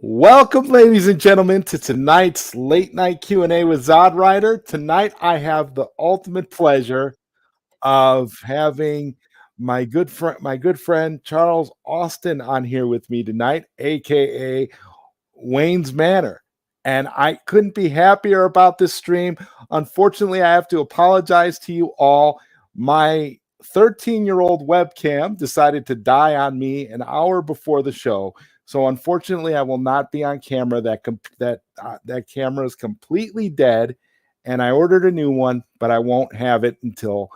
Welcome, ladies and gentlemen, to tonight's late night Q&A with ZodWriter. Tonight, I have the ultimate pleasure of having my good friend Charles Austin on here with me tonight, aka Wayne's Manor. And I couldn't be happier about this stream. Unfortunately, I have to apologize to you all. My 13-year-old webcam decided to die on me an hour before the show. So unfortunately, I will not be on camera. That camera is completely dead, and I ordered a new one, but I won't have it until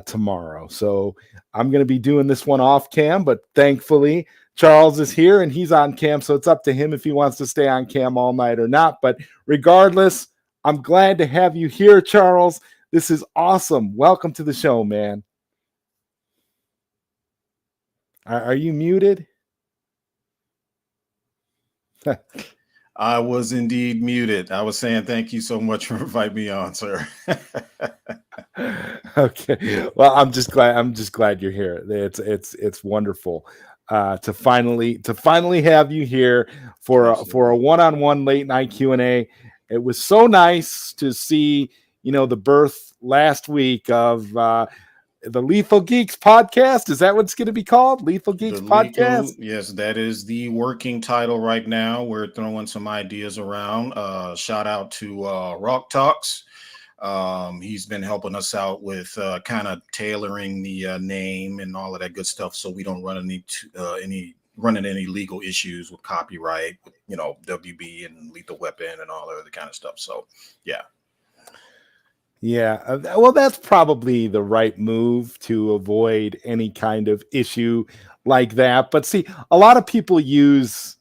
tomorrow. So I'm going to be doing this one off cam, but thankfully Charles is here and he's on cam, so it's up to him if he wants to stay on cam all night or not. But regardless, I'm glad to have you here, Charles. This is awesome. Welcome to the show, man. Are you muted? I was indeed muted. I was saying thank you so much for inviting me on, sir. Okay. Well, I'm just glad you're here. It's wonderful to finally have you here for a one-on-one late night Q&A. It was so nice to see, the birth last week of the Lethal Geeks podcast. Is that what it's going to be called? Lethal Geeks podcast? Yes, that is the working title right now. We're throwing some ideas around. Shout out to Rock Talks. He's been helping us out with kind of tailoring the name and all of that good stuff, so we don't run into any legal issues with copyright, with, WB and Lethal Weapon and all that other kind of stuff. So, yeah. Yeah, well, that's probably the right move to avoid any kind of issue like that. But see, a lot of people use,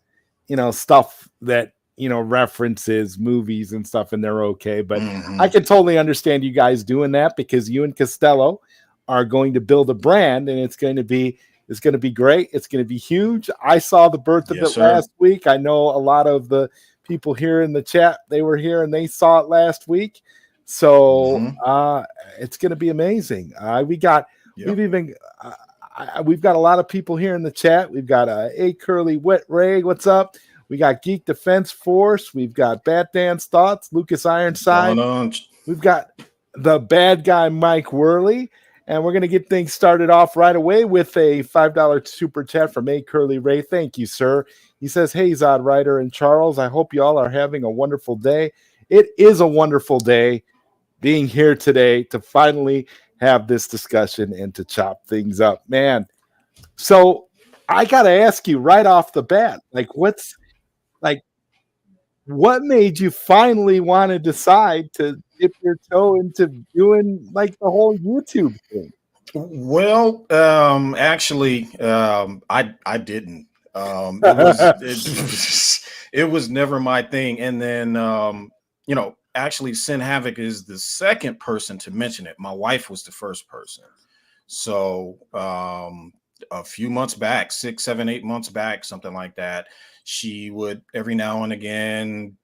stuff that, references movies and stuff, and they're okay. But I can totally understand you guys doing that because you and Costello are going to build a brand, and it's going to be great. It's going to be huge. I saw the birth of it last week. I know a lot of the people here in the chat, they were here and they saw it last week. So it's going to be amazing. We've got a lot of people here in the chat. We've got A Curly Wet Ray. What's up? We got Geek Defense Force. We've got Bat Dance Thoughts. Lucas Ironside. We've got the bad guy Mike Worley. And we're going to get things started off right away with a $5 super chat from A Curly Ray. Thank you, sir. He says, "Hey, ZodWriter and Charles, I hope you all are having a wonderful day." It is a wonderful day being here today to finally have this discussion and to chop things up, man. So I got to ask you right off the bat, what made you finally want to decide to dip your toe into doing the whole YouTube thing? Well, actually, I didn't. It was never my thing. And then, actually, Sin Havoc is the second person to mention it. My wife was the first person. So a few months back, 6, 7, 8 months back, something like that, she would every now and again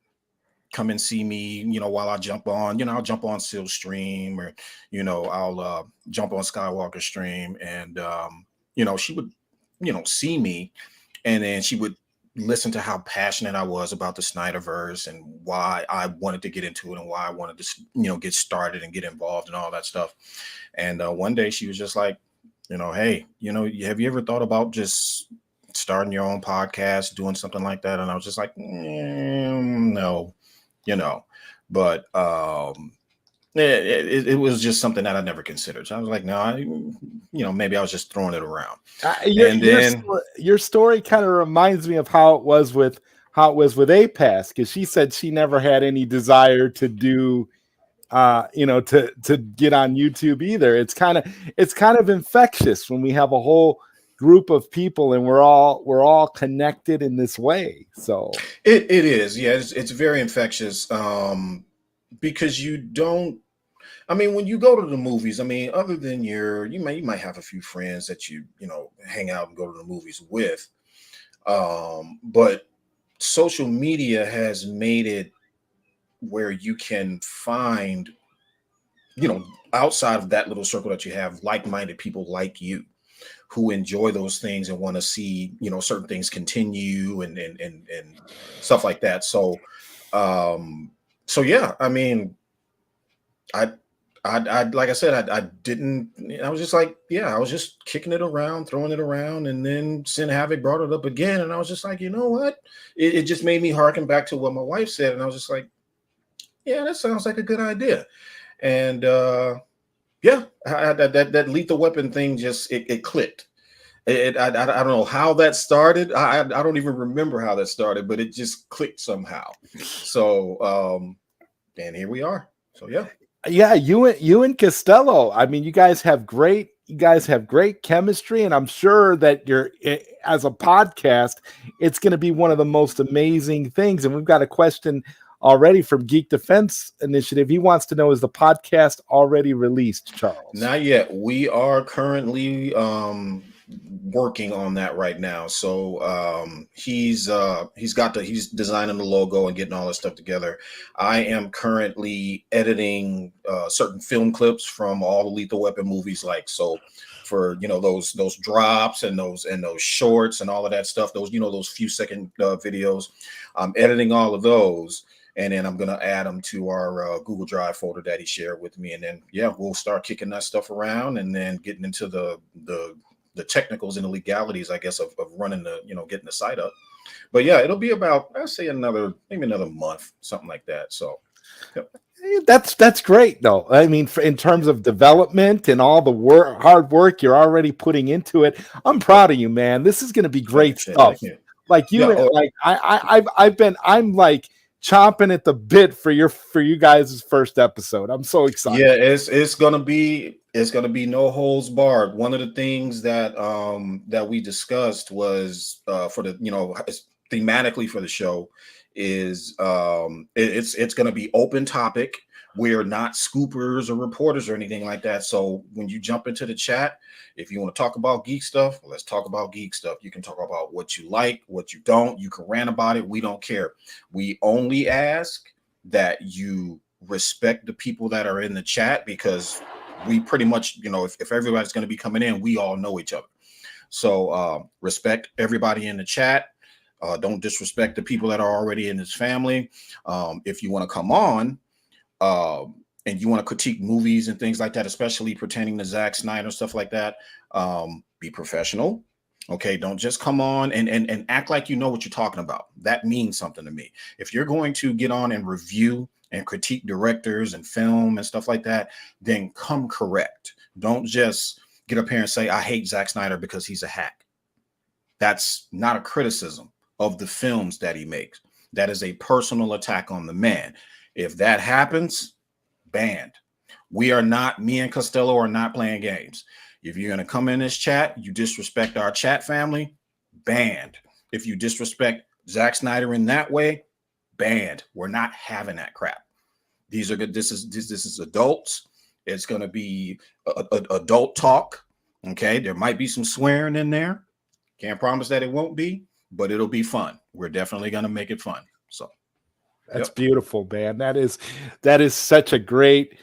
come and see me, while I jump on, I'll jump on Seal stream, or, I'll jump on Skywalker stream. And, she would, see me, and then she would listen to how passionate I was about the Snyderverse and why I wanted to get into it and why I wanted to, get started and get involved and all that stuff. And one day she was just like, "Hey, have you ever thought about just starting your own podcast, doing something like that?" And I was just like, no, but it was just something that I never considered. So I was like, no, maybe I was just throwing it around. Your story kind of reminds me of how it was with APAS, because she said she never had any desire to do, to get on YouTube either. It's kind of infectious when we have a whole group of people and we're all connected in this way. So it is, yeah, it's very infectious, because you don't. I mean, when you go to the movies, other than you might have a few friends that you hang out and go to the movies with, but social media has made it where you can find, outside of that little circle that you have, like-minded people like you. who enjoy those things and want to see, certain things continue and stuff like that. Um, so yeah, I mean, I, like I said, I didn't. I was just like, yeah, I was just kicking it around, throwing it around, and then Sin Havoc brought it up again, and I was just like, you know what? It just made me harken back to what my wife said, and I was just like, yeah, that sounds like a good idea. And yeah, that lethal weapon thing just it clicked. I don't know how that started. I don't even remember how that started, but it just clicked somehow. So and here we are. So yeah. Yeah, you and Costello. I mean, you guys have great chemistry, and I'm sure that as a podcast, it's going to be one of the most amazing things. And we've got a question already from Geek Defense Initiative. He wants to know, is the podcast already released, Charles? Not yet. We are currently working on that right now. So he's designing the logo and getting all this stuff together. I am currently editing certain film clips from all the Lethal Weapon movies, like so for those drops and those shorts and all of that stuff, those few second videos. I'm editing all of those, and then I'm going to add them to our Google Drive folder that he shared with me. And then, yeah, we'll start kicking that stuff around and then getting into the technicals and the legalities, I guess, of running getting the site up. But yeah, it'll be about, I'd say maybe another month, something like that. So yep. That's great, though. I mean, in terms of development and all the hard work you're already putting into it, I'm proud of you, man. This is going to be great stuff. Like you, yeah, like I'm like chomping at the bit for you guys' first episode. I'm so excited. Yeah, it's gonna be no holds barred. One of the things that we discussed was for the thematically for the show is it's gonna be open topic. We're not scoopers or reporters or anything like that. So when you jump into the chat, if you want to talk about geek stuff, let's talk about geek stuff. You can talk about what you like, what you don't. You can rant about it. We don't care. We only ask that you respect the people that are in the chat, because we pretty much, if everybody's going to be coming in, we all know each other. So respect everybody in the chat. Don't disrespect the people that are already in this family. If you want to come on, and you want to critique movies and things like that, especially pertaining to Zack Snyder, stuff like that, be professional. Okay, don't just come on and act like you know what you're talking about. That means something to me. If you're going to get on and review and critique directors and film and stuff like that, then come correct. Don't just get up here and say, I hate Zack Snyder because he's a hack. That's not a criticism of the films that he makes. That is a personal attack on the man. If that happens, banned. Me and Costello are not playing games. If you're going to come in this chat, you disrespect our chat family, banned. If you disrespect Zack Snyder in that way, banned. We're not having that crap. These are good. This is adults. It's going to be adult talk. Okay. There might be some swearing in there. Can't promise that it won't be, but it'll be fun. We're definitely going to make it fun. So. That's beautiful, man. That is such a great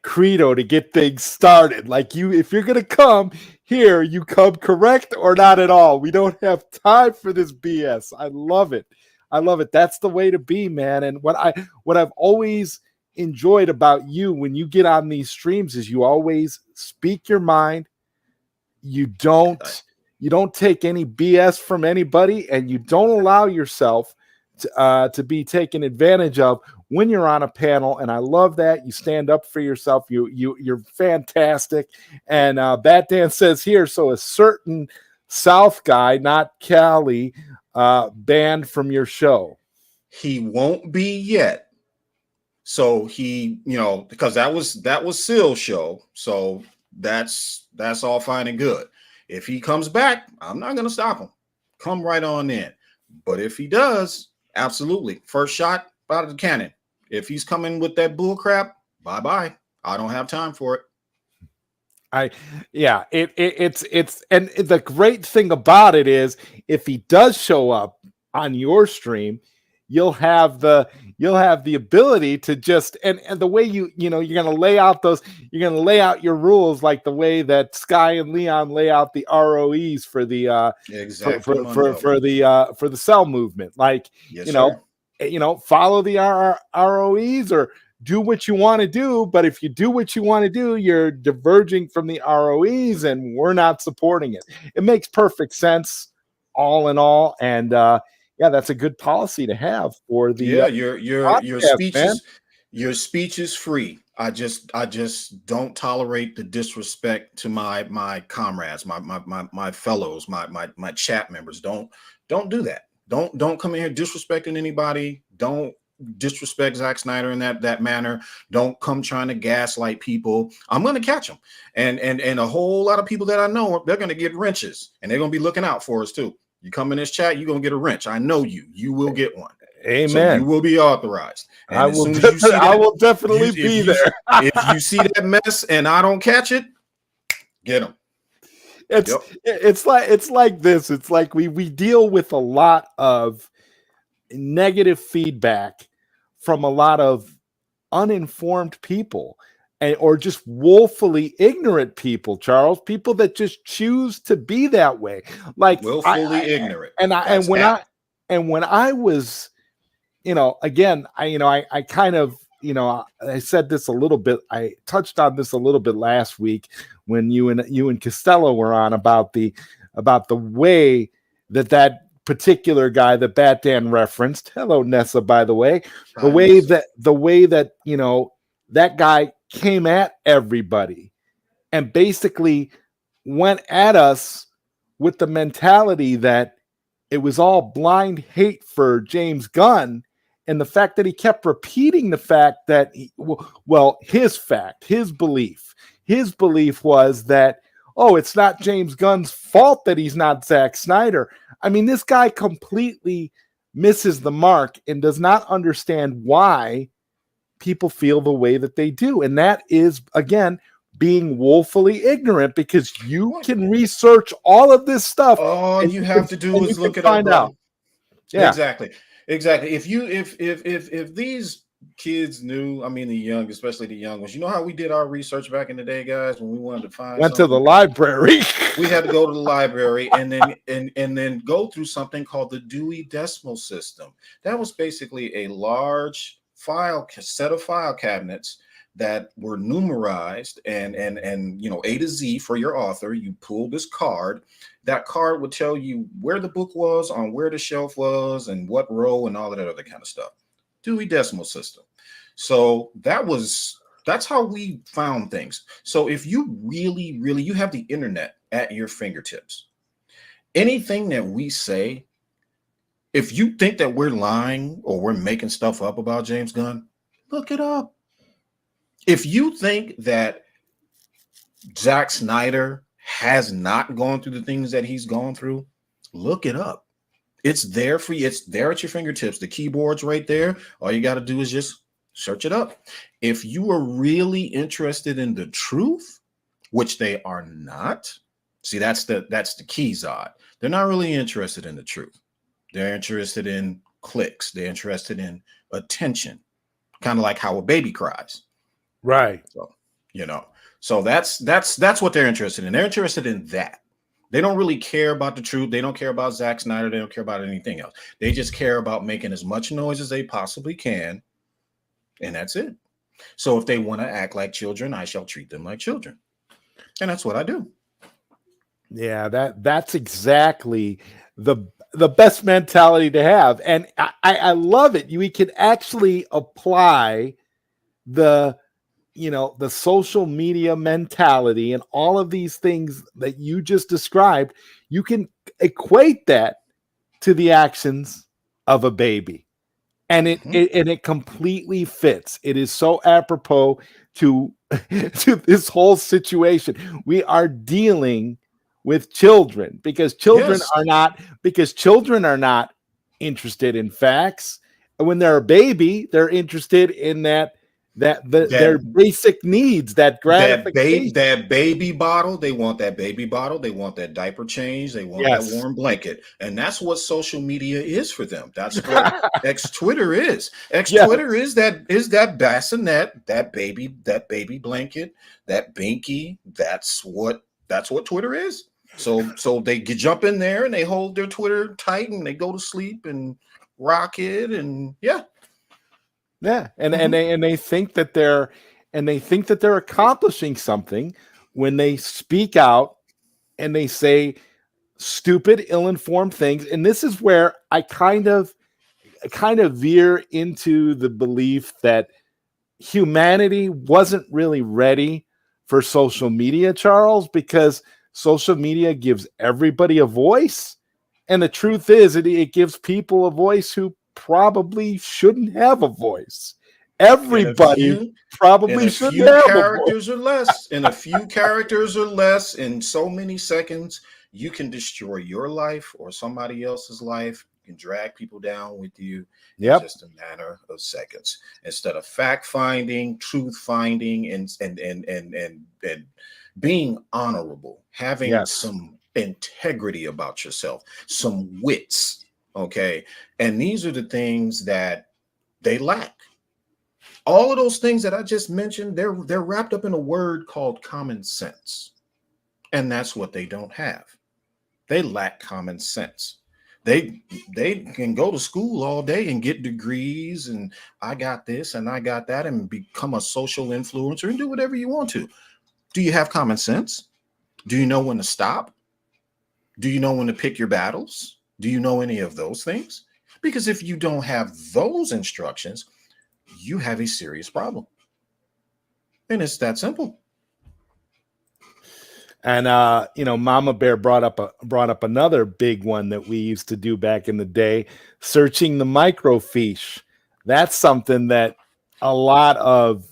credo to get things started. Like, if you're gonna come here, you come correct or not at all. We don't have time for this BS. I love it. That's the way to be, man. And what I've always enjoyed about you when you get on these streams is you always speak your mind. You don't take any BS from anybody, and you don't allow yourself to be taken advantage of when you're on a panel. And I love that you stand up for yourself. You're fantastic. And Bat Dan says here, so a certain South guy, not Cali, banned from your show. He won't be yet. So he, because that was Sill's show. So that's all fine and good. If he comes back, I'm not going to stop him. Come right on in. But if he does, absolutely. First shot out of the cannon. If he's coming with that bull crap, bye-bye. I don't have time for it. It's and the great thing about it is if he does show up on your stream, you'll have the you'll have the ability to just and the way you know you're going to lay out those, you're going to lay out your rules like the way that Sky and Leon lay out the ROEs for the Exactamundo. for the cell movement. Like, Yes, you know, sir. follow the ROEs or do what you want to do. But if you do what you want to do, you're diverging from the ROEs, and we're not supporting it. It makes perfect sense, all in all, and yeah, that's a good policy to have for the Yeah, your podcast, speech man. is free. I just don't tolerate the disrespect to my comrades, my fellows, my chat members. Don't do that. Don't come in here disrespecting anybody. Don't disrespect Zack Snyder in that manner. Don't come trying to gaslight people. I'm gonna catch them, and a whole lot of people that I know, they're gonna get wrenches, and they're gonna be looking out for us too. You come in this chat, you're gonna get a wrench. I know you. You will get one. So you Amen. will be authorized. And I as will. soon as you see that, I will definitely be there. if you see that mess and I don't catch it, get them. It's like this. It's like we deal with a lot of negative feedback from a lot of uninformed people, and or just woefully ignorant people, Charles, people that just choose to be that way, like Willfully ignorant. and when I was, again, I kind of, I said this a little bit, I touched on this a little bit last week when you and Costello were on about the way that particular guy that Bat Dan referenced. Hello, Nessa, by the way. The way that that guy came at everybody and basically went at us with the mentality that it was all blind hate for James Gunn, and the fact that he kept repeating the fact that his belief was that, oh, it's not James Gunn's fault that he's not Zack Snyder. I mean, this guy completely misses the mark and does not understand why people feel the way that they do. And that is, again, being woefully ignorant, because you can research all of this stuff. All you have to do is look it up, bro. Yeah, exactly. If these kids knew, I mean, especially the young ones, you know how we did our research back in the day, guys, when we wanted to find to the library. We had to go to the library and then go through something called the Dewey Decimal System. That was basically a large set of file cabinets that were numerized and A to Z for your author. You pull this card. That card would tell you where the book was, on where the shelf was, and what row, and all of that other kind of stuff. Dewey Decimal System. So that's how we found things. So if you really, really, you have the internet at your fingertips, anything that we say, if you think that we're lying or we're making stuff up about James Gunn, look it up. If you think that Zack Snyder has not gone through the things that he's gone through, look it up. It's there for you. It's there at your fingertips. The keyboard's right there. All you got to do is just search it up. If you are really interested in the truth, which they are not, see, that's the key, Zod. They're not really interested in the truth. They're interested in clicks. They're interested in attention, kind of like how a baby cries. Right. So that's what they're interested in. They're interested in that. They don't really care about the truth. They don't care about Zack Snyder. They don't care about anything else. They just care about making as much noise as they possibly can. And that's it. So if they want to act like children, I shall treat them like children. And that's what I do. Yeah, that's exactly the best mentality to have. And I love it. We can actually apply the social media mentality and all of these things that you just described. You can equate that to the actions of a baby, and it completely fits. It is so apropos to this whole situation. We are dealing with children because children are not interested in facts. And when they're a baby, they're interested in that their That basic needs, that gratification. that baby bottle, they want that baby bottle, they want that diaper change, they want that Yes. warm blanket. And that's what social media is for them. That's what X Twitter is. X Yes. Twitter is that bassinet, that baby blanket, that binky. That's what Twitter is. So they jump in there and they hold their Twitter tight and they go to sleep and rock it, and yeah. Yeah, and Mhm. they think that they're accomplishing something when they speak out and they say stupid, ill-informed things. And this is where I kind of veer into the belief that humanity wasn't really ready for social media, Charles, because social media gives everybody a voice. And the truth is, it gives people a voice who probably shouldn't have a voice. In a Everybody few in probably a shouldn't few have a voice. characters or less, in a few characters or less, in so many seconds, you can destroy your life or somebody else's life. You can drag people down with you in Yep. just a matter of seconds. Instead of fact finding, truth finding, and being honorable, having Yes. some integrity about yourself, some wits. Okay. And these are the things that they lack. All of those things that I just mentioned, they're wrapped up in a word called common sense. And that's what they don't have. They lack common sense. They they can go to school all day and get degrees and I got this and I got that and become a social influencer and do whatever you want to. Do you have common sense? Do you know when to stop? Do you know when to pick your battles? Do you know any of those things? Because if you don't have those instructions, you have a serious problem. And it's that simple. And Mama Bear brought up another big one that we used to do back in the day, searching the microfiche. That's something that a lot of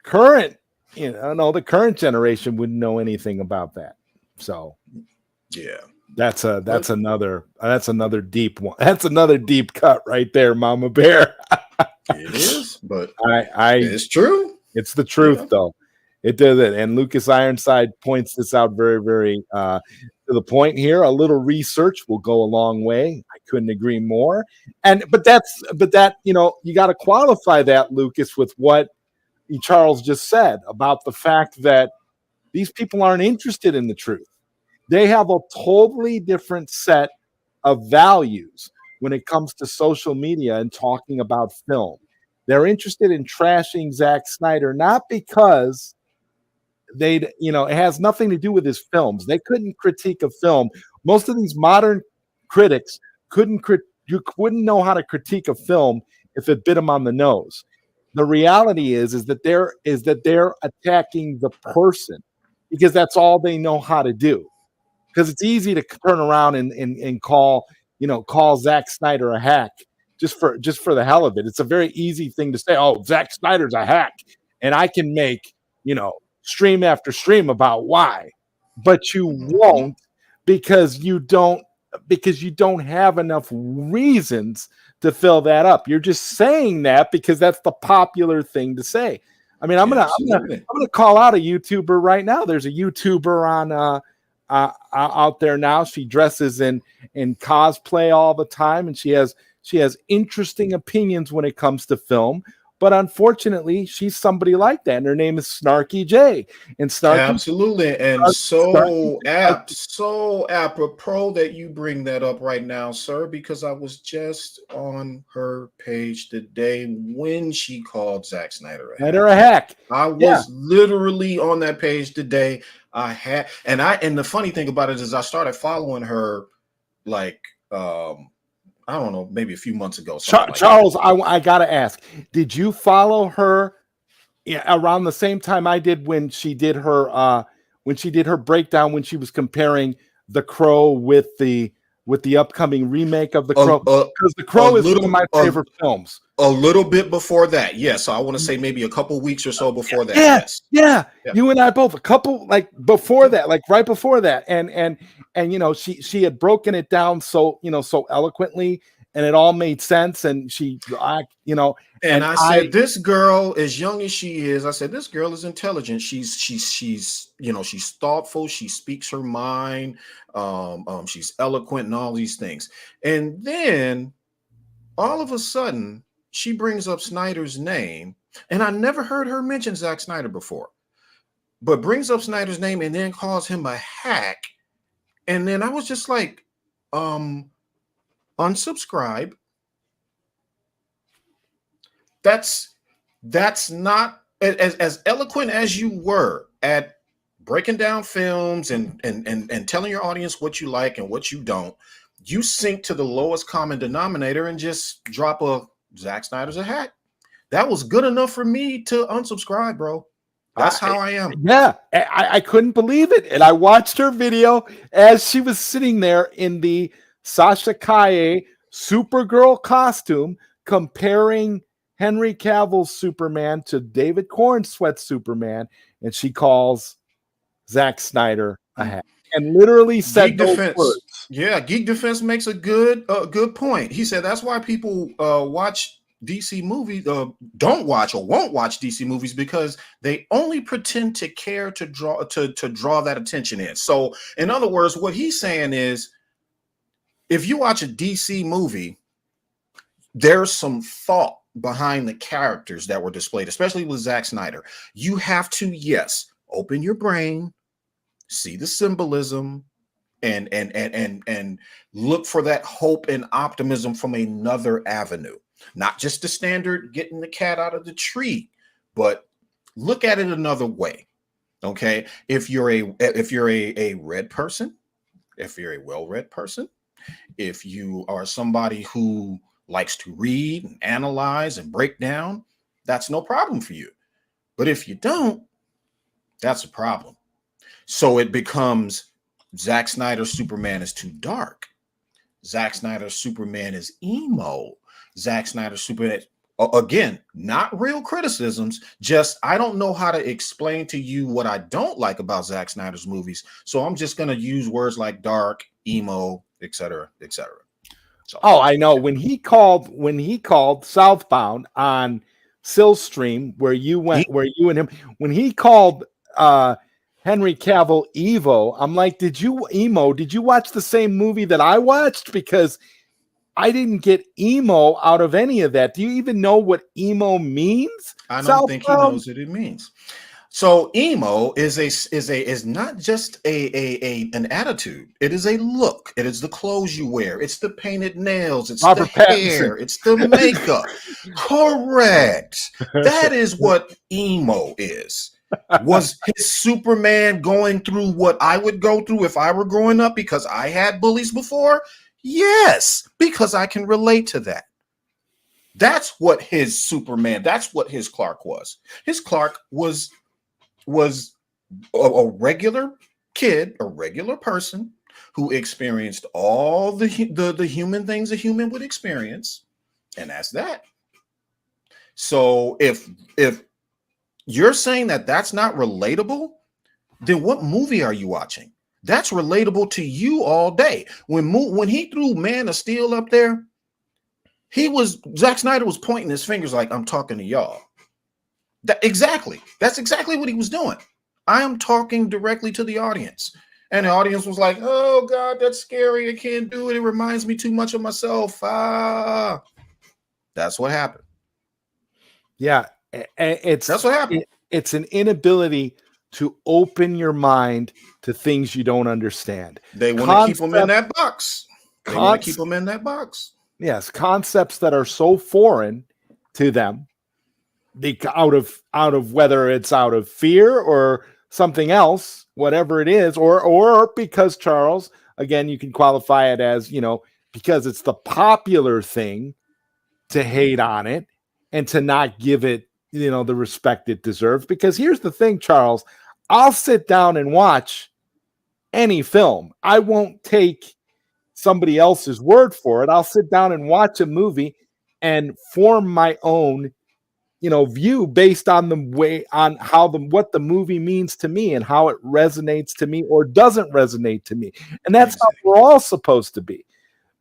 current no, the current generation wouldn't know anything about that. So Yeah. that's But another deep one. That's another deep cut right there, Mama Bear. it is, but I it's true. It's the truth, Yeah. though. It does it. And Lucas Ironside points this out very, very to the point here. A little research will go a long way. I couldn't agree more. And but that you got to qualify that, Lucas, with what Charles just said about the fact that these people aren't interested in the truth. They have a totally different set of values when it comes to social media and talking about film. They're interested in trashing Zack Snyder, not because it has nothing to do with his films. They couldn't critique a film. Most of these modern critics you wouldn't know how to critique a film if it bit them on the nose. The reality is that they're attacking the person because that's all they know how to do. Because it's easy to turn around and call Zack Snyder a hack just for the hell of it. It's a very easy thing to say. Oh, Zack Snyder's a hack, and I can make stream after stream about why, but you Mhm. won't because you don't have enough reasons to fill that up. You're just saying that because that's the popular thing to say. I mean, Absolutely. I'm gonna call out a YouTuber right now. There's a YouTuber on out there now. She dresses in cosplay all the time, and she has interesting opinions when it comes to film. But unfortunately, she's somebody like that, and her name is Snarky J. And Absolutely. And Snarky so apropos that you bring that up right now, sir, because I was just on her page today when she called Zack Snyder a Snyder hack. a hack. I Yeah, was literally on that page today. And the funny thing about it is I started following her like I don't know, maybe a few months ago, something like that. Charles, I gotta ask, did you follow her around the same time I did when she did her breakdown when she was comparing The Crow with the upcoming remake of The A, Crow? a, Because The a Crow is one of little my favorite films. a little bit before that. Yes. So I want to say maybe a couple weeks or so before that. Yeah, Yes. yeah. Yeah. You and I both a couple like before Yeah. that, like right before that, and she had broken it down so eloquently, and it all made sense. And And and I I, said, this girl, as young as she is, I said, this girl is intelligent. She's thoughtful. She speaks her mind. She's eloquent and all these things. And then all of a sudden, she brings up Snyder's name. And I never heard her mention Zack Snyder before, but brings up Snyder's name and then calls him a hack. And then I was just like, unsubscribe. That's not as eloquent as you were at breaking down films and telling your audience what you like and what you don't. You sink to the lowest common denominator and just drop a Zack Snyder's a hack. That was good enough for me to unsubscribe, bro. That's how I am. Yeah, I couldn't believe it. And I watched her video as she was sitting there in the Sasha Kaye Supergirl costume, comparing Henry Cavill's Superman to David Cornsweat's Superman, and she calls Zack Snyder a hack and literally said Geek those Defense. words. Yeah, Geek Defense makes a good point. He said that's why people watch DC movies, don't watch or won't watch DC movies, because they only pretend to care to draw that attention in. So, in other words, what he's saying is, if you watch a DC movie, there's some thought behind the characters that were displayed, especially with Zack Snyder. You have to, yes, open your brain, see the symbolism, and look for that hope and optimism from another avenue. Not just the standard getting the cat out of the tree, but look at it another way. Okay, if you're a read person, if you're a well-read person, if you are somebody who likes to read and analyze and break down, that's no problem for you. But if you don't, that's a problem. So it becomes Zack Snyder's Superman is too dark. Zack Snyder's Superman is emo. Zack Snyder's Superman, again, not real criticisms, just I don't know how to explain to you what I don't like about Zack Snyder's movies. So I'm just going to use words like dark, emo, etc., etc. So, I know when he called Southbound on Stillstream, where you and him, when he called Henry Cavill Evo, I'm like, did you watch the same movie that I watched? Because I didn't get emo out of any of that. Do you even know what emo means? I don't think he knows what it means. So emo is not just an attitude. It is a look. It is the clothes you wear. It's the painted nails. It's Robert the Pattinson. Hair. It's the makeup. Correct. That is what emo is. Was his Superman going through what I would go through if I were growing up because I had bullies before? Yes, because I can relate to that. That's what his Superman, that's what his Clark was. His Clark was a regular kid, a regular person who experienced all the human things a human would experience, and that's that. So if you're saying that that's not relatable, then what movie are you watching? That's relatable to you all day. When he threw Man of Steel up there, Zack Snyder was pointing his fingers like, I'm talking to y'all. That's exactly what he was doing. I am talking directly to the audience. And the audience was like, oh God, that's scary. I can't do it. It reminds me too much of myself. That's what happened. Yeah. That's what happened. It's an inability to open your mind to things you don't understand. They want to keep them in that box. Yes, concepts that are so foreign to them, out of whether it's out of fear or something else, whatever it is, or because, Charles, again, you can qualify it as, because it's the popular thing to hate on it and to not give it, the respect it deserves. Because here's the thing, Charles, I'll sit down and watch any film. I won't take somebody else's word for it. I'll sit down and watch a movie and form my own, view based on what the movie means to me and how it resonates to me or doesn't resonate to me. And that's how we're all supposed to be.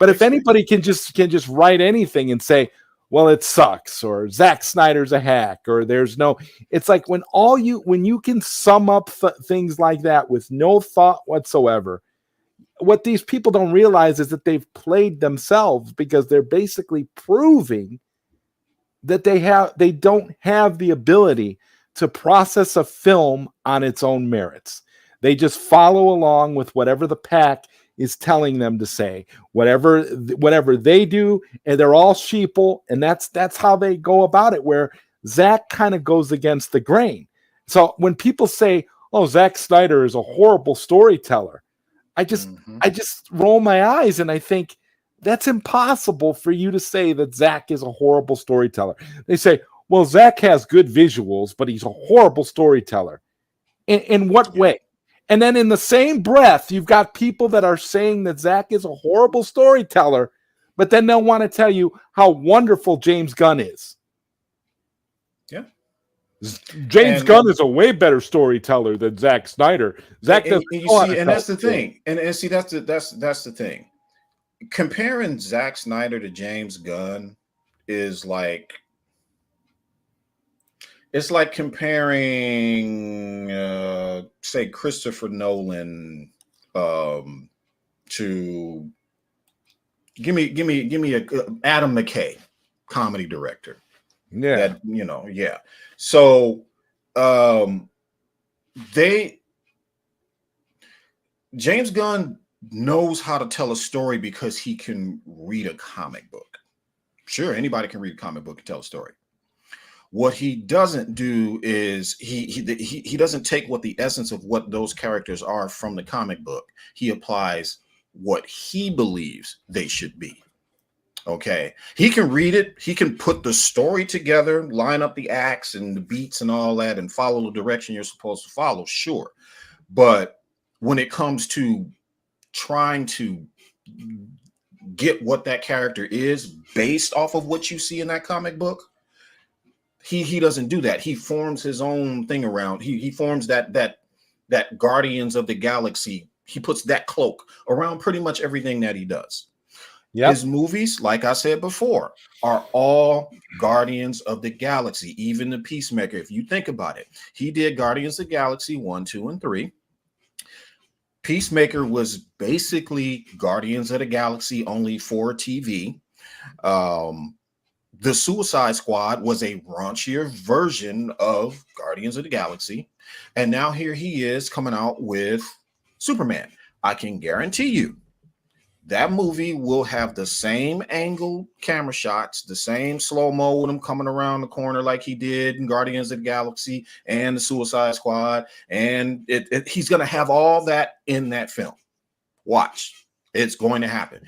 But if anybody can just write anything and say, well, it sucks, or Zack Snyder's a hack, or there's no, it's like when you can sum up things like that with no thought whatsoever, what these people don't realize is that they've played themselves, because they're basically proving that they don't have the ability to process a film on its own merits. They just follow along with whatever the pack is telling them to say, whatever they do, and they're all sheeple, and that's how they go about it, where Zack kind of goes against the grain. So when people say, oh, Zack Snyder is a horrible storyteller, I just roll my eyes and I think, that's impossible for you to say that Zack is a horrible storyteller. They say, well, Zack has good visuals, but he's a horrible storyteller. In what way? And then in the same breath, you've got people that are saying that Zack is a horrible storyteller, but then they'll want to tell you how wonderful James Gunn is. Yeah. James Gunn is a way better storyteller than Zack Snyder. Zack doesn't you see, and that's the thing. And see, that's the thing. Comparing Zack Snyder to James Gunn is like, it's like comparing say Christopher Nolan to give me a Adam McKay, comedy director. Yeah. That, so James Gunn knows how to tell a story because he can read a comic book. Sure, anybody can read a comic book and tell a story. What he doesn't do is he doesn't take what the essence of what those characters are from the comic book. He applies what he believes they should be. Okay, he can read it. He can put the story together, line up the acts and the beats and all that, and follow the direction you're supposed to follow. Sure, but when it comes to trying to get what that character is based off of what you see in that comic book, he doesn't do that. He forms his own thing around. He forms that Guardians of the Galaxy. He puts that cloak around pretty much everything that he does. Yep. His movies, like I said before, are all Guardians of the Galaxy. Even the Peacemaker, if you think about it, he did Guardians of the Galaxy 1, 2, and 3. Peacemaker was basically Guardians of the Galaxy only for TV. The Suicide Squad was a raunchier version of Guardians of the Galaxy. And now here he is coming out with Superman. I can guarantee you that movie will have the same angle camera shots, the same slow-mo with him coming around the corner like he did in Guardians of the Galaxy and the Suicide Squad. And he's going to have all that in that film. Watch. It's going to happen.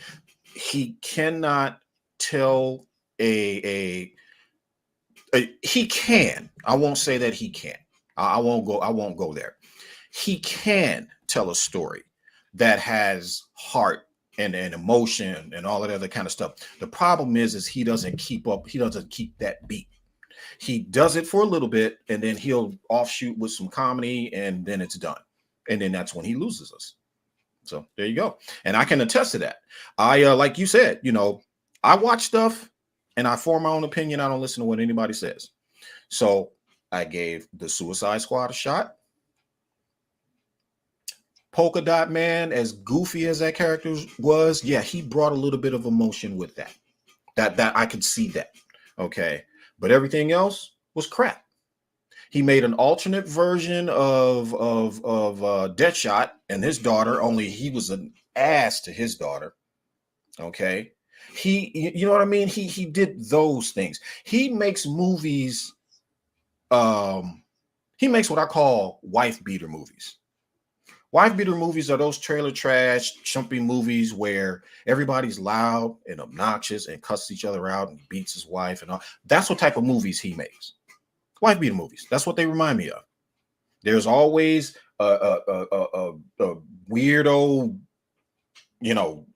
He cannot tell he can. I won't say that he can. I won't go there. He can tell a story that has heart and emotion and all that other kind of stuff. The problem is he doesn't keep up. He doesn't keep that beat. He does it for a little bit, and then he'll offshoot with some comedy, and then it's done. And then that's when he loses us. So there you go. And I can attest to that. I like you said, I watch stuff and I form my own opinion. I don't listen to what anybody says. So I gave the Suicide Squad a shot. Polka Dot Man, as goofy as that character was, yeah, he brought a little bit of emotion with that. That I could see that. Okay. But everything else was crap. He made an alternate version of Deadshot and his daughter, only he was an ass to his daughter. Okay. You know what I mean? He did those things. He makes movies. He makes what I call wife beater movies. Wife beater movies are those trailer trash, chumpy movies where everybody's loud and obnoxious and cusses each other out and beats his wife and all. That's what type of movies he makes. Wife beater movies. That's what they remind me of. There's always a weirdo,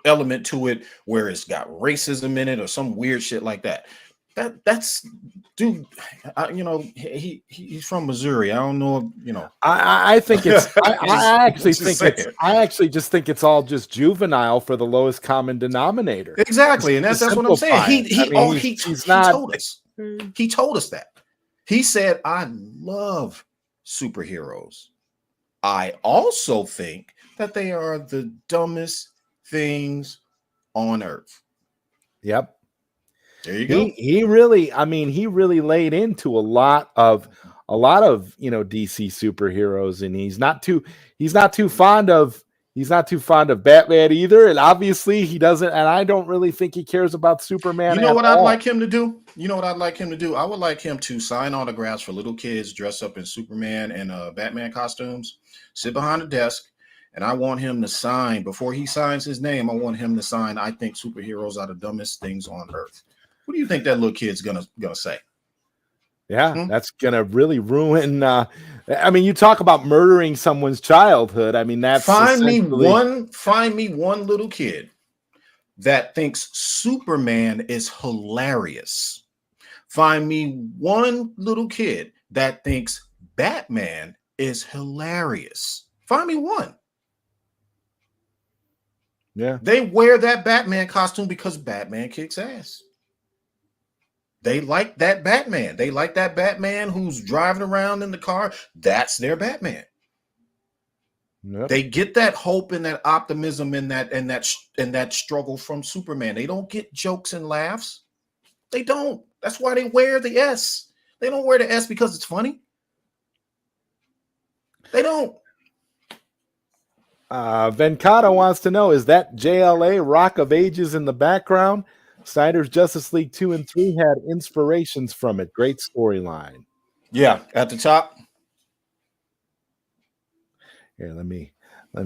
element to it where it's got racism in it or some weird shit like that. That's dude. He's from Missouri. I don't know. I think it's. Saying. I actually just think it's all just juvenile for the lowest common denominator. Exactly, and that's what I'm saying. He told us. He told us that. He said, "I love superheroes. I also think that they are the dumbest things on earth." Yep. There you go. He really, I mean, he really laid into a lot of DC superheroes, and he's not too fond of Batman either, and obviously he doesn't, and I don't really think he cares about Superman. You know what I'd like him to do? I would like him to sign autographs for little kids dressed up in Superman and Batman costumes, sit behind a desk, and I want him to sign, before he signs his name, I want him to sign, "I think superheroes are the dumbest things on earth." What do you think that little kid's gonna say? Yeah, that's gonna really ruin. I mean, you talk about murdering someone's childhood. I mean, that's find me one little kid that thinks Superman is hilarious. Find me one little kid that thinks Batman is hilarious. Find me one. Yeah, they wear that Batman costume because Batman kicks ass. They like that Batman. They like that Batman who's driving around in the car. That's their Batman. Yep. They get that hope and that optimism and that struggle from Superman. They don't get jokes and laughs. They don't. That's why they wear the S. They don't wear the S because it's funny. They don't. Venkata wants to know, is that JLA Rock of Ages in the background? Snyder's Justice League 2 and 3 had inspirations from it. Great storyline. Yeah, at the top. Here, let me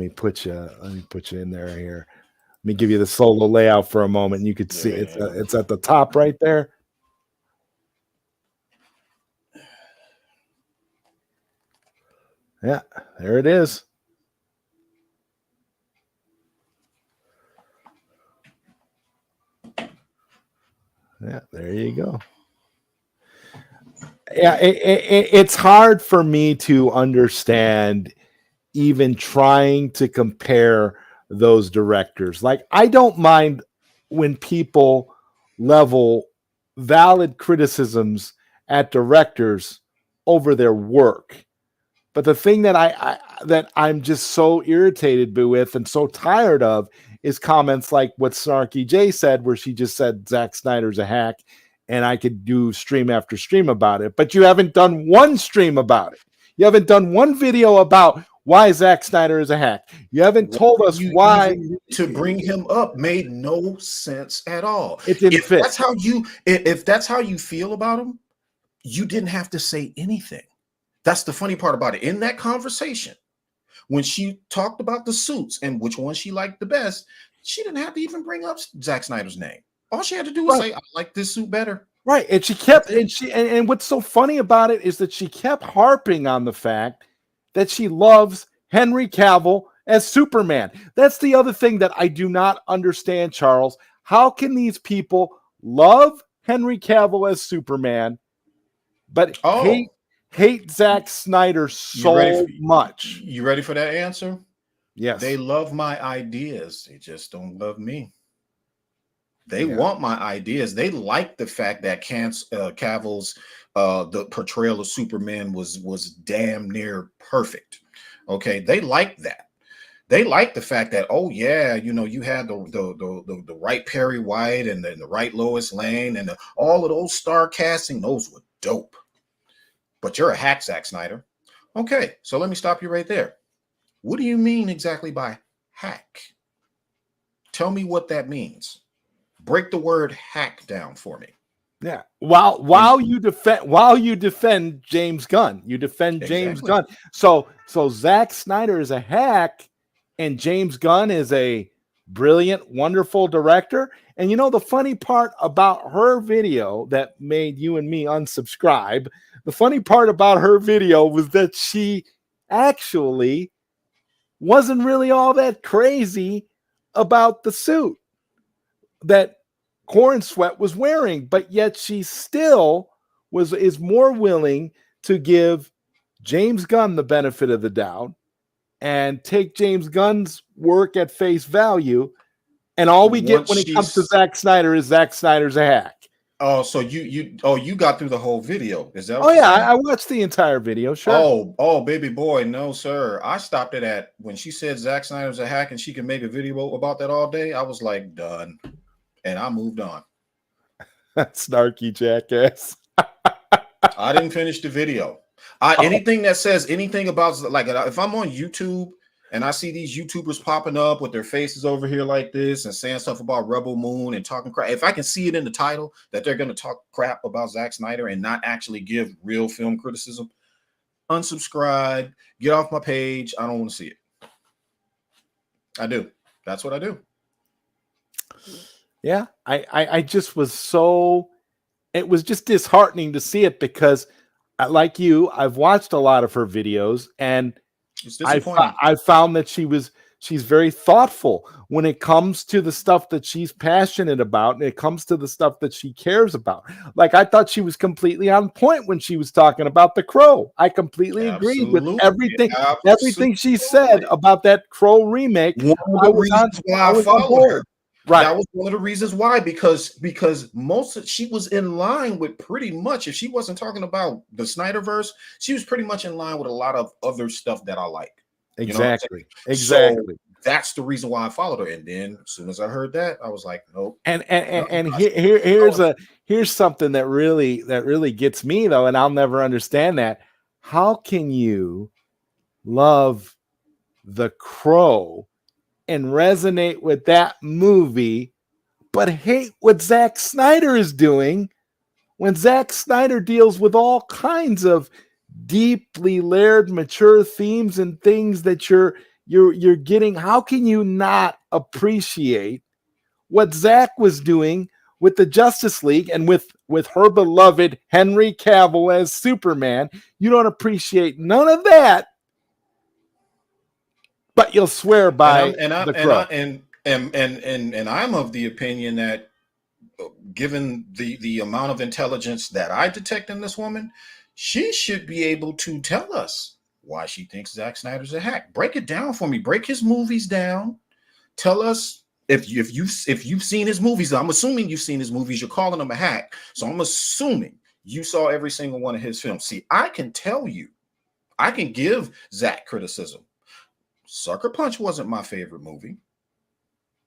put you in there here. Let me give you the solo layout for a moment. You could see it's at the top right there. Yeah, there it is. Yeah, there you go. Yeah, it's hard for me to understand even trying to compare those directors. Like, I don't mind when people level valid criticisms at directors over their work. But the thing that I'm just so irritated with and so tired of is comments like what Snarky J said, where she just said Zack Snyder's a hack, and I could do stream after stream about it. But you haven't done one stream about it. You haven't done one video about why Zack Snyder is a hack. You haven't told us why. To bring him up made no sense at all. It didn't if fit. If that's how you feel about him, you didn't have to say anything. That's the funny part about it. In that conversation, when she talked about the suits and which one she liked the best, she didn't have to even bring up Zack Snyder's name. All she had to do was say, "I like this suit better." Right. And she kept, and what's so funny about it is that she kept harping on the fact that she loves Henry Cavill as Superman. That's the other thing that I do not understand, Charles. How can these people love Henry Cavill as Superman, but hate Zack Snyder so much? You ready for that answer? Yes. They love my ideas. They just don't love me. They want my ideas. They like the fact that Cavill's the portrayal of Superman was damn near perfect. Okay, they like that. They like the fact that, oh yeah, you had the right Perry White and the right Lois Lane and all of those star casting. Those were dope. But you're a hack, Zack Snyder. Okay, so let me stop you right there. What do you mean exactly by hack? Tell me what that means. Break the word hack down for me. Yeah. While you defend James Gunn, James Gunn. So Zack Snyder is a hack, and James Gunn is a brilliant, wonderful director. And the funny part about her video that made you and me unsubscribe, the funny part about her video was that she actually wasn't really all that crazy about the suit. That, Corn Sweat was wearing, but yet she still is more willing to give James Gunn the benefit of the doubt and take James Gunn's work at face value. And all we get when it comes to Zack Snyder is Zack Snyder's a hack. Oh, so you got through the whole video. Is that what you're saying? I watched the entire video. Sure. Oh, baby boy. No, sir. I stopped it at when she said Zack Snyder's a hack and she can make a video about that all day. I was like, done. And I moved on. Snarky jackass. I didn't finish the video. Anything that says anything about, like, if I'm on YouTube and I see these YouTubers popping up with their faces over here like this and saying stuff about Rebel Moon and talking crap, if I can see it in the title that they're going to talk crap about Zack Snyder and not actually give real film criticism, unsubscribe, get off my page. I don't want to see it. I do. That's what I do. Yeah, I just was so, it was just disheartening to see it because, like you, I've watched a lot of her videos and I found that she's very thoughtful when it comes to the stuff that she's passionate about and it comes to the stuff that she cares about. Like, I thought she was completely on point when she was talking about The Crow. I completely agreed with everything she said about that Crow remake. One of the reasons why I followed her. Right. That was one of the reasons why, because she was in line with pretty much, if she wasn't talking about the Snyderverse, she was pretty much in line with a lot of other stuff that I like. Exactly. So that's the reason why I followed her. And then as soon as I heard that, I was like, nope. And here's something that really gets me though, and I'll never understand that. How can you love The Crow and resonate with that movie, but hate what Zack Snyder is doing when Zack Snyder deals with all kinds of deeply layered, mature themes and things that you're getting? How can you not appreciate what Zack was doing with the Justice League and with her beloved Henry Cavill as Superman? You don't appreciate none of that, but you'll swear by The Crow. And I'm of the opinion that given the amount of intelligence that I detect in this woman, she should be able to tell us why she thinks Zack Snyder's a hack. Break it down for me. Break his movies down. Tell us if you've seen his movies. I'm assuming you've seen his movies. You're calling him a hack. So I'm assuming you saw every single one of his films. See, I can tell you, I can give Zack criticism. Sucker Punch wasn't my favorite movie.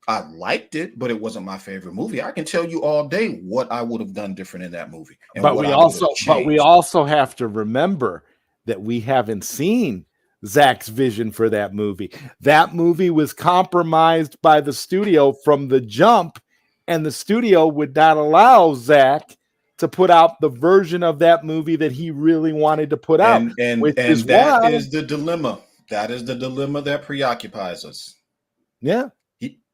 I liked it, but it wasn't my favorite movie. I can tell you all day what I would have done different in that movie. But we also have to remember that we haven't seen Zack's vision for that movie. That movie was compromised by the studio from the jump, and the studio would not allow Zack to put out the version of that movie that he really wanted to put out. And that is the dilemma. That is the dilemma that preoccupies us. Yeah.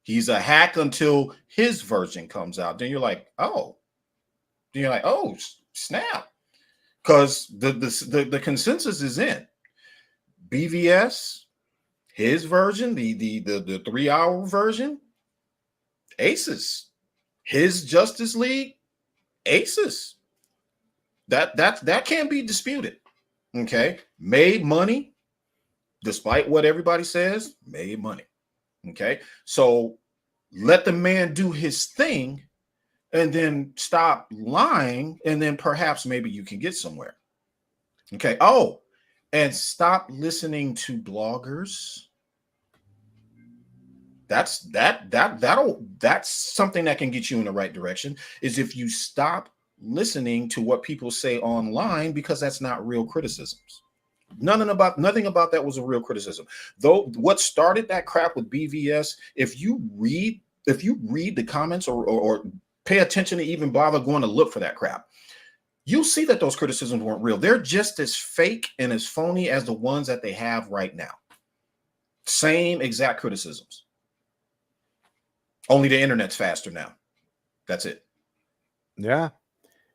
He's a hack until his version comes out. Then you're like, oh. Then you're like, oh, snap. Because the consensus is in. BVS, his version, the 3-hour version, aces. His Justice League, aces. That can't be disputed. Okay. Made money. Despite what everybody says, made money. Okay. So let the man do his thing and then stop lying. And then perhaps maybe you can get somewhere. Okay. Oh, and stop listening to bloggers. That's something that can get you in the right direction, is if you stop listening to what people say online, because that's not real criticisms. Nothing about that was a real criticism. Though what started that crap with BVS, if you read the comments or pay attention to even bother going to look for that crap, you'll see that those criticisms weren't real. They're just as fake and as phony as the ones that they have right now. Same exact criticisms. Only the internet's faster now. That's it. Yeah.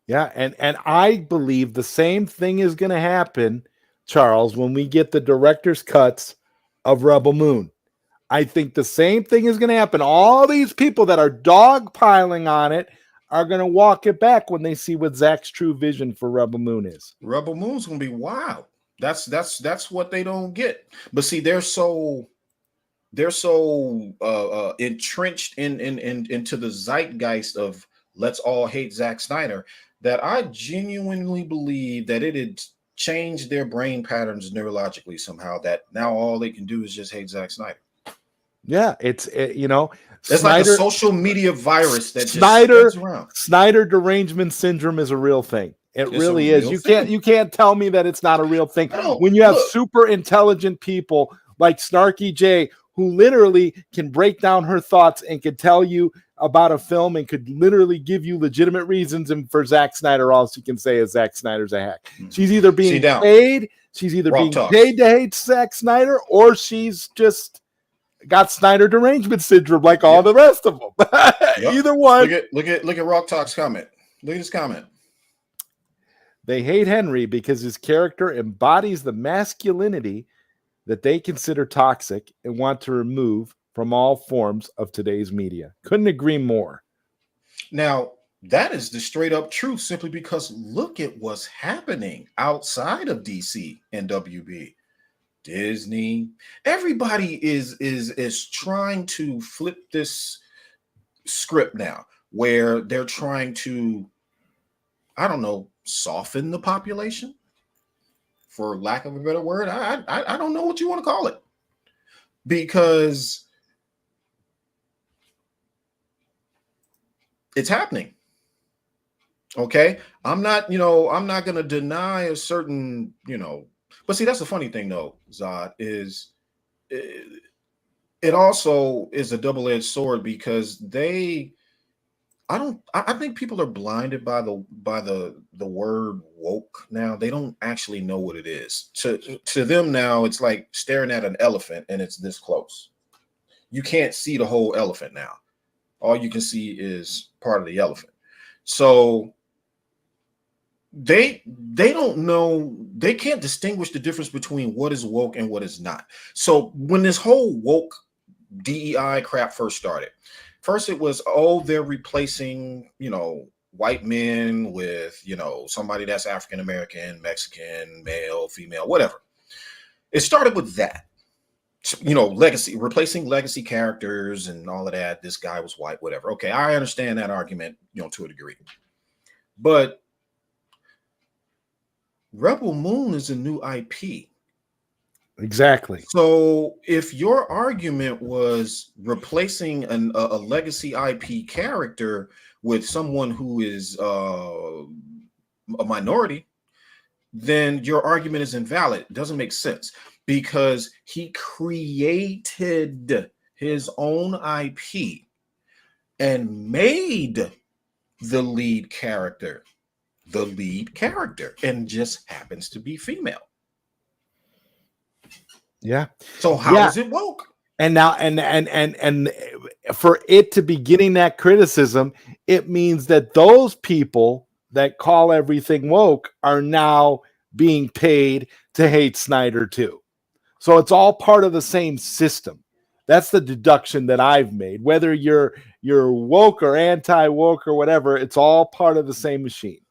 Yeah. And I believe the same thing is going to happen, Charles, when we get the director's cuts of Rebel Moon. I think the same thing is going to happen. All these people that are dogpiling on it, are going to walk it back when they see what Zach's true vision for Rebel Moon is. Rebel Moon's gonna be wild. That's what they don't get. But see, they're so entrenched in into the zeitgeist of let's all hate Zack Snyder that I genuinely believe that it had changed their brain patterns neurologically somehow, that now all they can do is just hate Zack Snyder. Yeah, it's It's like a social media virus that Snyder just spreads around. Snyder derangement syndrome is a real thing. It really is. You can't tell me that it's not a real thing. When you have super intelligent people like Snarky J, who literally can break down her thoughts and could tell you about a film and could literally give you legitimate reasons. And for Zack Snyder, all she can say is Zack Snyder's a hack. She's either being paid, to hate Zack Snyder, or she's just got Snyder derangement syndrome like all the rest of them. Either one. Look at Rock Talk's comment. Look at his comment. They hate Henry because his character embodies the masculinity that they consider toxic and want to remove from all forms of today's media. Couldn't agree more. Now, that is the straight up truth, simply because look at what's happening outside of DC and WB. Disney, everybody is trying to flip this script now, where they're trying to, I don't know, soften the population, for lack of a better word. I don't know what you want to call it, because it's happening. Okay, I'm not going to deny a certain, but see, that's the funny thing though, Zod, is it also is a double-edged sword, because I think people are blinded by the word woke now. They don't actually know what it is. To them now, it's like staring at an elephant and it's this close. You can't see the whole elephant now. All you can see is part of the elephant. So they don't know, they can't distinguish the difference between what is woke and what is not. So when this whole woke DEI crap first started, first it was, they're replacing, white men with, somebody that's African American, Mexican, male, female, whatever. It started with that, legacy, replacing legacy characters and all of that. This guy was white, whatever. Okay, I understand that argument, to a degree. But Rebel Moon is a new IP. Exactly. So if your argument was replacing a legacy IP character with someone who is a minority, then your argument is invalid. It doesn't make sense, because he created his own IP and made the lead character, and just happens to be female. Yeah. So how is it woke? And now, and for it to be getting that criticism, it means that those people that call everything woke are now being paid to hate Snyder too. So it's all part of the same system. That's the deduction that I've made. Whether you're woke or anti-woke or whatever, it's all part of the same machine.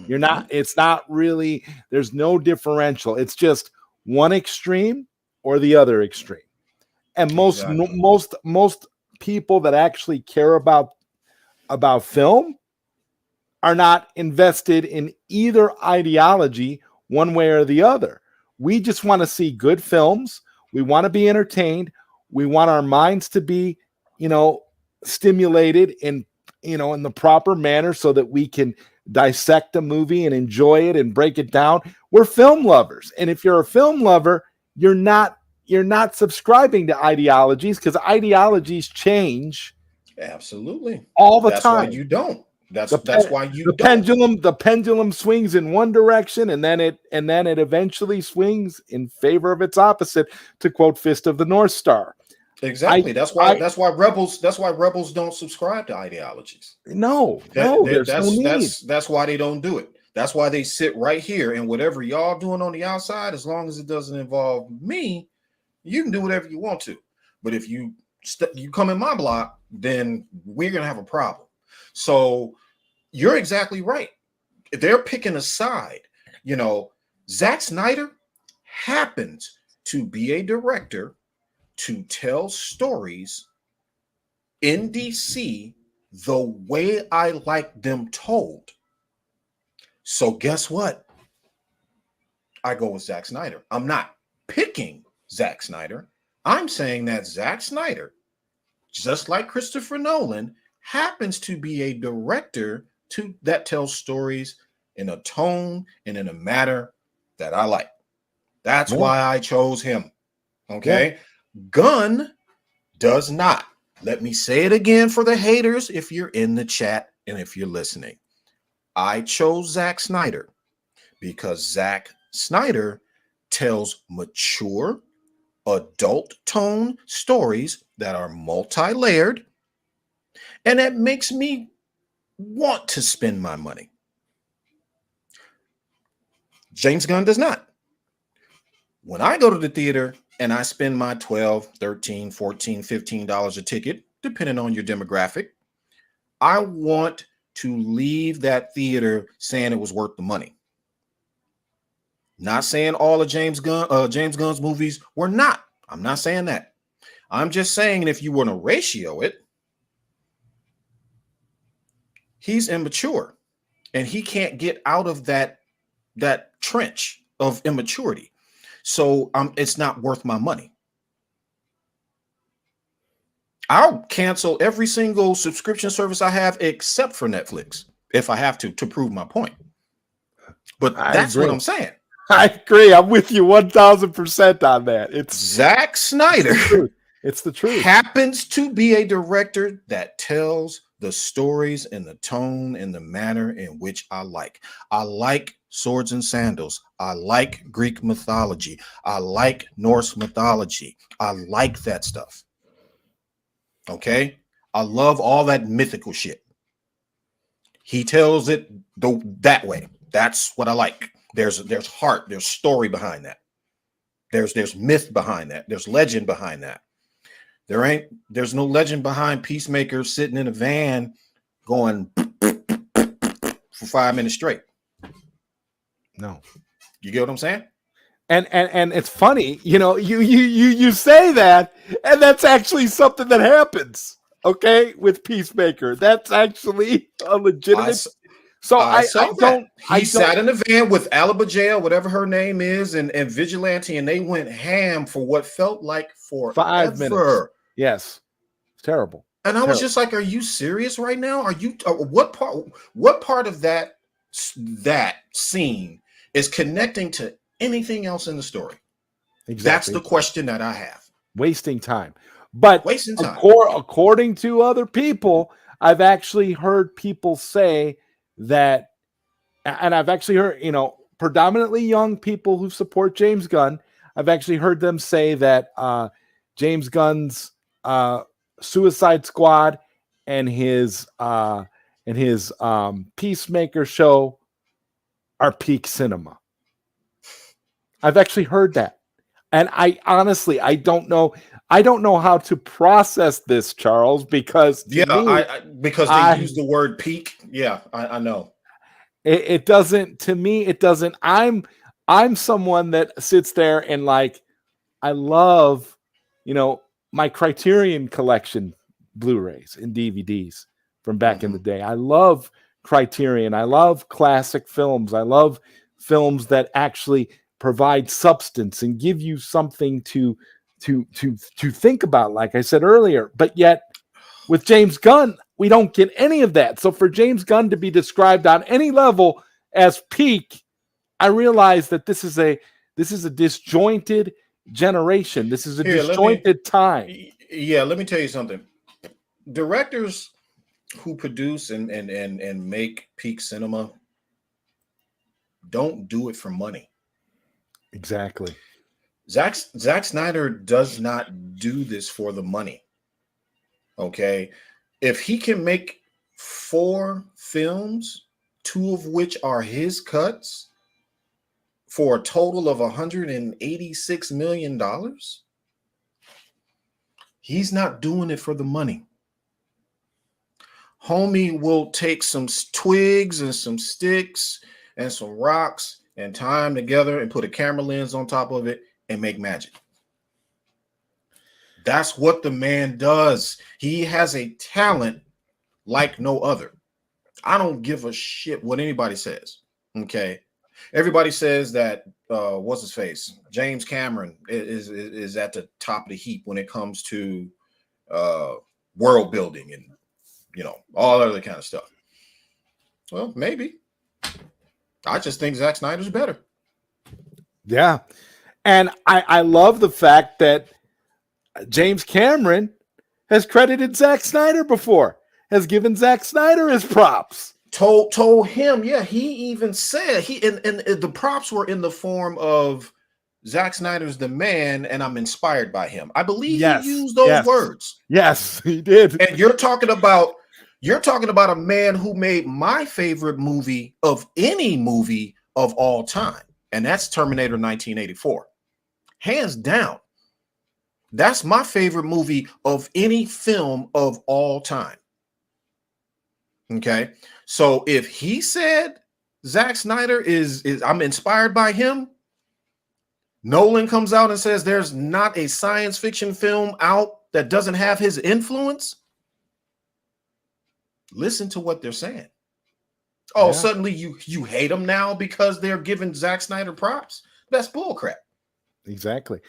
You're not, it's not really, there's no differential. It's just one extreme or the other extreme. And most people that actually care about film are not invested in either ideology one way or the other. We just want to see good films. We want to be entertained. We want our minds to be, stimulated in the proper manner so that we can dissect a movie and enjoy it and break it down. We're film lovers. And if you're a film lover, you're not subscribing to ideologies, because ideologies change. Absolutely. All the time. That's why you don't. That's why you don't. The pendulum swings in one direction, and then it eventually swings in favor of its opposite, to quote Fist of the North Star. Exactly. That's why rebels don't subscribe to ideologies. There's no need. That's why they don't do it. That's why they sit right here, and whatever y'all doing on the outside, as long as it doesn't involve me, you can do whatever you want to. But if you come in my block, then we're gonna have a problem. So You're exactly right. They're picking a side. You know, Zack Snyder happens to be a director to tell stories in DC the way I like them told. So guess what? I go with Zack Snyder. I'm not picking Zack Snyder. I'm saying that Zack Snyder, just like Christopher Nolan, happens to be a director that tells stories in a tone and in a manner that I like. That's Yeah. why I chose him. Yeah. Okay. Gunn does not. Let me say it again for the haters if you're in the chat and if you're listening. I chose Zack Snyder because Zack Snyder tells mature, adult tone stories that are multi-layered, and it makes me want to spend my money. James Gunn does not. When I go to the theater and I spend my $12, $13, $14, $15 a ticket, depending on your demographic, I want to leave that theater saying it was worth the money. Not saying all of James Gunn's movies were not. I'm not saying that. I'm just saying if you want to ratio it, he's immature and he can't get out of that trench of immaturity. So it's not worth my money. I'll cancel every single subscription service I have except for Netflix if I have to prove my point. But that's what I'm saying. I agree. I'm with you 1,000% on that. It's Zack Snyder. It's the truth. Happens to be a director that tells the stories in the tone and the manner in which I like. I like swords and sandals. I like Greek mythology. I like Norse mythology. I like that stuff. Okay? I love all that mythical shit. He tells it that way. That's what I like. There's heart, there's story behind that. There's myth behind that. There's legend behind that. There's no legend behind Peacemaker sitting in a van going for 5 minutes straight. No. You get what I'm saying? And it's funny, you say that, and that's actually something that happens, okay, with Peacemaker. That's actually a legitimate. I sat in a van with Alabajaya, whatever her name is, and Vigilante, and they went ham for what felt like forever. 5 minutes. Yes, it's terrible. And I was just like, "Are you serious right now? Are you? What part of that scene is connecting to anything else in the story?" Exactly. That's the question that I have. Wasting time. But according to other people, I've actually heard people say that, and I've actually heard, predominantly young people who support James Gunn, I've actually heard them say that James Gunn's Suicide Squad and his Peacemaker show are peak cinema. I've actually heard that. And I honestly, I don't know how to process this, Charles, because because they use the word peak. Yeah, I know. It doesn't, to me, it doesn't. I'm someone that sits there and I love, my Criterion collection Blu-rays and DVDs from back in the day. I love Criterion. I love classic films. I love films that actually provide substance and give you something to think about, like I said earlier. But yet with James Gunn, we don't get any of that. So for James Gunn to be described on any level as peak, I realize that this is a disjointed generation. This is a disjointed time. Yeah, let me tell you something. Directors who produce and make peak cinema don't do it for money. Exactly. Zack Snyder does not do this for the money. Okay. If he can make 4 films, 2 of which are his cuts, for a total of $186 million, he's not doing it for the money. Homie will take some twigs and some sticks and some rocks and tie them together and put a camera lens on top of it and make magic. That's what the man does. He has a talent like no other. I don't give a shit what anybody says. Okay. Everybody says that what's his face? James Cameron is at the top of the heap when it comes to world building and all other kind of stuff. Well, maybe. I just think Zack Snyder's better. Yeah. And I love the fact that James Cameron has credited Zack Snyder before, has given Zack Snyder his props. Told him, yeah, he even said and the props were in the form of Zack Snyder's the man, and I'm inspired by him. I believe he used those words. Yes, he did. And you're talking about a man who made my favorite movie of any movie of all time, and that's Terminator 1984. Hands down. That's my favorite movie of any film of all time. Okay. So if he said Zack Snyder is I'm inspired by him, Nolan comes out and says there's not a science fiction film out that doesn't have his influence. Listen to what they're saying. Oh, yeah. Suddenly you hate them now because they're giving Zack Snyder props. That's bullcrap. Exactly.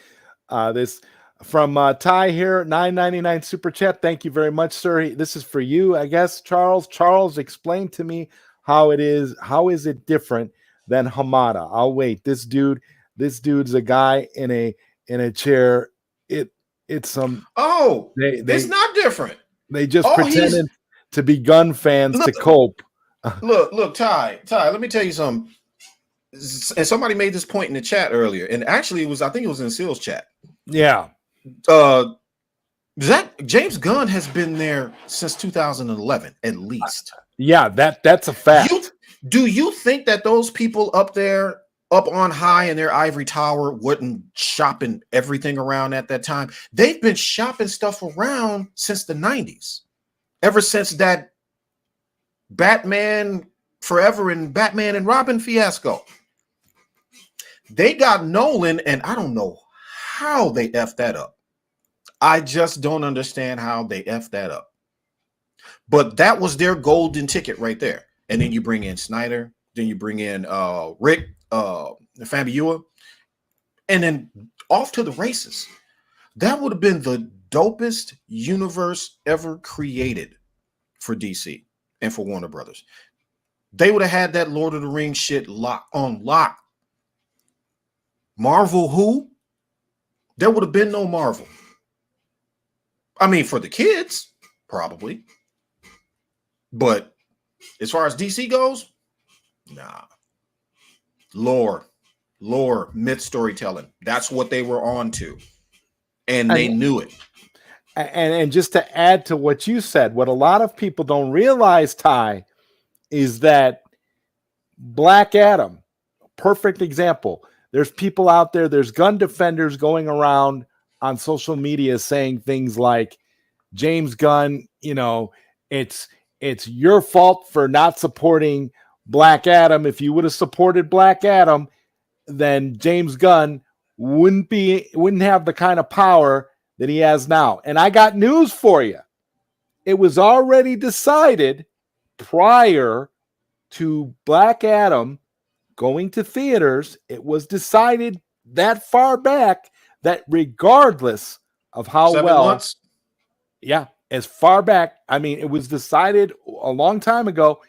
This from Ty here, $9.99 super chat. Thank you very much, sir. This is for you, I guess, Charles. Charles, explain to me how it is. How is it different than Hamada? I'll wait. This dude's a guy in a chair. It's some. Oh, it's not different. They just pretended to be gun fans to cope. Look, Ty. Let me tell you something. And somebody made this point in the chat earlier, and actually I think it was in Seal's chat. Yeah. James Gunn has been there since 2011 at least. Yeah, that's a fact. Do you think that those people up there, up on high in their ivory tower, wasn't shopping everything around at that time? They've been shopping stuff around since the 90s, ever since that Batman Forever and Batman and Robin fiasco. They got Nolan, and I don't know how they effed that up. I just don't understand how they effed that up. But that was their golden ticket right there. And then you bring in Snyder, then you bring in Rick Famuyiwa, and then off to the races. That would have been the dopest universe ever created for DC and for Warner Brothers. They would have had that Lord of the Rings shit on lock. Marvel who? There would have been no Marvel. I mean, for the kids, probably. But as far as DC goes, nah. Lore, myth storytelling. That's what they were on to. And they knew it. And just to add to what you said, what a lot of people don't realize, Ty, is that Black Adam, perfect example. There's people out there, there's gun defenders going around on social media saying things like, James Gunn, it's your fault for not supporting Black Adam. If you would have supported Black Adam, then James Gunn wouldn't have the kind of power that he has now. And I got news for you. It was already decided prior to Black Adam going to theaters, it was decided that far back that regardless of how 7 well, months? Yeah, as far back, I mean, it was decided a long time ago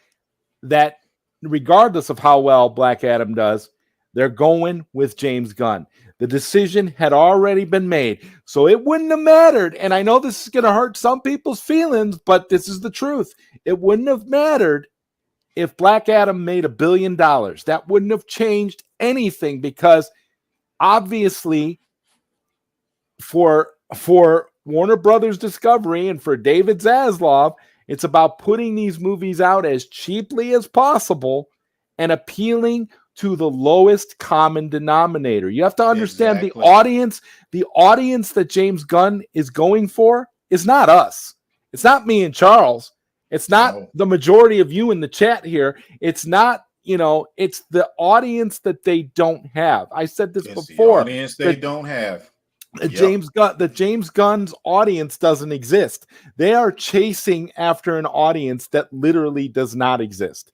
that regardless of how well Black Adam does, they're going with James Gunn. The decision had already been made, so it wouldn't have mattered. And I know this is going to hurt some people's feelings, but this is the truth. It wouldn't have mattered if Black Adam made $1 billion. That wouldn't have changed anything because obviously for Warner Brothers Discovery and for David Zaslav, it's about putting these movies out as cheaply as possible and appealing to the lowest common denominator. You have to understand the audience that James Gunn is going for is not us. It's not me and Charles. It's not No. the majority of you in the chat here. It's not, it's the audience that they don't have. I said this It's the before. audience they don't have. Yep. The James Gunn's audience doesn't exist. They are chasing after an audience that literally does not exist.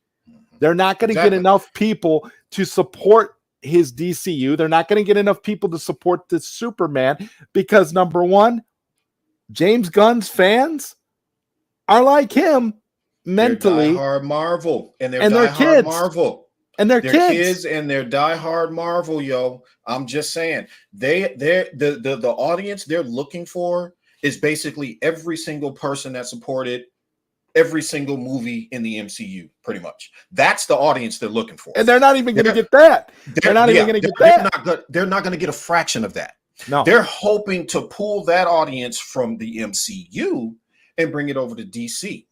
They're not going to get enough people to support his DCU. They're not going to get enough people to support this Superman because, number one, James Gunn's fans are like him mentally. They're diehard Marvel, and they're diehard kids. Marvel. And they're kids and they're diehard Marvel, yo. I'm just saying, the audience they're looking for is basically every single person that supported every single movie in the MCU, pretty much. That's the audience they're looking for. And they're not even going to get that. They're not even going to get that. They're not going to get a fraction of that. No. They're hoping to pull that audience from the MCU and bring it over to DC.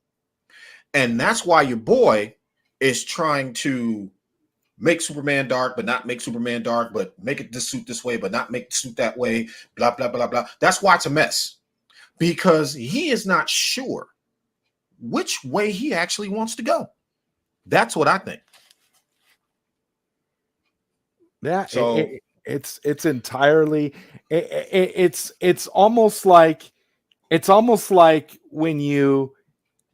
And that's why your boy is trying to make Superman dark, but not make Superman dark, but make it this suit this way, but not make the suit that way, blah, blah, blah, blah. That's why it's a mess. Because he is not sure which way he actually wants to go. That's what I think. Yeah, so it's entirely it's almost like when you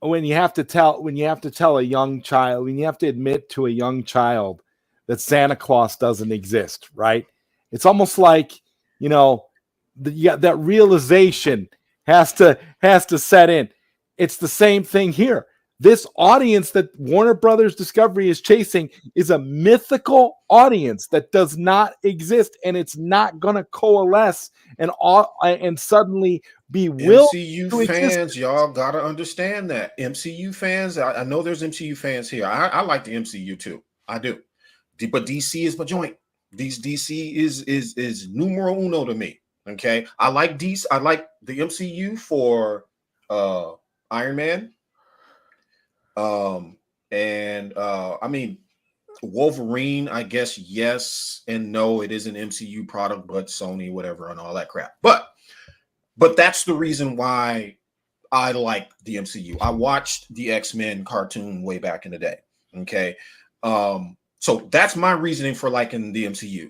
have to tell a young child, when you have to admit to a young child that Santa Claus doesn't exist, right? It's almost like, that realization has to set in. It's the same thing here. This audience that Warner Brothers Discovery is chasing is a mythical audience that does not exist, and it's not going to coalesce and suddenly be MCU fans, y'all gotta understand that. MCU fans, I know there's MCU fans here. I like the MCU too. I do. But DC is my joint. DC is numero uno to me. Okay. I like DC. I like the MCU for Iron Man. I mean, Wolverine, I guess yes and no. It is an MCU product, but Sony, whatever, and all that crap. But that's the reason why I like the MCU. I watched the X-Men cartoon way back in the day. Okay. So that's my reasoning for liking the MCU.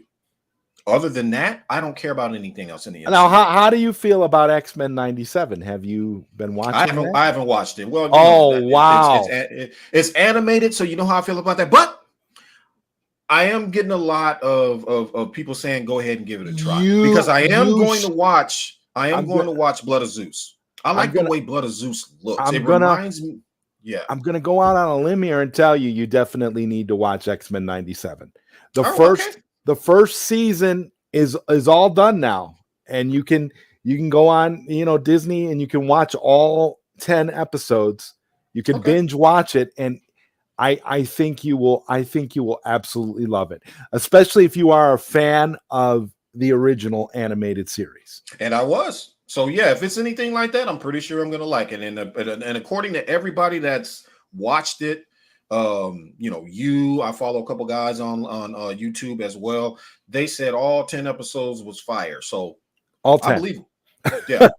Other than that, I don't care about anything else in the MCU. Now, how do you feel about X-Men 97? Have you been watching I haven't watched it. Well, wow. It's animated, so you know how I feel about that. But I am getting a lot of people saying go ahead and give it a try. Because I am going to watch Blood of Zeus. I like the way Blood of Zeus looks. Reminds me. Yeah. I'm going to go out on a limb here and tell you definitely need to watch X-Men 97. The first season is all done now, and you can go on, Disney, and you can watch all 10 episodes. You can binge watch it, and I think you will absolutely love it, especially if you are a fan of the original animated series. And I was. So yeah, if it's anything like that, I'm pretty sure I'm going to like it. And according to everybody that's watched it, I follow a couple guys on YouTube as well. They said all 10 episodes was fire. So all 10. I believe them. Yeah.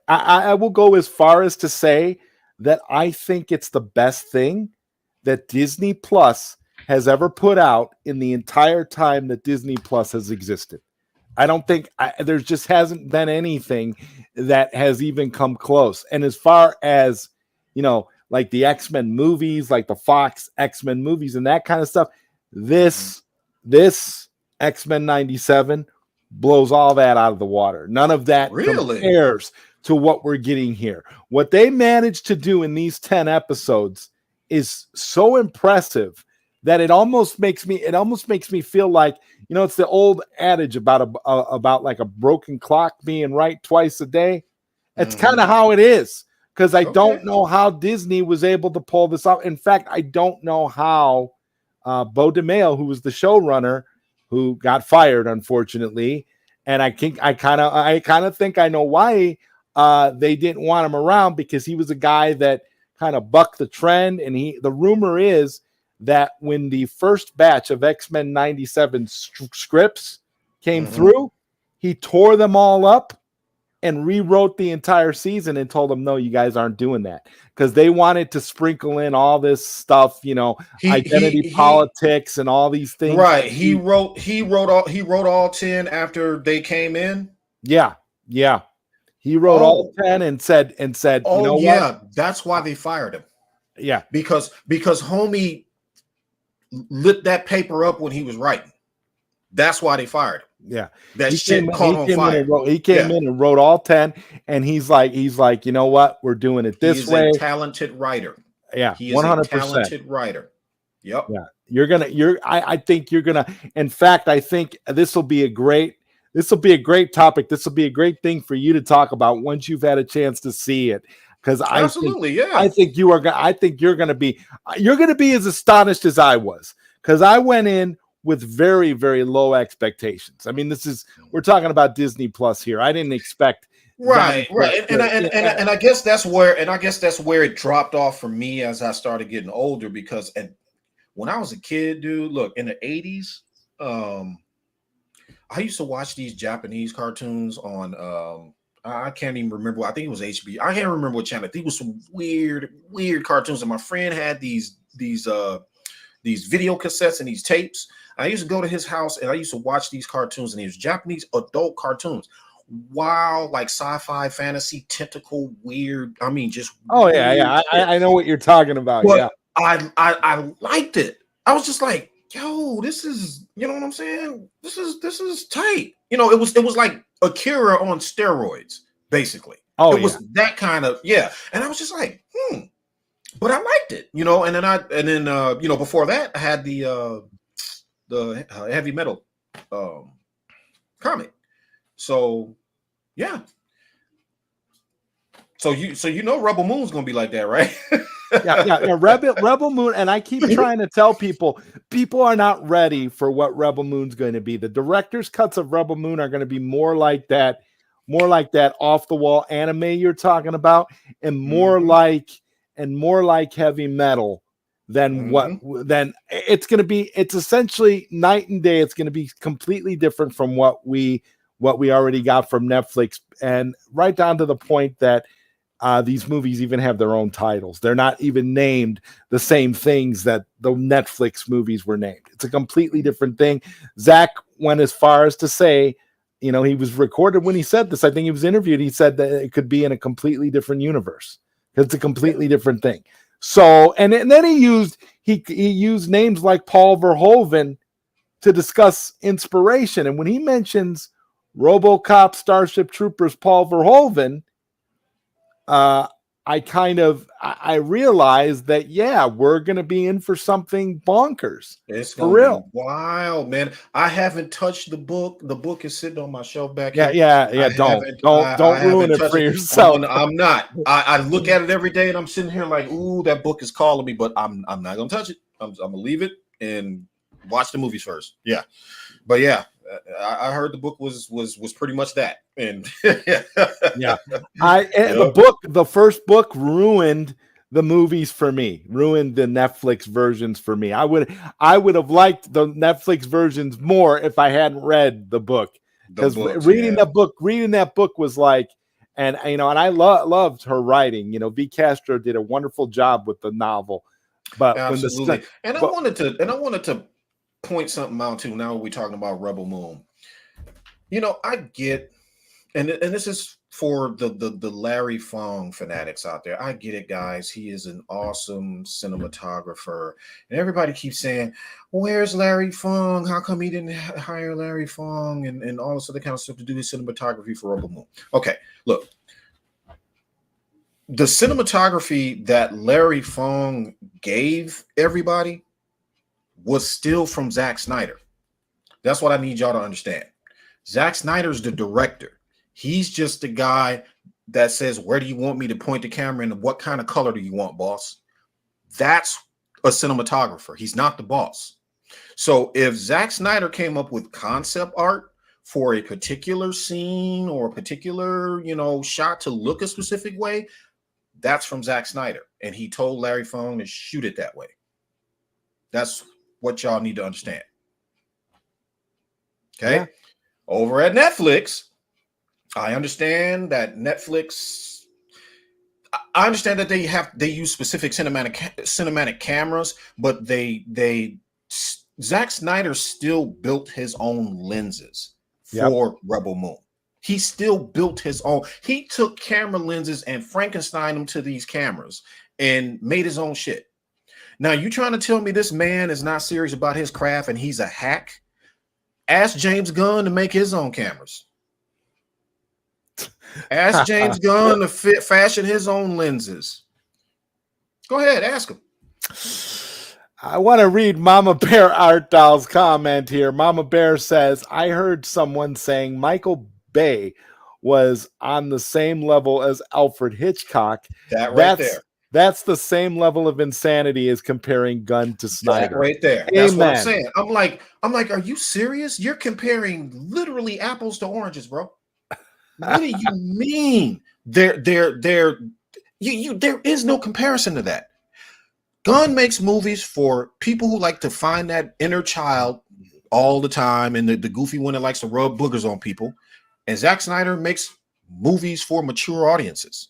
I will go as far as to say that I think it's the best thing that Disney Plus has ever put out in the entire time that Disney Plus has existed. I don't think there just hasn't been anything that has even come close. And as far as, like the X-Men movies, like the Fox X-Men movies and that kind of stuff, this X-Men 97 blows all that out of the water. None of that compares to what we're getting here. What they managed to do in these 10 episodes is so impressive that it almost makes me feel like, it's the old adage about like a broken clock being right twice a day. It's kind of how it is, because I don't know how Disney was able to pull this off. In fact, I don't know how Bo DeMeo, who was the showrunner, who got fired, unfortunately, and I kind of think I know why they didn't want him around, because he was a guy that kind of bucked the trend, and the rumor is that when the first batch of X-Men 97 scripts came through, he tore them all up and rewrote the entire season and told them, no, you guys aren't doing that, because they wanted to sprinkle in all this stuff, identity he politics and all these things. right. He wrote all 10 after they came in. Yeah, yeah. He wrote all Oh, 10 and said, you oh know what? yeah, that's why they fired him. Yeah, Because homie lit that paper up when he was writing. That's why they fired him. yeah. That He came shit in, caught he on came in fire. and wrote, he came Yeah. in and wrote all 10, and he's like, you know what? We're doing it He this is a way. talented writer. Yeah, He is a 100%. talented writer. Yep. Yeah. I think you're gonna, in fact, I think this will be a great topic. This will be a great thing for you to talk about once you've had a chance to see it. Because Absolutely. Yeah. I think you're gonna be as astonished as I was, because I went in with very, very low expectations. I mean, we're talking about Disney Plus here. I didn't expect Right, them right, and I guess that's where it dropped off for me as I started getting older. Because when I was a kid, dude, look, in the 80s, I used to watch these Japanese cartoons on I can't even remember. I think it was HBO. I can't remember what channel. I think it was some weird cartoons. And my friend had these video cassettes and these tapes. I used to go to his house and I used to watch these cartoons, and these Japanese adult cartoons. Wow, like sci-fi, fantasy, tentacle, weird. I mean, just oh yeah, yeah. I know what you're talking about. but Yeah. I liked it. I was just like, yo, this is, you know what I'm saying? This is tight. It was like Akira on steroids, basically. Oh, It was that kind of, yeah. And I was just like, but I liked it, and then before that I had the heavy metal comic. So yeah. So Rebel Moon's gonna be like that, right? yeah. Rebel Moon, and I keep trying to tell people are not ready for what Rebel Moon's going to be. The director's cuts of Rebel Moon are going to be more like that off the wall anime you're talking about, and more like heavy metal than it's essentially night and day. It's going to be completely different from what we already got from Netflix, and right down to the point that these movies even have their own titles. They're not even named the same things that the Netflix movies were named. It's a completely different thing. Zach went as far as to say, he was recorded when he said this. I think he was interviewed. He said that it could be in a completely different universe. It's a completely different thing. So, and then he used names like Paul Verhoeven to discuss inspiration. And when he mentions RoboCop, Starship Troopers, Paul Verhoeven, I realized that, yeah, we're going to be in for something bonkers. It's for real. Wild, man. I haven't touched the book. The book is sitting on my shelf back here. Yeah. Don't ruin it for yourself. I'm not. I look at it every day and I'm sitting here like, ooh, that book is calling me, but I'm not going to touch it. I'm going to leave it and watch the movies first. Yeah. But yeah, I heard the book was pretty much that. And yeah, the first book ruined the movies for me, ruined the Netflix versions for me. I would have liked the Netflix versions more if I hadn't read the book, because reading that book was like, and I loved her writing. V. Castro did a wonderful job with the novel, but absolutely. I wanted to point something out too. Now we're talking about Rebel Moon. I get, and this is for the Larry Fong fanatics out there. I get it, guys. He is an awesome cinematographer, and everybody keeps saying, "Where's Larry Fong? How come he didn't hire Larry Fong and all this other kind of stuff to do his cinematography for Rebel Moon?" Okay, look, the cinematography that Larry Fong gave everybody was still from Zack Snyder. That's what I need y'all to understand. Zack Snyder's the director. He's just the guy that says, where do you want me to point the camera and what kind of color do you want, boss? That's a cinematographer. He's not the boss. So if Zack Snyder came up with concept art for a particular scene or a particular, shot to look a specific way, that's from Zack Snyder. And he told Larry Fong to shoot it that way. That's what y'all need to understand. Okay. Yeah. Over at Netflix, I understand that Netflix. I understand that they use specific cinematic cameras, but Zack Snyder still built his own lenses Yep. for Rebel Moon. He still built his own. He took camera lenses and Frankenstein them to these cameras and made his own shit. Now, you trying to tell me this man is not serious about his craft and he's a hack? Ask James Gunn to make his own cameras. Ask James Gunn to fashion his own lenses. Go ahead, ask him. I want to read Mama Bear Art Doll's comment here. Mama Bear says, I heard someone saying Michael Bay was on the same level as Alfred Hitchcock. That's the same level of insanity as comparing Gunn to Snyder. That right there. Amen. That's what I'm saying. I'm like, are you serious? You're comparing literally apples to oranges, bro. What do you mean? There is no comparison to that. Gunn makes movies for people who like to find that inner child all the time, and the goofy one that likes to rub boogers on people. And Zack Snyder makes movies for mature audiences.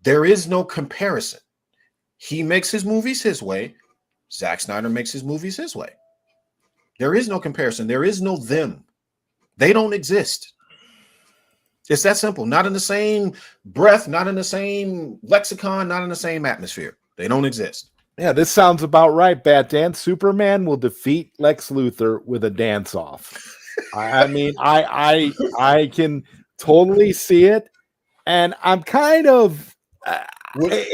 There is no comparison. He makes his movies his way. Zack Snyder makes his movies his way. There is no comparison. There is no them. They don't exist. It's that simple. Not in the same breath, not in the same lexicon, not in the same atmosphere. They don't exist. Yeah, this sounds about right, Bat Dan. Superman will defeat Lex Luthor with a dance off. I mean, I can totally see it, and I'm kind of. What did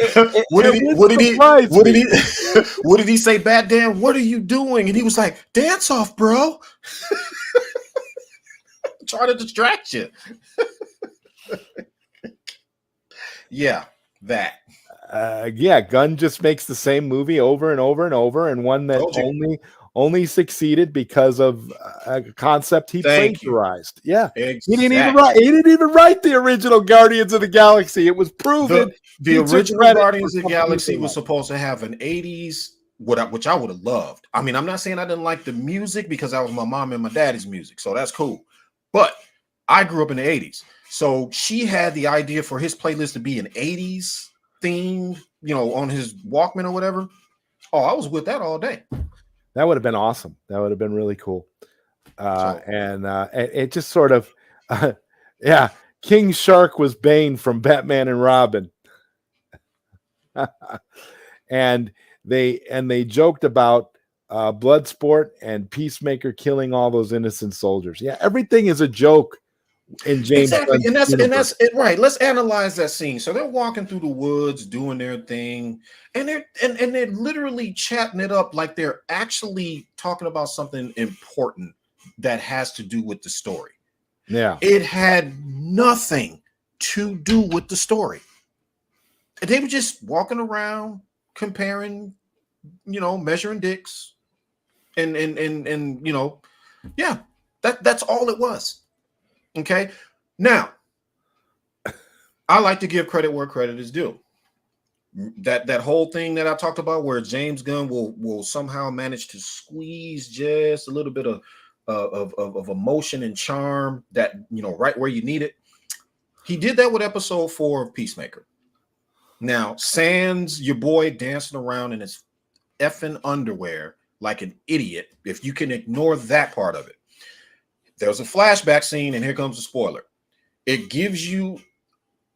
he say, Bat Dan? What are you doing? And he was like, dance off, bro. Try to distract you. Yeah, that. Gunn just makes the same movie over and over and over, and one that only succeeded because of a concept he plagiarized. Yeah, exactly. He didn't even write the original Guardians of the Galaxy. It was proven the original Guardians of the Galaxy was supposed to have an 80s, which I would have loved. I mean, I'm not saying I didn't like the music because that was my mom and my daddy's music, so that's cool. But I grew up in the 80s, so she had the idea for his playlist to be an 80s theme, on his Walkman or whatever. Oh, I was with that all day. That would have been awesome. That would have been really cool. And it just sort of, King Shark was Bane from Batman and Robin. and they joked about Bloodsport and Peacemaker killing all those innocent soldiers. Yeah, everything is a joke in James. Exactly, and that's it, right. Let's analyze that scene. So they're walking through the woods, doing their thing, and they're literally chatting it up like they're actually talking about something important that has to do with the story. Yeah, it had nothing to do with the story. They were just walking around, comparing, measuring dicks, and that's all it was. Okay, now I like to give credit where credit is due. That whole thing that I talked about, where James Gunn will somehow manage to squeeze just a little bit of emotion and charm, that right where you need it. He did that with episode 4 of Peacemaker. Now, sans your boy dancing around in his effing underwear like an idiot, if you can ignore that part of it. There's a flashback scene, and here comes the spoiler. It gives you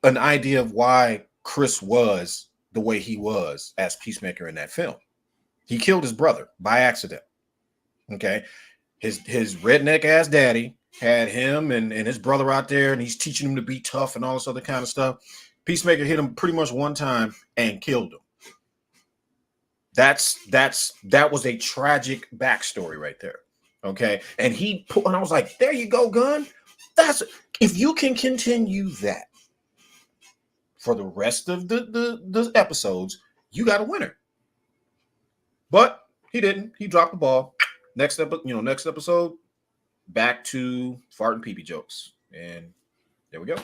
an idea of why Chris was the way he was as Peacemaker in that film. He killed his brother by accident. Okay. His redneck ass daddy had him and his brother out there, and he's teaching him to be tough and all this other kind of stuff. Peacemaker hit him pretty much one time and killed him. That was a tragic backstory right there. Okay. And I was like, there you go, Gunn. If you can continue that for the rest of the episodes, you got a winner. But he didn't. He dropped the ball. Next episode, back to fart and pee-pee jokes. And there we go.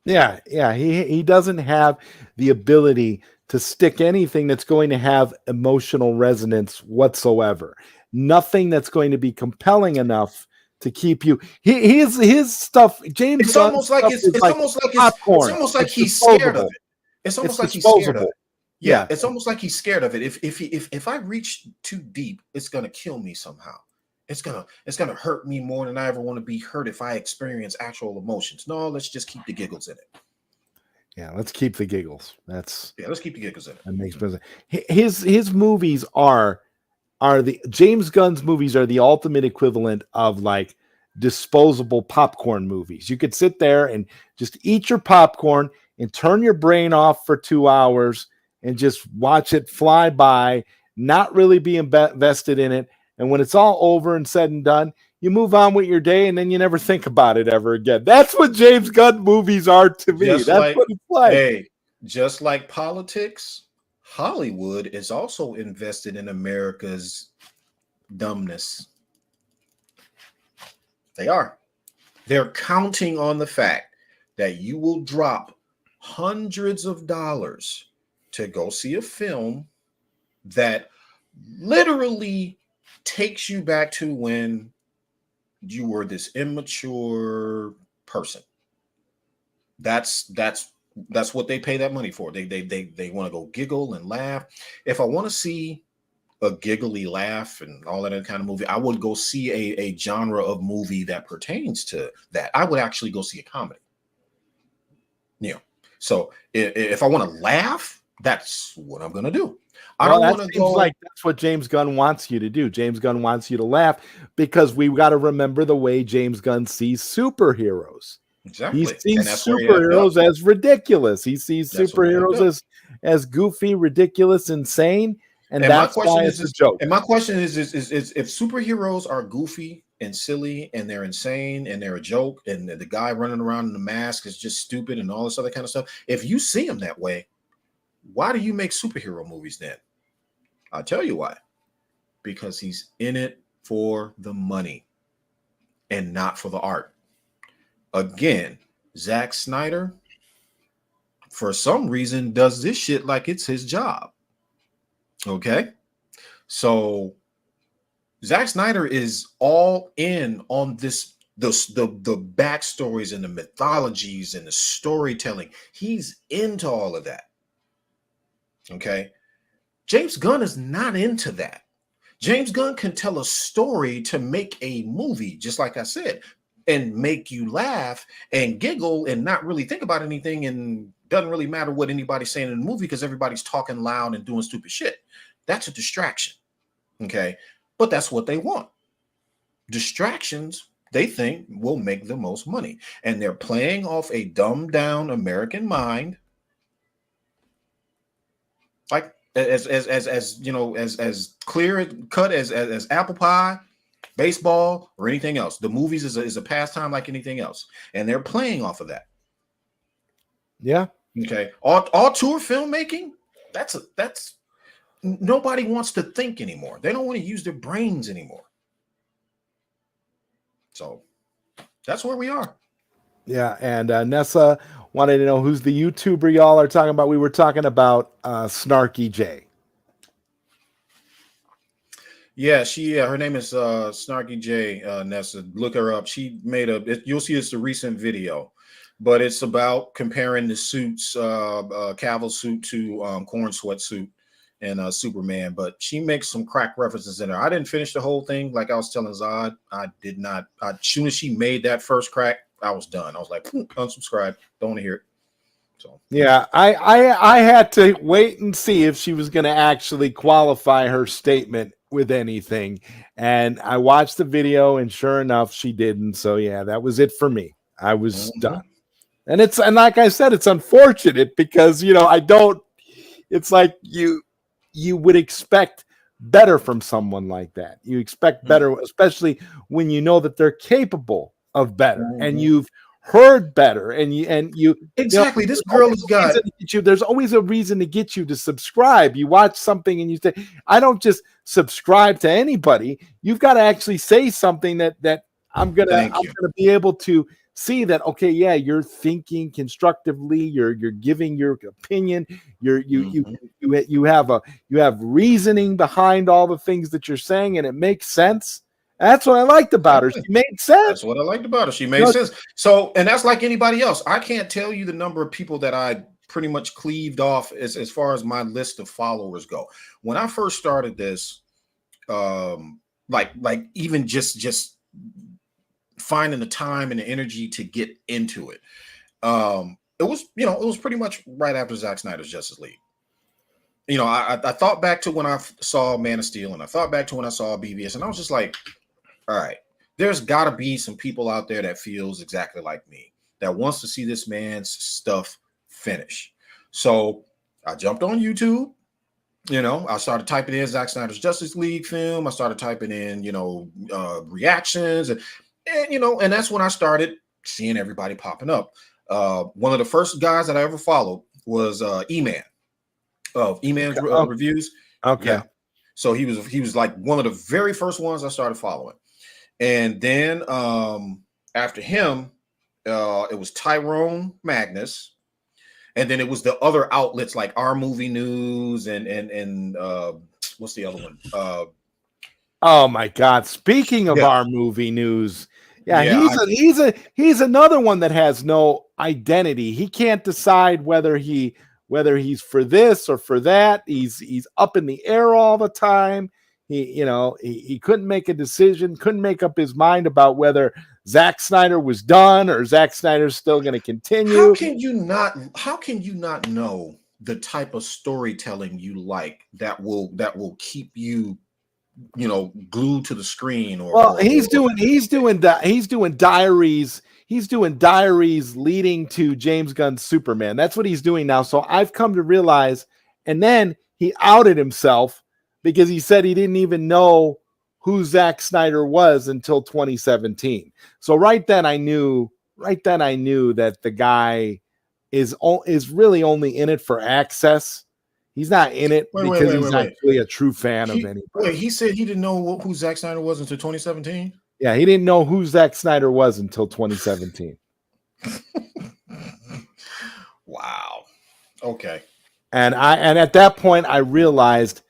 Yeah. He doesn't have the ability to stick anything that's going to have emotional resonance whatsoever. Nothing that's going to be compelling enough to keep you. His stuff, James It's Gunn's almost like stuff is like it's popcorn. almost like It's he's scared of disposable. it. It's It's almost like he's scared of disposable. it. Yeah, Yeah. it's almost like he's scared of it. If I reach too deep, it's gonna kill me somehow. It's gonna hurt me more than I ever want to be hurt if I experience actual emotions. No, let's just keep the giggles in it. Yeah, let's keep the giggles. Let's keep the giggles in it. That makes sense. His movies are the James Gunn's movies are the ultimate equivalent of like disposable popcorn movies. You could sit there and just eat your popcorn and turn your brain off for 2 hours and just watch it fly by, not really be invested in it. And when it's all over and said and done, you move on with your day and then you never think about it ever again. That's what James Gunn movies are to me. That's what it's like. Hey, just like politics, Hollywood is also invested in America's dumbness. They are. They're counting on the fact that you will drop hundreds of dollars to go see a film that literally takes you back to when you were this immature person. That's what they pay that money for. They want to go giggle and laugh. If I want to see a giggly laugh and all that kind of movie, I would go see a genre of movie that pertains to that. I would actually go see a comedy. Yeah. So if I want to laugh, that's what I'm going to do. I don't want to go like that's what James Gunn wants you to do. James Gunn wants you to laugh because we've got to remember the way James Gunn sees superheroes. Exactly. He sees superheroes as ridiculous. He sees superheroes as goofy, ridiculous, insane. And that's why it's a joke. And my question is if superheroes are goofy and silly and they're insane and they're a joke and the guy running around in the mask is just stupid and all this other kind of stuff, if you see him that way, why do you make superhero movies then? I'll tell you why. Because he's in it for the money and not for the art. Again, Zack Snyder, for some reason, does this shit like it's his job. Okay? So Zack Snyder is all in on this, the backstories and the mythologies and the storytelling. He's into all of that. Okay? James Gunn is not into that. James Gunn can tell a story to make a movie, just like I said, and make you laugh and giggle and not really think about anything, and doesn't really matter what anybody's saying in the movie because everybody's talking loud and doing stupid shit. That's a distraction. Okay? But that's what they want. Distractions, they think, will make the most money. And they're playing off a dumbed down American mind. Like as you know, as clear cut as apple pie, baseball, or anything else. The movies is a pastime like anything else, and they're playing off of that. Yeah. Okay. Auteur filmmaking. That's nobody wants to think anymore. They don't want to use their brains anymore. So that's where we are. Yeah, and Nessa wanted to know who's the YouTuber y'all are talking about. We were talking about Snarky J. Yeah, her name is Snarky J. Nessa, look her up. She made you'll see it's a recent video, but it's about comparing the suits, Cavill suit to Corn Sweatsuit and Superman. But she makes some crack references in there. I didn't finish the whole thing, like I was telling Zod. I did not. As soon as she made that first crack, I was done. I was like, unsubscribe. Don't want to hear it. So yeah, I had to wait and see if she was going to actually qualify her statement with anything, and I watched the video, and sure enough, she didn't. So yeah, that was it for me. I was done. And like I said, it's unfortunate because I don't. It's like you would expect better from someone like that. You expect better, especially when you know that they're capable of better, and you've heard better, and you exactly. This girl has got. There's always a reason to get you to subscribe. You watch something and you say, "I don't just subscribe to anybody." You've got to actually say something that I'm gonna be able to see that. Okay, yeah, you're thinking constructively. You're giving your opinion. You have reasoning behind all the things that you're saying, and it makes sense. That's what I liked about her. She Exactly. made sense. That's what I liked about her. She You made know, sense. So, and that's like anybody else. I can't tell you the number of people that I pretty much cleaved off as far as my list of followers go. When I first started this, like even just finding the time and the energy to get into it. It was, you know, it was pretty much right after Zack Snyder's Justice League. You know, I thought back to when I saw Man of Steel, and I thought back to when I saw BVS, and I was just like, all right, there's got to be some people out there that feels exactly like me, that wants to see this man's stuff finish. So I jumped on YouTube. You know, I started typing in Zack Snyder's Justice League film. I started typing in, you know, reactions, and you know, and that's when I started seeing everybody popping up. One of the first guys that I ever followed was E-Man of E-Man's okay. Oh, reviews. okay. Yeah, so he was like one of the very first ones I started following, and then after him, it was Tyrone Magnus. And then it was the other outlets like Our Movie News and what's the other one? Oh my God! Speaking of Yeah, Our Movie News, yeah, yeah, he's another one that has no identity. He can't decide whether he's for this or for that. He's up in the air all the time. He couldn't make a decision, couldn't make up his mind about whether Zack Snyder was done or Zack Snyder's still going to continue. How can you not know the type of storytelling you like that will keep you, you know, glued to the screen? Well, he's doing diaries. He's doing diaries leading to James Gunn's Superman. That's what he's doing now. So I've come to realize, and then he outed himself because he said he didn't even know who Zack Snyder was until 2017. So right then I knew that the guy is really only in it for access. He's not in it because he's actually a true fan of anybody. Wait, he said he didn't know who Zack Snyder was until 2017? Yeah, he didn't know who Zack Snyder was until 2017. Wow. Okay. And at that point I realized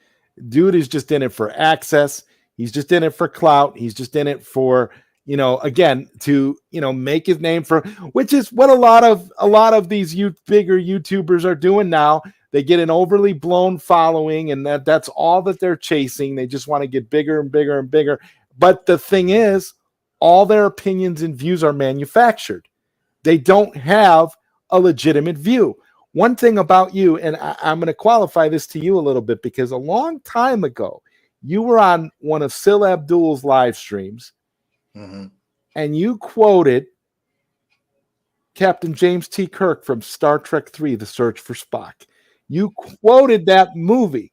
dude is just in it for access. He's just in it for clout. He's just in it for, you know, again, to, you know, make his name for, which is what a lot of these bigger YouTubers are doing now. They get an overly blown following, and that's all that they're chasing. They just want to get bigger and bigger and bigger. But the thing is, all their opinions and views are manufactured. They don't have a legitimate view. One thing about you, and I'm going to qualify this to you a little bit, because a long time ago, you were on one of Sil Abdul's live streams, and you quoted Captain James T. Kirk from Star Trek III, The Search for Spock. You quoted that movie.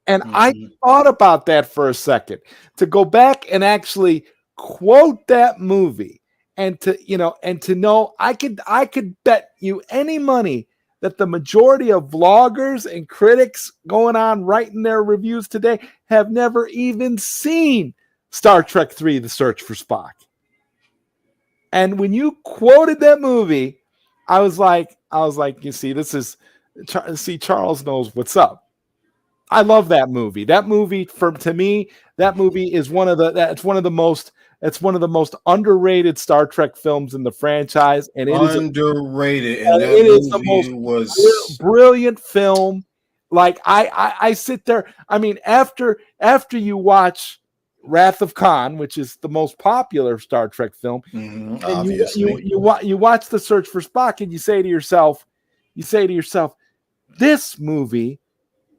And I thought about that for a second, to go back and actually quote that movie, and to know I could bet you any money that the majority of vloggers and critics going on writing their reviews today have never even seen Star Trek III, The Search for Spock. And when you quoted that movie, I was like, you see, Charles knows what's up. I love that movie. That movie, to me, that movie is one of the most underrated Star Trek films in the franchise, and it is underrated. And it is the most brilliant film. Like I sit there. I mean, after you watch Wrath of Khan, which is the most popular Star Trek film, and you watch The Search for Spock, and you say to yourself, this movie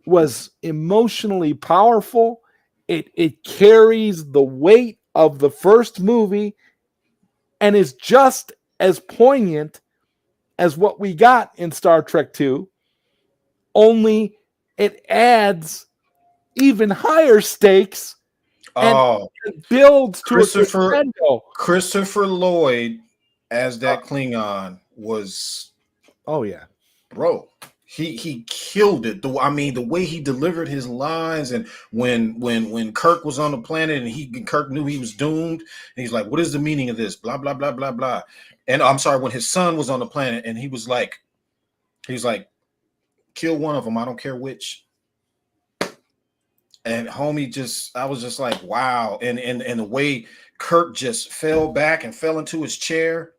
was emotionally powerful. It carries the weight of the first movie and is just as poignant as what we got in Star Trek II, only it adds even higher stakes and builds to a crescendo. Christopher Lloyd as that Klingon was, oh yeah, bro. He killed it. The way he delivered his lines, and when Kirk was on the planet and Kirk knew he was doomed, and he's like, "What is the meaning of this?" Blah blah blah blah blah. And I'm sorry, when his son was on the planet and he's like, "Kill one of them. I don't care which." And homie I was just like, wow. And the way Kirk just fell back and fell into his chair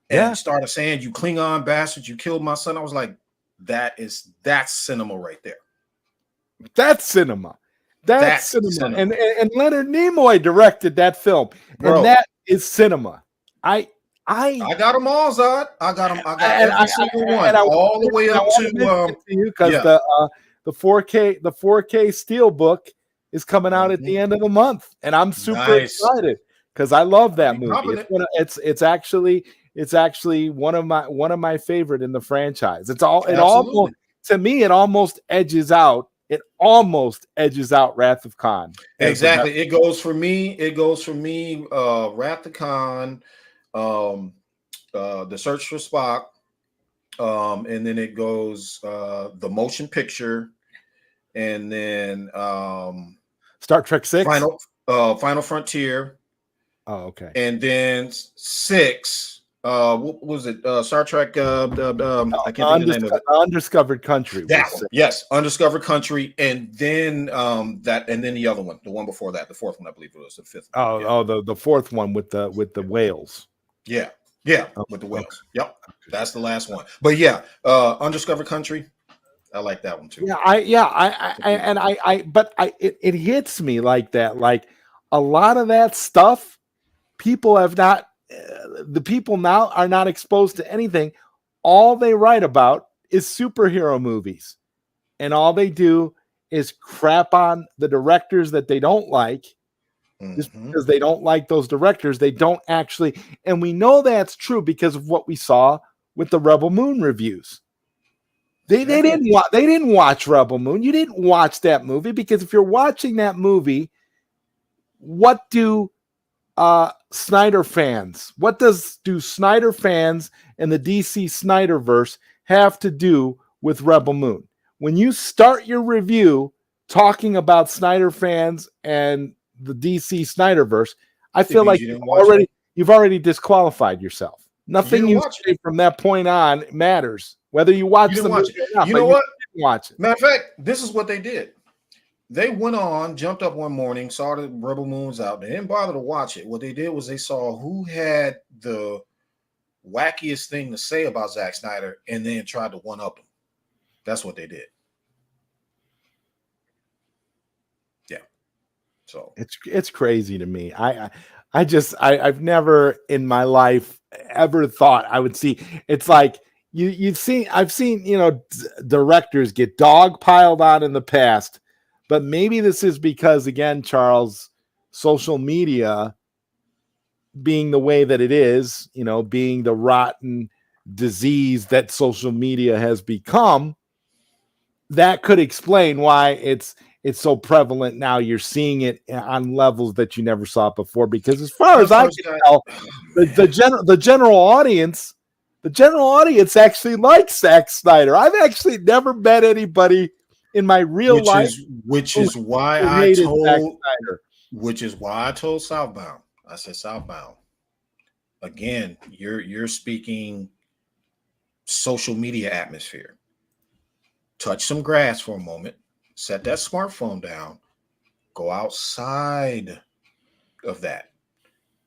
and started saying, "You Klingon bastard, you killed my son." I was like, that's cinema right there. That's cinema. That's cinema. cinema. And Leonard Nimoy directed that film. Bro, and that is cinema. I got them all, Zod. I got them. I got every single one, all the way up to you, because the 4K 4K Steelbook is coming out at the end of the month, and I'm super excited because I love that movie. It's actually one of my favorite in the franchise. It almost, to me, it almost edges out. It almost edges out Wrath of Khan. Exactly. It goes for me. Wrath of Khan, The Search for Spock, and then it goes the motion picture, and then Star Trek 6, Final Frontier. Oh, okay. And then 6. What was it? Star Trek. I can't think of the name of it. Undiscovered Country. Yes, Undiscovered Country, and then the other one, the one before that, the fourth one, I believe it was the fifth. The fourth one with the whales. Yeah, with the whales. Yep, that's the last one. But Undiscovered Country, I like that one too. It hits me like that. Like a lot of that stuff, people have not. The people now are not exposed to anything. All they write about is superhero movies, and all they do is crap on the directors that they don't like. Just because they don't like those directors, they don't actually. And we know that's true because of what we saw with the Rebel Moon reviews. They didn't watch Rebel Moon. You didn't watch that movie because if you're watching that movie, what do Snyder fans? What do Snyder fans and the DC Snyderverse have to do with Rebel Moon? When you start your review talking about Snyder fans and the DC Snyderverse, I feel like you've already disqualified yourself. Nothing you say from that point on matters. Whether you watch the movie or not. You know what? Watch it. Matter of fact, this is what they did. They went on, jumped up one morning, saw the Rebel Moon's out. They didn't bother to watch it. What they did was they saw who had the wackiest thing to say about Zack Snyder and then tried to one-up him. That's what they did. Yeah. So it's crazy to me. I've never in my life ever thought I would see. It's like I've seen directors get dog piled on in the past. But maybe this is because, again, Charles, social media being the way that it is, being the rotten disease that social media has become, that could explain why it's so prevalent now. You're seeing it on levels that you never saw before. Because as far as I can tell, the general audience actually likes Zack Snyder. I've actually never met anybody in my real life, which is why I told Southbound. I said, Southbound, again, you're speaking social media atmosphere. Touch some grass for a moment, set that smartphone down, go outside of that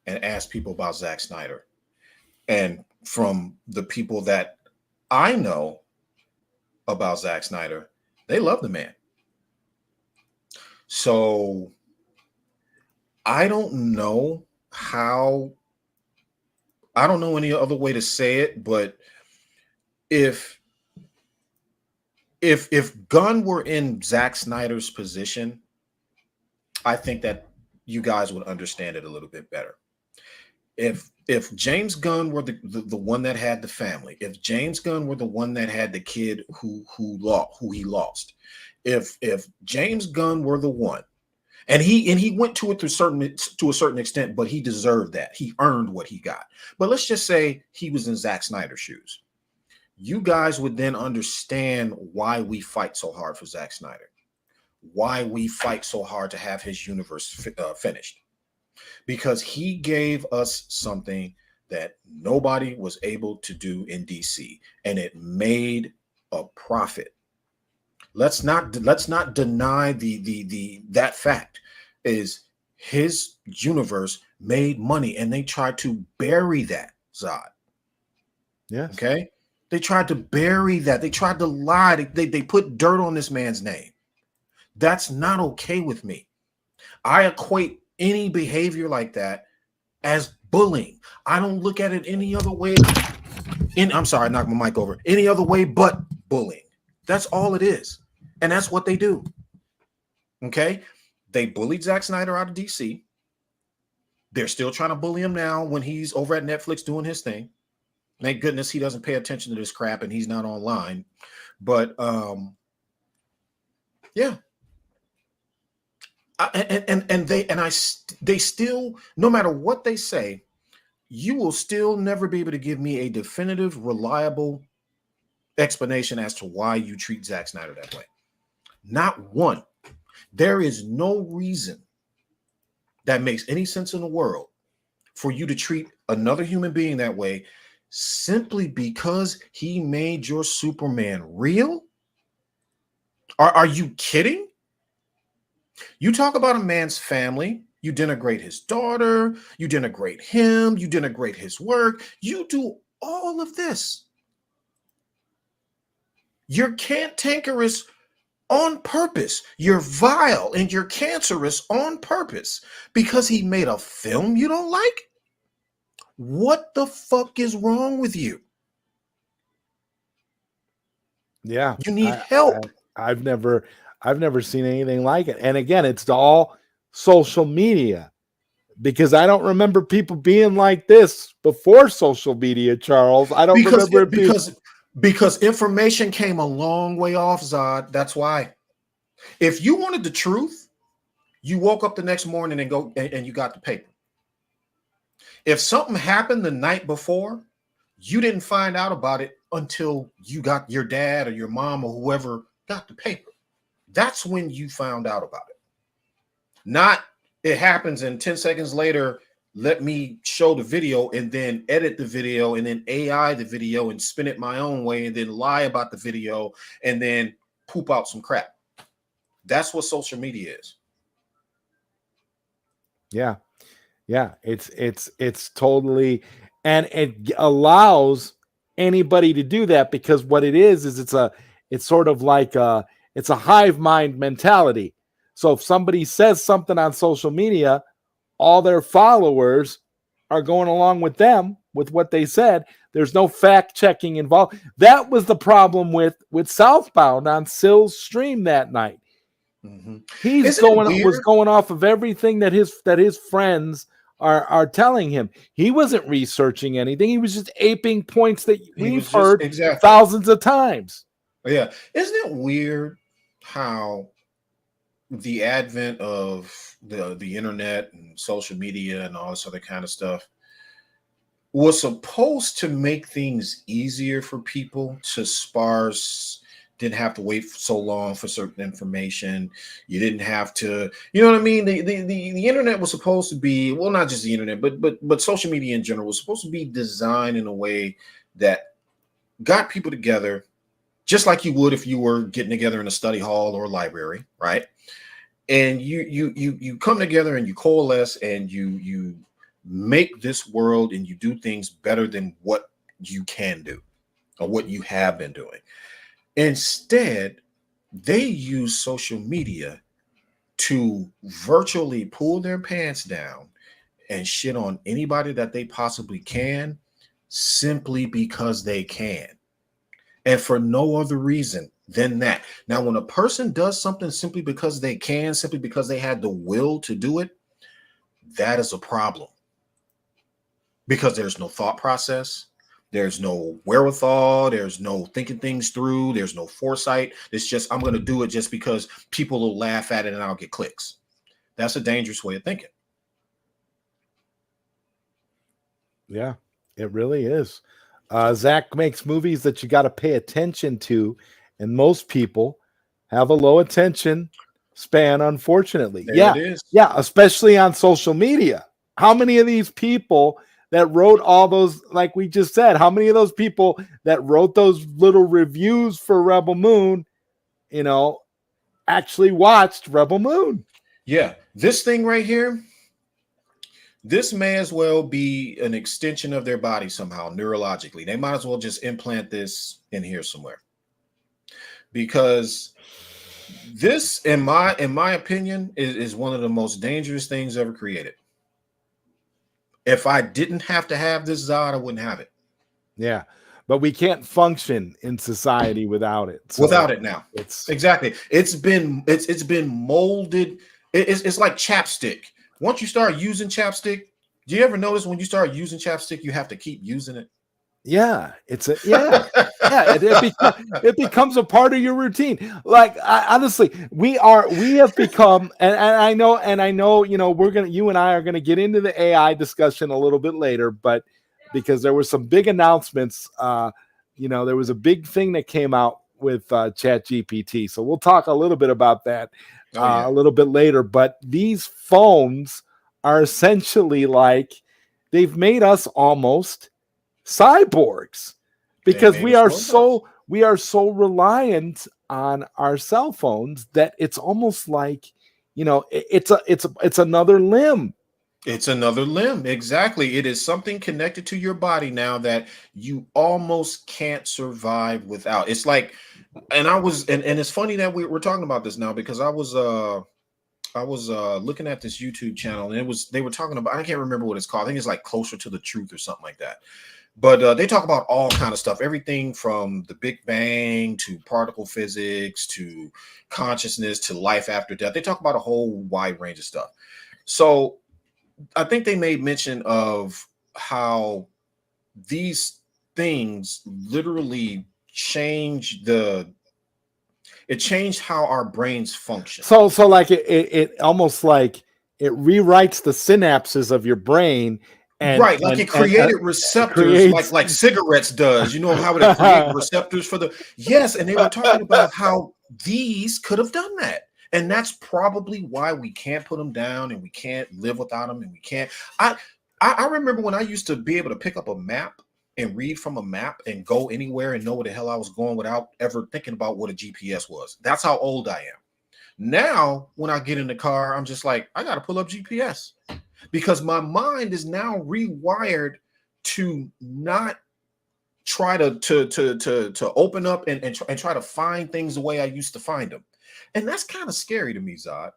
and ask people about Zack Snyder. And from the people that I know about Zack Snyder, they love the man. So I don't know any other way to say it, but if Gunn were in Zack Snyder's position, I think that you guys would understand it a little bit better. If James Gunn were the one that had the family, if James Gunn were the one that had the kid who he lost, if James Gunn were the one, and he went to it to a certain extent, but he deserved that. He earned what he got. But let's just say he was in Zack Snyder's shoes. You guys would then understand why we fight so hard for Zack Snyder, why we fight so hard to have his universe finished. Because he gave us something that nobody was able to do in DC, and it made a profit. Let's not deny the that fact is his universe made money, and they tried to bury that, Zod. Yes. Okay, they tried to bury that. They tried to lie. They put dirt on this man's name. That's not okay with me. I equate any behavior like that as bullying. I don't look at it any other way. I'm sorry, I knocked my mic over. Any other way but bullying. That's all it is. And that's what they do. Okay? They bullied Zack Snyder out of DC. They're still trying to bully him now when he's over at Netflix doing his thing. Thank goodness he doesn't pay attention to this crap and he's not online. But yeah. They still, no matter what they say, you will still never be able to give me a definitive, reliable explanation as to why you treat Zack Snyder that way. Not one. There is no reason that makes any sense in the world for you to treat another human being that way simply because he made your Superman real? Are you kidding? You talk about a man's family, you denigrate his daughter, you denigrate him, you denigrate his work, you do all of this. You're cantankerous on purpose. You're vile and you're cancerous on purpose because he made a film you don't like? What the fuck is wrong with you? Yeah. You need help. I've never seen anything like it. And again, it's all social media, because I don't remember people being like this before social media, Charles. I don't remember because information came a long way off, Zod. That's why. If you wanted the truth, you woke up the next morning and you got the paper. If something happened the night before, you didn't find out about it until you got your dad or your mom or whoever got the paper. That's when you found out about it. Not it happens and 10 seconds later, let me show the video and then edit the video and then AI the video and spin it my own way and then lie about the video and then poop out some crap. That's what social media is. Yeah. Yeah. It's totally, and it allows anybody to do that, because what it is it's sort of like it's a hive mind mentality. So if somebody says something on social media, all their followers are going along with them, with what they said. There's no fact checking involved. That was the problem with Southbound on Sill's stream that night. Mm-hmm. He was going off of everything that his friends are telling him. He wasn't researching anything. He was just aping points that we've heard thousands of times. Yeah. Isn't it weird how the advent of the internet and social media and all this other kind of stuff was supposed to make things easier for people to sparse, didn't have to wait so long for certain information. You didn't have to, you know what I mean? The internet was supposed to be, well, not just the internet, but social media in general was supposed to be designed in a way that got people together, just like you would if you were getting together in a study hall or a library, right? And you come together and you coalesce and you make this world and you do things better than what you can do or what you have been doing. Instead, they use social media to virtually pull their pants down and shit on anybody that they possibly can, simply because they can, and for no other reason than that. Now, when a person does something simply because they can, simply because they had the will to do it, that is a problem, because there's no thought process. There's no wherewithal. There's no thinking things through. There's no foresight. It's just, I'm going to do it just because people will laugh at it and I'll get clicks. That's a dangerous way of thinking. Yeah, it really is. Zach makes movies that you got to pay attention to, and most people have a low attention span, unfortunately. There it is. Yeah, especially on social media. How many of these people that wrote all those, like we just said, how many of those people that wrote those little reviews for Rebel Moon actually watched Rebel Moon. Yeah, this thing right here, this may as well be an extension of their body somehow neurologically. They might as well just implant this in here somewhere, because this, in my opinion, is one of the most dangerous things ever created. If I didn't have to have this, Zod, I wouldn't have it. Yeah, but we can't function in society without it. So Without it now, it's exactly. It's been molded. It's like chapstick. Once you start using chapstick, do you ever notice when you start using chapstick, you have to keep using it? yeah, it becomes a part of your routine. Like honestly, we have become, and I know, you and I are gonna get into the AI discussion a little bit later, but because there were some big announcements, there was a big thing that came out with Chat GPT, so we'll talk a little bit about that a little bit later. But these phones are essentially like, they've made us almost cyborgs, because we are so reliant on our cell phones that it's almost like, it's another limb. It's another limb. Exactly. It is something connected to your body now that you almost can't survive without. It's like, and it's funny that we're talking about this now, because I was looking at this YouTube channel, and they were talking about, I can't remember what it's called. I think it's like Closer to the Truth or something like that. But they talk about all kind of stuff, everything from the Big Bang to particle physics to consciousness to life after death. They talk about a whole wide range of stuff. So I think they made mention of how these things literally changed how our brains function. So like it almost like it rewrites the synapses of your brain. Right, like it created receptors, like cigarettes does. You know how it created receptors for the yes, and they were talking about how these could have done that, and that's probably why we can't put them down, and we can't live without them, and we can't. I remember when I used to be able to pick up a map and read from a map and go anywhere and know where the hell I was going without ever thinking about what a GPS was. That's how old I am. Now, when I get in the car, I'm just like, I got to pull up GPS. Because my mind is now rewired to not try to open up and try to find things the way I used to find them. And that's kind of scary to me, Zod.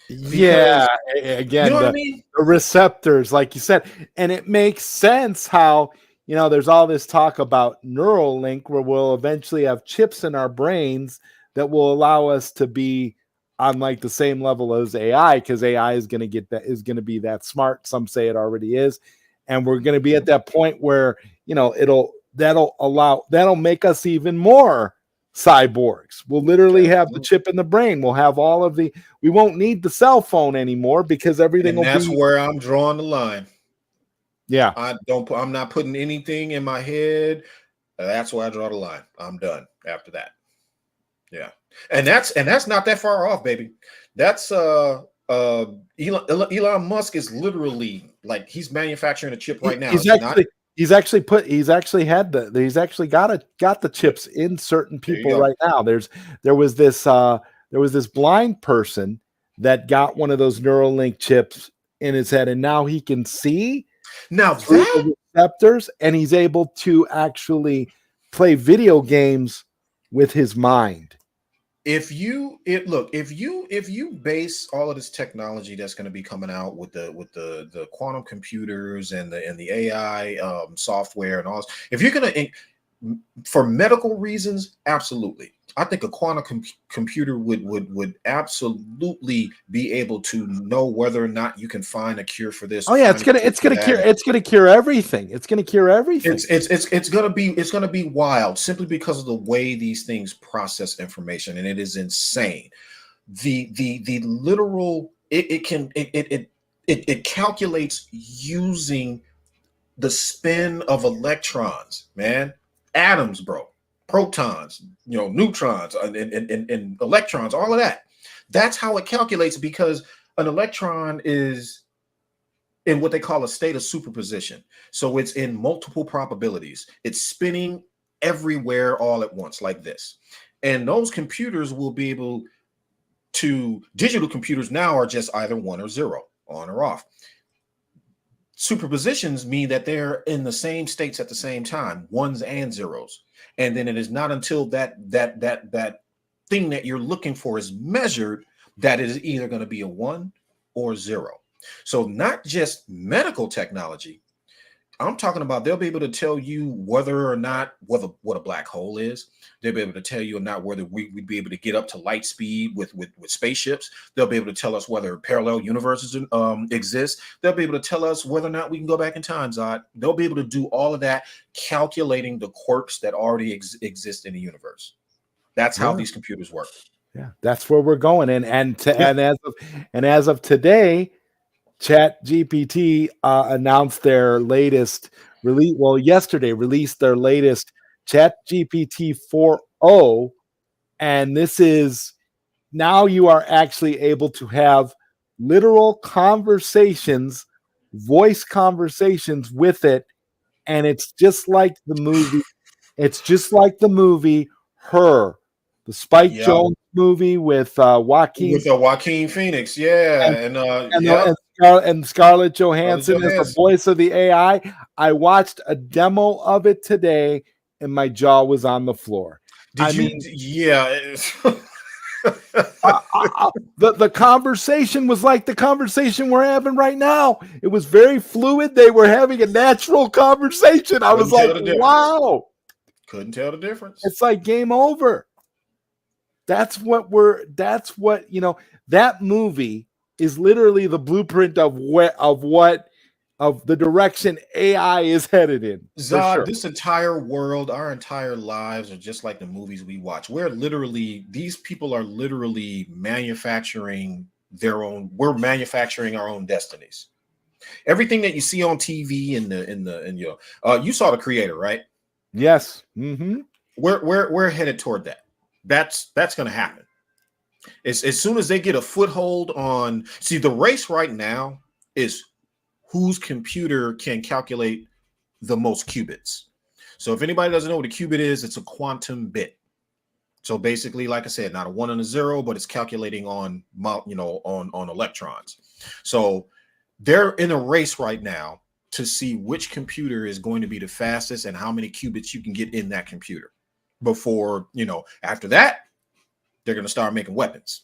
Yeah, again, you know what I mean? The receptors, like you said, and it makes sense how, there's all this talk about Neuralink, where we'll eventually have chips in our brains that will allow us to be on like the same level as AI, because AI is going to be that smart. Some say it already is. And we're going to be at that point where, that'll make us even more cyborgs. We'll literally have the chip in the brain. We'll have we won't need the cell phone anymore, because everything will be. That's where I'm drawing the line. Yeah. I'm not putting anything in my head. That's where I draw the line. I'm done after that. Yeah. And that's not that far off, baby. That's Elon Musk is literally like, he's manufacturing a chip right now. He's actually got the chips in certain people right now. There was this blind person that got one of those Neuralink chips in his head, and now he can see now through the receptors, and he's able to actually play video games with his mind. If you base all of this technology that's going to be coming out with the quantum computers and the AI software and all this, if you're going to, for medical reasons, absolutely, I think a quantum computer would absolutely be able to know whether or not you can find a cure for this. Oh yeah, it's gonna cure everything. It's gonna cure everything. It's gonna be wild, simply because of the way these things process information, and it is insane. The literal it calculates using the spin of electrons, man, atoms, bro. Protons, neutrons, and electrons, all of that. That's how it calculates, because an electron is in what they call a state of superposition. So it's in multiple probabilities. It's spinning everywhere all at once, like this. And those computers will be able to, digital computers now are just either 1 or 0, on or off. Superpositions mean that they're in the same states at the same time, ones and zeros. And then it is not until that thing that you're looking for is measured that it is either going to be a 1 or 0. So not just medical technology, I'm talking about they'll be able to tell you whether or not what a black hole is. They'll be able to tell you or not whether we'd be able to get up to light speed with spaceships. They'll be able to tell us whether parallel universes exist. They'll be able to tell us whether or not we can go back in time, Zod. They'll be able to do all of that, calculating the quirks that already exist in the universe. That's how these computers work. Yeah, that's where we're going. And as of today, ChatGPT announced their latest release. Well, yesterday released their latest ChatGPT 4.0, and this is now you are actually able to have literal conversations, voice conversations with it, and it's just like the movie. It's just like the movie Her, the Spike Jones movie with Joaquin Phoenix, yeah, and Scarlett Johansson as the voice of the AI. I watched a demo of it today, and my jaw was on the floor. The conversation was like the conversation we're having right now. It was very fluid. They were having a natural conversation. I was like, wow. Couldn't tell the difference. It's like game over. That movie is literally the blueprint of the direction AI is headed in. Zod, this entire world, our entire lives are just like the movies we watch. These people are literally manufacturing we're manufacturing our own destinies. Everything that you see on TV you saw The Creator, right? Yes. Mm-hmm. We're headed toward that. That's going to happen. As soon as they get a foothold on, the race right now is whose computer can calculate the most qubits. So if anybody doesn't know what a qubit is, it's a quantum bit. So basically, like I said, not a 1 and a 0, but it's calculating on electrons. So they're in a race right now to see which computer is going to be the fastest and how many qubits you can get in that computer. Before, after that, they're going to start making weapons.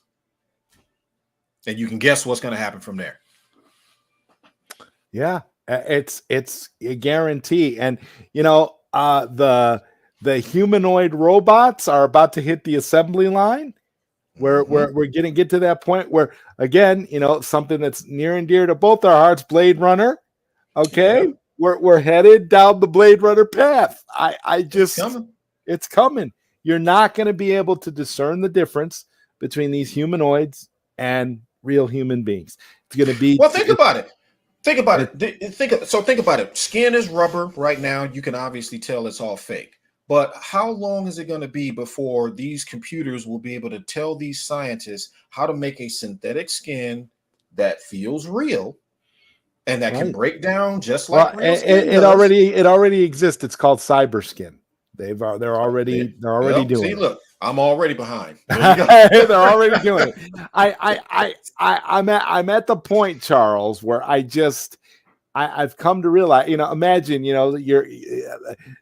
And you can guess what's going to happen from there. Yeah, it's a guarantee. And, the humanoid robots are about to hit the assembly line. We're getting to that point where, again, something that's near and dear to both our hearts, Blade Runner. Okay. Yeah. We're headed down the Blade Runner path. It's coming. You're not going to be able to discern the difference between these humanoids and real human beings. It's going to be. Well, think about it. Think about it. Skin is rubber right now. You can obviously tell it's all fake. But how long is it going to be before these computers will be able to tell these scientists how to make a synthetic skin that feels real and that can break down just like real skin does? It already exists. It's called cyber skin. They're already doing it. See, look, I'm already behind. They're already doing it. I'm at the point, Charles, where I've come to realize, imagine, you're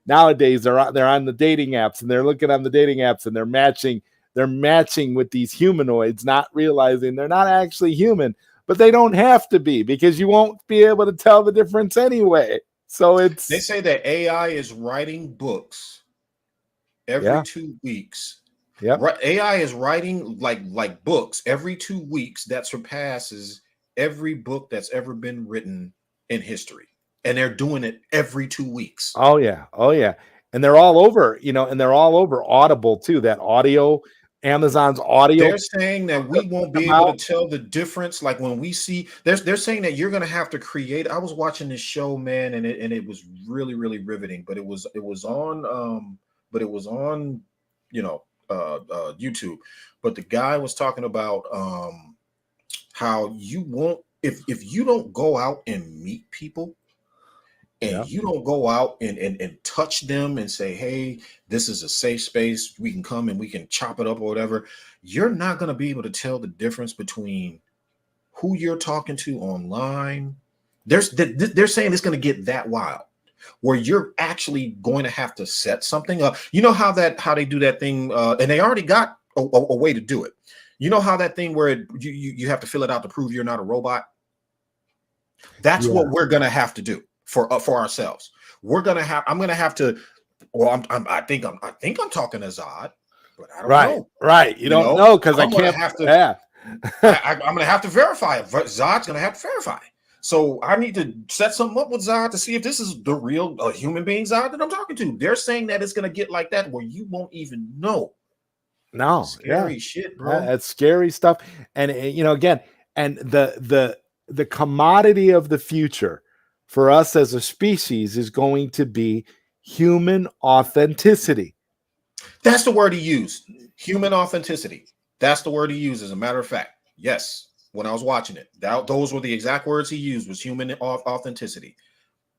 nowadays they're on the dating apps and they're looking on the dating apps and they're matching with these humanoids, not realizing they're not actually human, but they don't have to be because you won't be able to tell the difference anyway. So they say that AI is writing books every 2 weeks. Yeah, AI is writing like books every 2 weeks that surpasses every book that's ever been written in history, and they're doing it every 2 weeks. Oh yeah, and they're all over, and they're all over Audible too. That audio, Amazon's audio. They're saying that we won't be able to tell the difference. Like when we see, they're saying that you're going to have to create. I was watching this show, man, and it was really, really riveting. But it was on YouTube. But the guy was talking about how you won't, if you don't go out and meet people and Yeah. you don't go out and touch them and say, hey, this is a safe space, we can come and we can chop it up or whatever, you're not going to be able to tell the difference between who you're talking to online. They're saying it's going to get that wild where you're actually going to have to set something up. You know how they do that thing, and they already got a way to do it. You know how that thing where you have to fill it out to prove you're not a robot. That's Yeah. what we're going to have to do for ourselves. I'm going to have to. Well, I think I'm talking to Zod, but I don't know. Right. You don't know because I I'm gonna can't. have to. Yeah. I'm going to have to verify it. Zod's going to have to verify it. So I need to set something up with Zod to see if this is the real human being Zod that I'm talking to. They're saying that it's going to get like that where you won't even know. No. Scary shit, bro. That's scary stuff. And again, and the commodity of the future for us as a species is going to be human authenticity. That's the word he used. Human authenticity. That's the word he used, as a matter of fact. Yes. When I was watching it, those were the exact words he used, was human authenticity.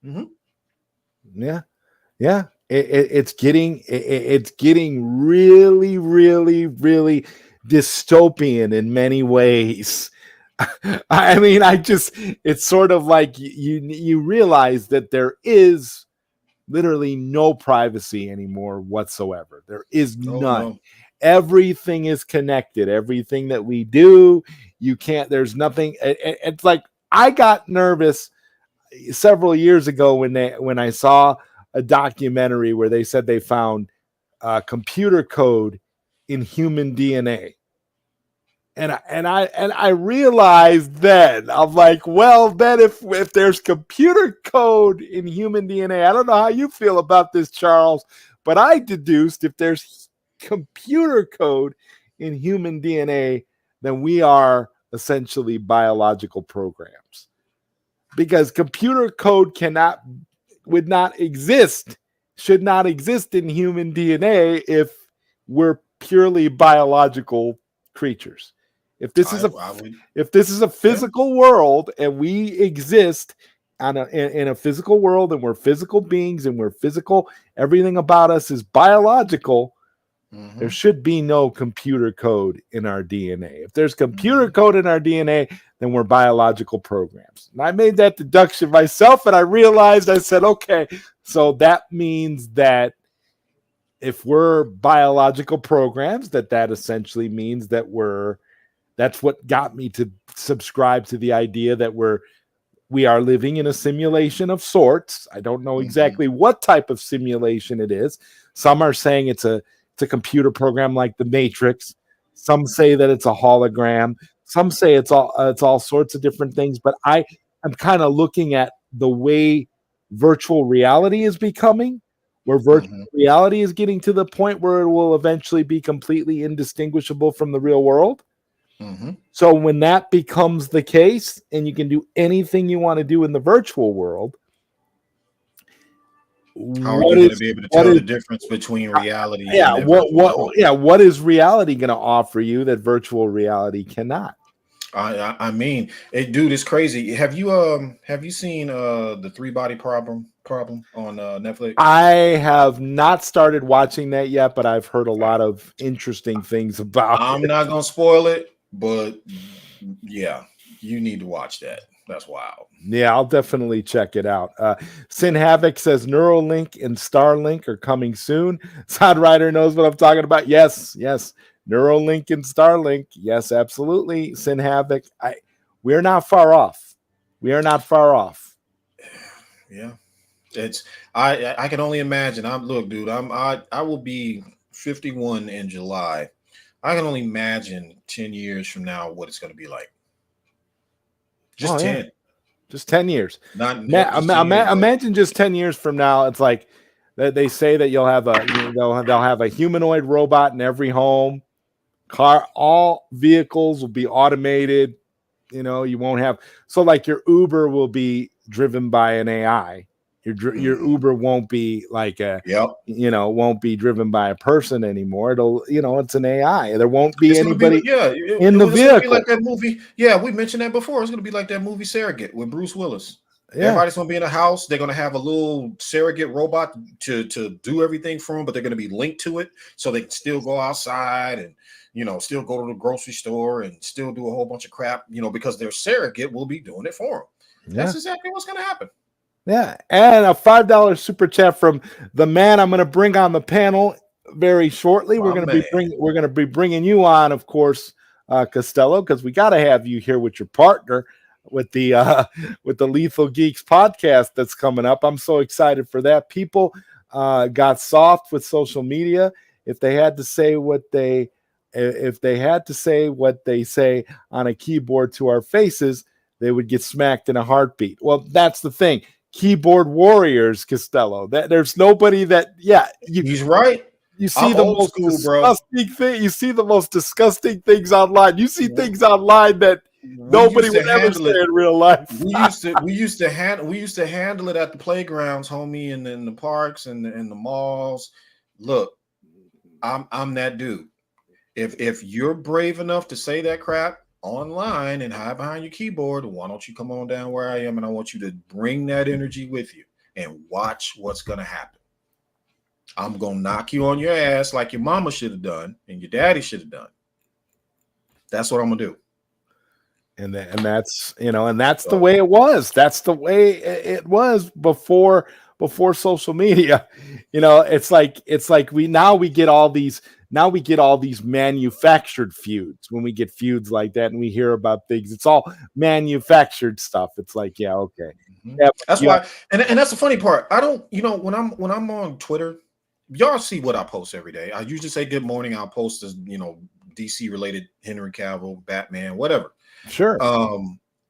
Mm-hmm. Yeah. It's getting really, really, really dystopian in many ways. I mean, it's sort of like you realize that there is literally no privacy anymore whatsoever. There is none. No. Everything is connected. Everything that we do, there's nothing. It's like I got nervous several years ago when I saw a documentary where they said they found computer code in human DNA. And I realized then, I'm like, well, then if there's computer code in human DNA, I don't know how you feel about this, Charles, but I deduced if there's computer code in human DNA, then we are essentially biological programs. Because computer code should not exist in human DNA if we're purely biological creatures. If this is a physical world and we exist in a physical world and we're physical beings and we're physical, everything about us is biological. Mm-hmm. There should be no computer code in our DNA. If there's computer code in our DNA, then we're biological programs. And I made that deduction myself, and I realized, I said, okay, so that means that if we're biological programs, that essentially means that that's what got me to subscribe to the idea that we are living in a simulation of sorts. I don't know exactly what type of simulation it is. Some are saying it's a computer program like the Matrix. Some say that it's a hologram. Some say it's all sorts of different things. But I'm kind of looking at the way virtual reality is becoming, where virtual reality is getting to the point where it will eventually be completely indistinguishable from the real world. So when that becomes the case, and you can do anything you want to do in the virtual world, how are you going to be able to tell the difference between reality and what is reality going to offer you that virtual reality cannot? I mean, dude, it's crazy. Have you seen the 3-Body Problem on Netflix? I have not started watching that yet, but I've heard a lot of interesting things about it. I'm not gonna spoil it, but yeah, you need to watch that. That's wild. Yeah, I'll definitely check it out. Sin Havoc says Neuralink and Starlink are coming soon. ZodWriter knows what I'm talking about. Yes. Neuralink and Starlink. Yes, absolutely. Sin Havoc. We're not far off. We are not far off. Yeah. I can only imagine. Look, dude, I will be 51 in July. I can only imagine 10 years from now what it's going to be like. Just 10. Yeah. Just 10 years. Imagine just 10 years from now. It's like they say that they'll have a humanoid robot in every home. All vehicles will be automated. You won't have, so like your Uber will be driven by an AI. Your Uber won't be like won't be driven by a person anymore. It'll, it's an AI. There won't be anybody in the vehicle. Be like that movie. Yeah, we mentioned that before. It's going to be like that movie Surrogate with Bruce Willis. Yeah. Everybody's going to be in a house. They're going to have a little surrogate robot to do everything for them, but they're going to be linked to it so they can still go outside and, still go to the grocery store and still do a whole bunch of crap, because their surrogate will be doing it for them. Yeah. That's exactly what's going to happen. Yeah. And a $5 super chat from the man I'm going to bring on the panel very shortly. We're going to be bringing you on, of course, Costello, because we got to have you here with your partner with the Lethal Geeks podcast that's coming up. I'm so excited for that. People got soft with social media. If they had to say what they say on a keyboard to our faces, they would get smacked in a heartbeat. Well, that's the thing. Keyboard warriors, Costello. There's nobody that. Yeah, he's right. You see the most disgusting thing. You see the most disgusting things online. You see things online that nobody would ever say in real life. we used to handle it at the playgrounds, homie, and in the parks and the malls. Look, I'm that dude. If you're brave enough to say that crap online and hide behind your keyboard, why don't you come on down where I am, and I want you to bring that energy with you and watch what's gonna happen. I'm gonna knock you on your ass like your mama should have done and your daddy should have done. That's what I'm gonna do. And that's the way it was. That's the way it was before social media. It's like we get all these manufactured feuds. When we get feuds like that and we hear about things, it's all manufactured stuff. It's like, yeah, okay. Mm-hmm. Yeah, that's why, and that's the funny part. I don't, when I'm on Twitter, y'all see what I post every day. I usually say good morning. I'll post as DC related, Henry Cavill, Batman, whatever. Sure.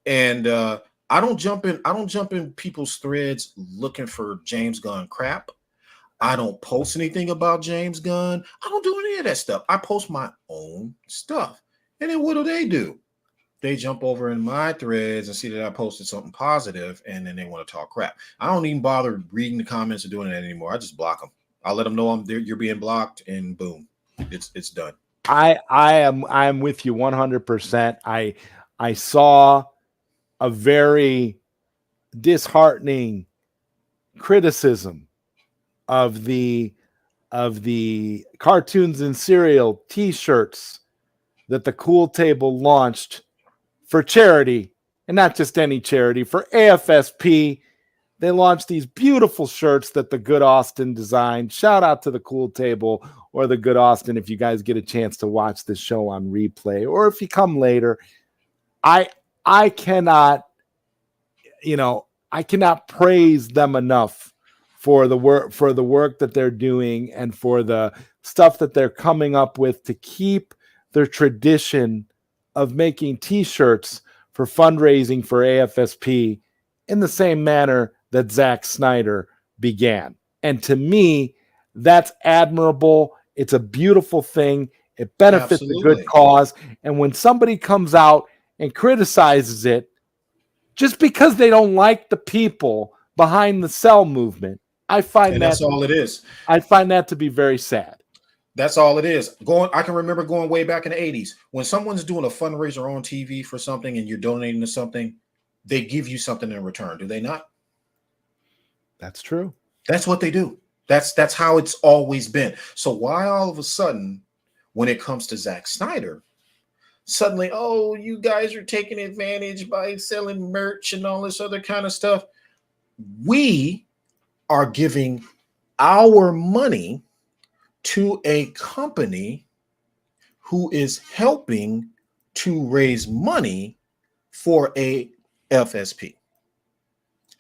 And I don't jump in people's threads looking for James Gunn crap. I don't post anything about James Gunn. I don't do any of that stuff. I post my own stuff. And then what do? They jump over in my threads and see that I posted something positive, and then they want to talk crap. I don't even bother reading the comments or doing that anymore. I just block them. I'll let them know you're being blocked, and boom, it's done. I am with you 100%. I saw a very disheartening criticism of the cartoons and cereal t-shirts that the Cool Table launched for charity, and not just any charity, for AFSP. They launched these beautiful shirts that the Good Austin designed. Shout out to the Cool Table or the Good Austin if you guys get a chance to watch this show on replay, or if you come later. I cannot praise them enough for the work that they're doing and for the stuff that they're coming up with to keep their tradition of making t-shirts for fundraising for AFSP in the same manner that Zack Snyder began. And to me, that's admirable. It's a beautiful thing. It benefits a good cause. And when somebody comes out and criticizes it just because they don't like the people behind the Cell movement, that's all it is. I find that to be very sad. That's all it is. I can remember going way back in the 80s when someone's doing a fundraiser on TV for something and you're donating to something, they give you something in return. Do they not? That's true. That's what they do. That's how it's always been. So why all of a sudden, when it comes to Zack Snyder, suddenly, oh, you guys are taking advantage by selling merch and all this other kind of stuff? We are giving our money to a company who is helping to raise money for a FSP.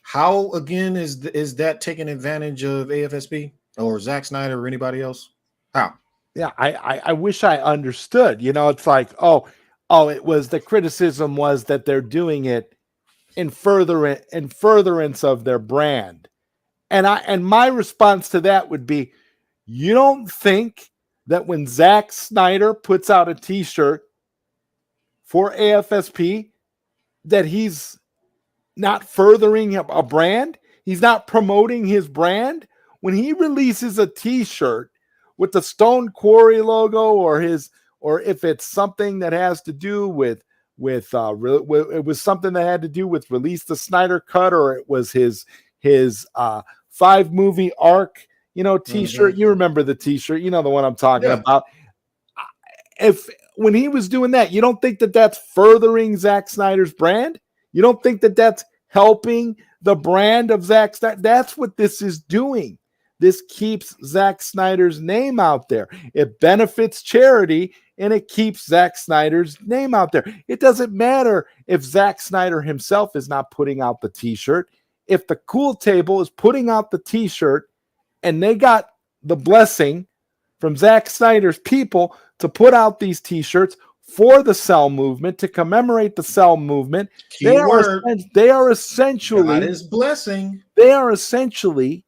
How, again, is that taking advantage of AFSP or Zack Snyder or anybody else? How? Yeah, I wish I understood. It's like, it was the criticism was that they're doing it in furtherance of their brand. And my response to that would be, you don't think that when Zack Snyder puts out a t-shirt for AFSP that he's not furthering a brand? He's not promoting his brand? When he releases a t-shirt with the Stone Quarry logo or if it's something that has to do with it was something that had to do with release the Snyder cut, or it was his 5-movie arc, t-shirt. You remember the t-shirt, the one I'm talking Yeah. about. If when he was doing that, you don't think that that's furthering Zack Snyder's brand? You don't think that that's helping the brand of Zack Snyder? That's what this is doing. This keeps Zack Snyder's name out there. It benefits charity, and it keeps Zack Snyder's name out there. It doesn't matter if Zack Snyder himself is not putting out the t-shirt. If the Cool Table is putting out the t-shirt and they got the blessing from Zack Snyder's people to put out these t-shirts for the Cell movement, to commemorate the Cell movement, they are essentially God is blessing. They are essentially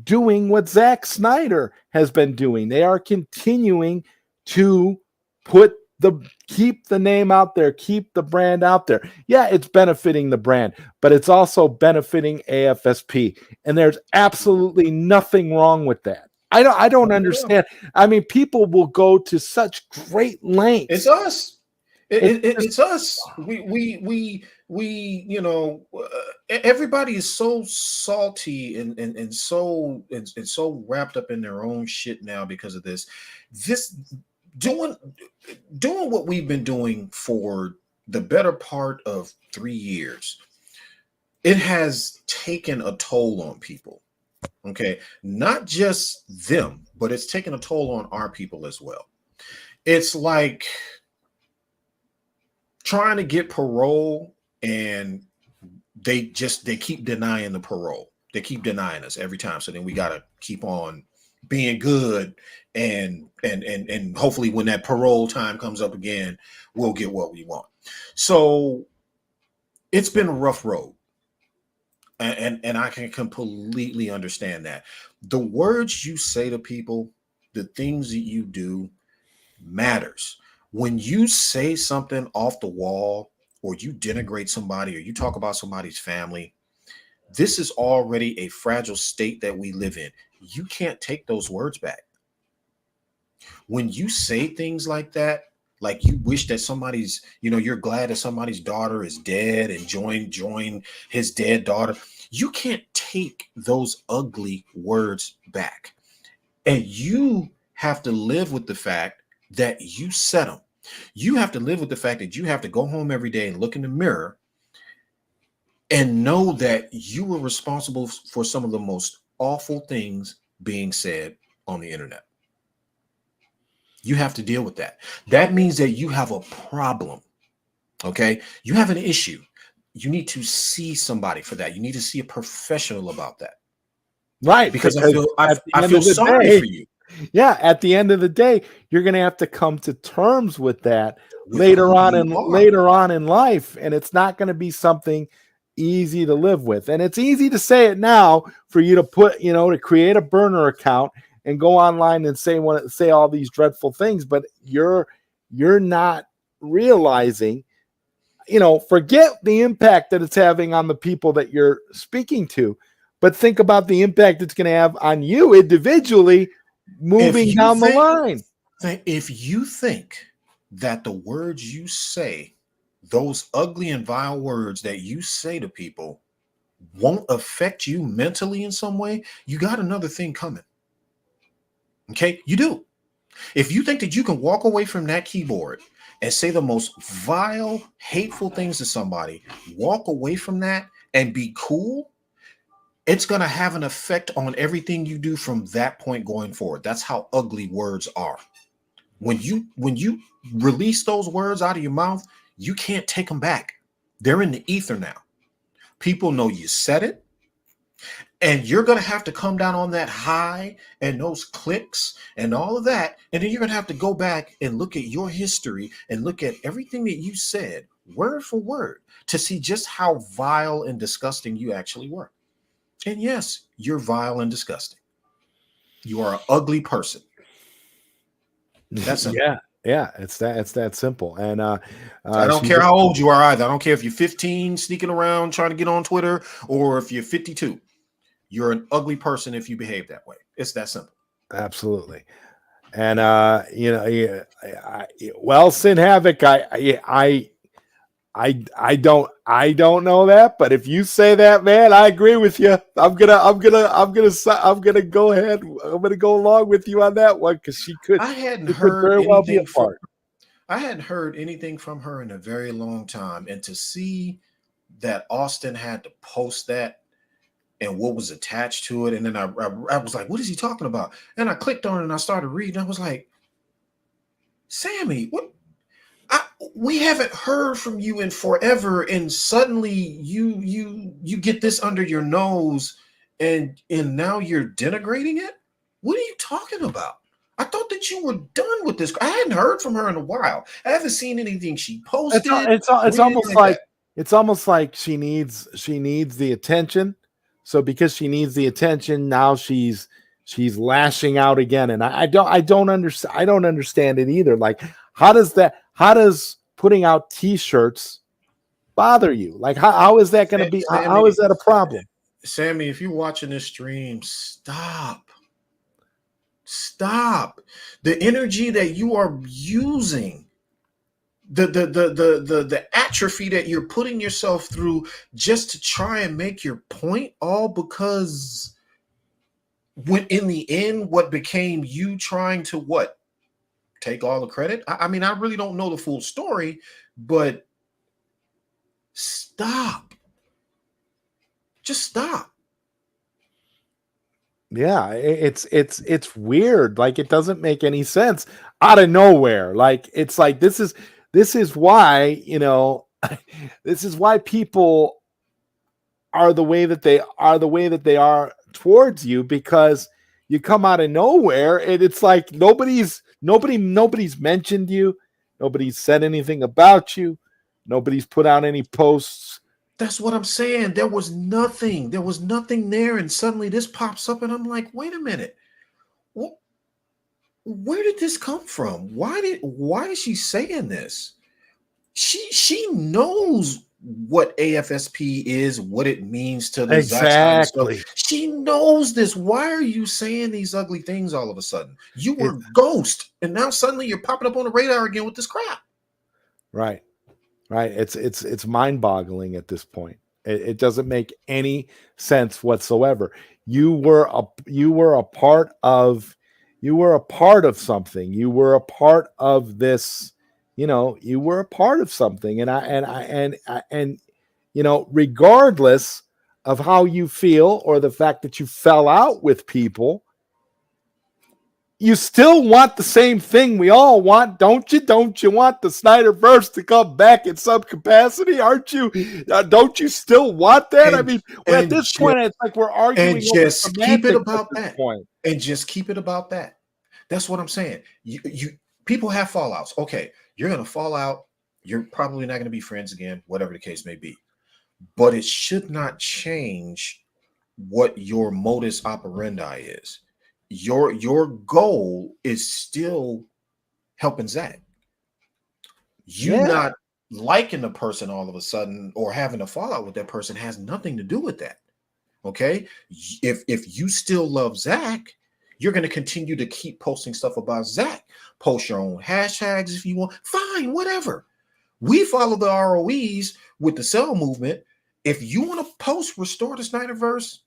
doing what Zack Snyder has been doing. They are continuing to keep the name out there, keep the brand out there. Yeah, it's benefiting the brand, but it's also benefiting AFSP. And there's absolutely nothing wrong with that. I don't understand. I mean, people will go to such great lengths. It's us. It's us. We everybody is so salty and so wrapped up in their own shit now because of this. Doing what we've been doing for the better part of 3 years, it has taken a toll on people. Okay, not just them, but it's taken a toll on our people as well. It's like trying to get parole, and they keep denying the parole. They keep denying us every time. So then we got to keep on being good, and hopefully when that parole time comes up again, we'll get what we want. So it's been a rough road. And I can completely understand that. The words you say to people, the things that you do matters. When you say something off the wall, or you denigrate somebody, or you talk about somebody's family, this is already a fragile state that we live in. You can't take those words back. When you say things like that, like you wish that somebody's, you're glad that somebody's daughter is dead and join his dead daughter. You can't take those ugly words back. And you have to live with the fact that you said them. You have to live with the fact that you have to go home every day and look in the mirror and know that you were responsible for some of the most awful things being said on the internet. You have to deal with that. That means that you have a problem. Okay. You have an issue. You need to see somebody for that. You need to see a professional about that. Right. Because I feel sorry for you. Yeah. At the end of the day, you're going to have to come to terms with that later on in life. And it's not going to be something easy to live with. And it's easy to say it now for you to put, to create a burner account and go online and say all these dreadful things, but you're not realizing, forget the impact that it's having on the people that you're speaking to, but think about the impact it's going to have on you individually moving down the line. If you think that the words you say, those ugly and vile words that you say to people, won't affect you mentally in some way, you got another thing coming. Okay, you do. If you think that you can walk away from that keyboard and say the most vile, hateful things to somebody, walk away from that and be cool, it's going to have an effect on everything you do from that point going forward. That's how ugly words are. When you release those words out of your mouth, you can't take them back. They're in the ether now. People know you said it. And you're going to have to come down on that high and those clicks and all of that. And then you're going to have to go back and look at your history and look at everything that you said word for word to see just how vile and disgusting you actually were. And yes, you're vile and disgusting. You are an ugly person. That's simple. Yeah, it's that simple. And I don't care how old you are either. I don't care if you're 15 sneaking around trying to get on Twitter or if you're 52. You're an ugly person if you behave that way. It's that simple. Absolutely. And Sin Havoc, I don't know that, but if you say that, man, I agree with you. I'm gonna go ahead. I'm gonna go along with you on that one because I hadn't it could heard very well be a anything from part. I hadn't heard anything from her in a very long time. And to see that Austin had to post that and what was attached to it, and then I was like, what is he talking about? And I clicked on it and I started reading. I was like, Sammy, what? We haven't heard from you in forever, and suddenly you get this under your nose, and now you're denigrating it. What are you talking about? I thought that you were done with this. I hadn't heard from her in a while. I haven't seen anything she posted or It's anything almost like like that. she needs the attention. So because she needs the attention, now she's lashing out again, and I don't understand. I don't understand it either. Like, how does putting out T-shirts bother you? Like, how is that going to be? How is Sammy, that a problem? Sammy, if you're watching this stream, stop. Stop. The energy that you are using, the atrophy that you're putting yourself through just to try and make your point, all because when in the end, what became you trying to what? Take all the credit? I mean, I really don't know the full story, but stop. Just stop. Yeah, it's weird. Like, it doesn't make any sense out of nowhere. Like, it's like this is why, this is why people are the way that they are towards you, because you come out of nowhere and it's like nobody's mentioned you, nobody's said anything about you, nobody's put out any posts. That's what I'm saying. There was nothing. There was nothing there, and suddenly this pops up, and I'm like, wait a minute. Where did this come from? Why is she saying this? She knows what AFSP is, what it means to the Zach stuff. Exactly. She knows this. Why are you saying these ugly things all of a sudden? You It, were ghost, and now suddenly you're popping up on the radar again with this crap. right. Right. It's mind-boggling at this point. It doesn't make any sense whatsoever. You were a part of something. You were a part of this, you were a part of something. And regardless of how you feel or the fact that you fell out with people, you still want the same thing we all want, don't you? Don't you want the Snyderverse to come back in some capacity? Aren't you? Don't you still want that? I mean, at this point, it's like we're arguing over just keep it semantics at about this that. point. And just keep it about that. That's what I'm saying. You people have fallouts. Okay, you're gonna fall out. You're probably not gonna be friends again, whatever the case may be. But it should not change what your modus operandi is. Your goal is still helping Zach. You Yeah. not liking the person all of a sudden or having a fallout with that person has nothing to do with that. Okay. If you still love Zach, you're going to continue to keep posting stuff about Zach. Post your own hashtags if you want. Fine, whatever. We follow the ROEs with the cell movement. If you want to post Restore the Snyderverse,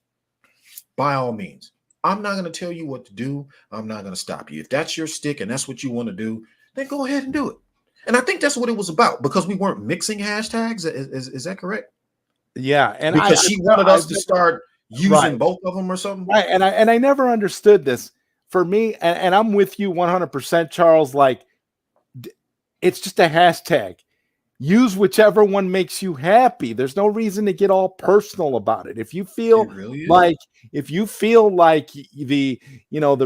by all means. I'm not going to tell you what to do. I'm not going to stop you. If that's your stick and that's what you want to do, then go ahead and do it. And I think that's what it was about, because we weren't mixing hashtags. Is that correct? Yeah. And because she wanted us to start using both of them or something. Right. And I never understood this. For me, and I'm with you 100%, Charles, like, it's just a hashtag. Use whichever one makes you happy. There's no reason to get all personal about it. If you feel if you feel like the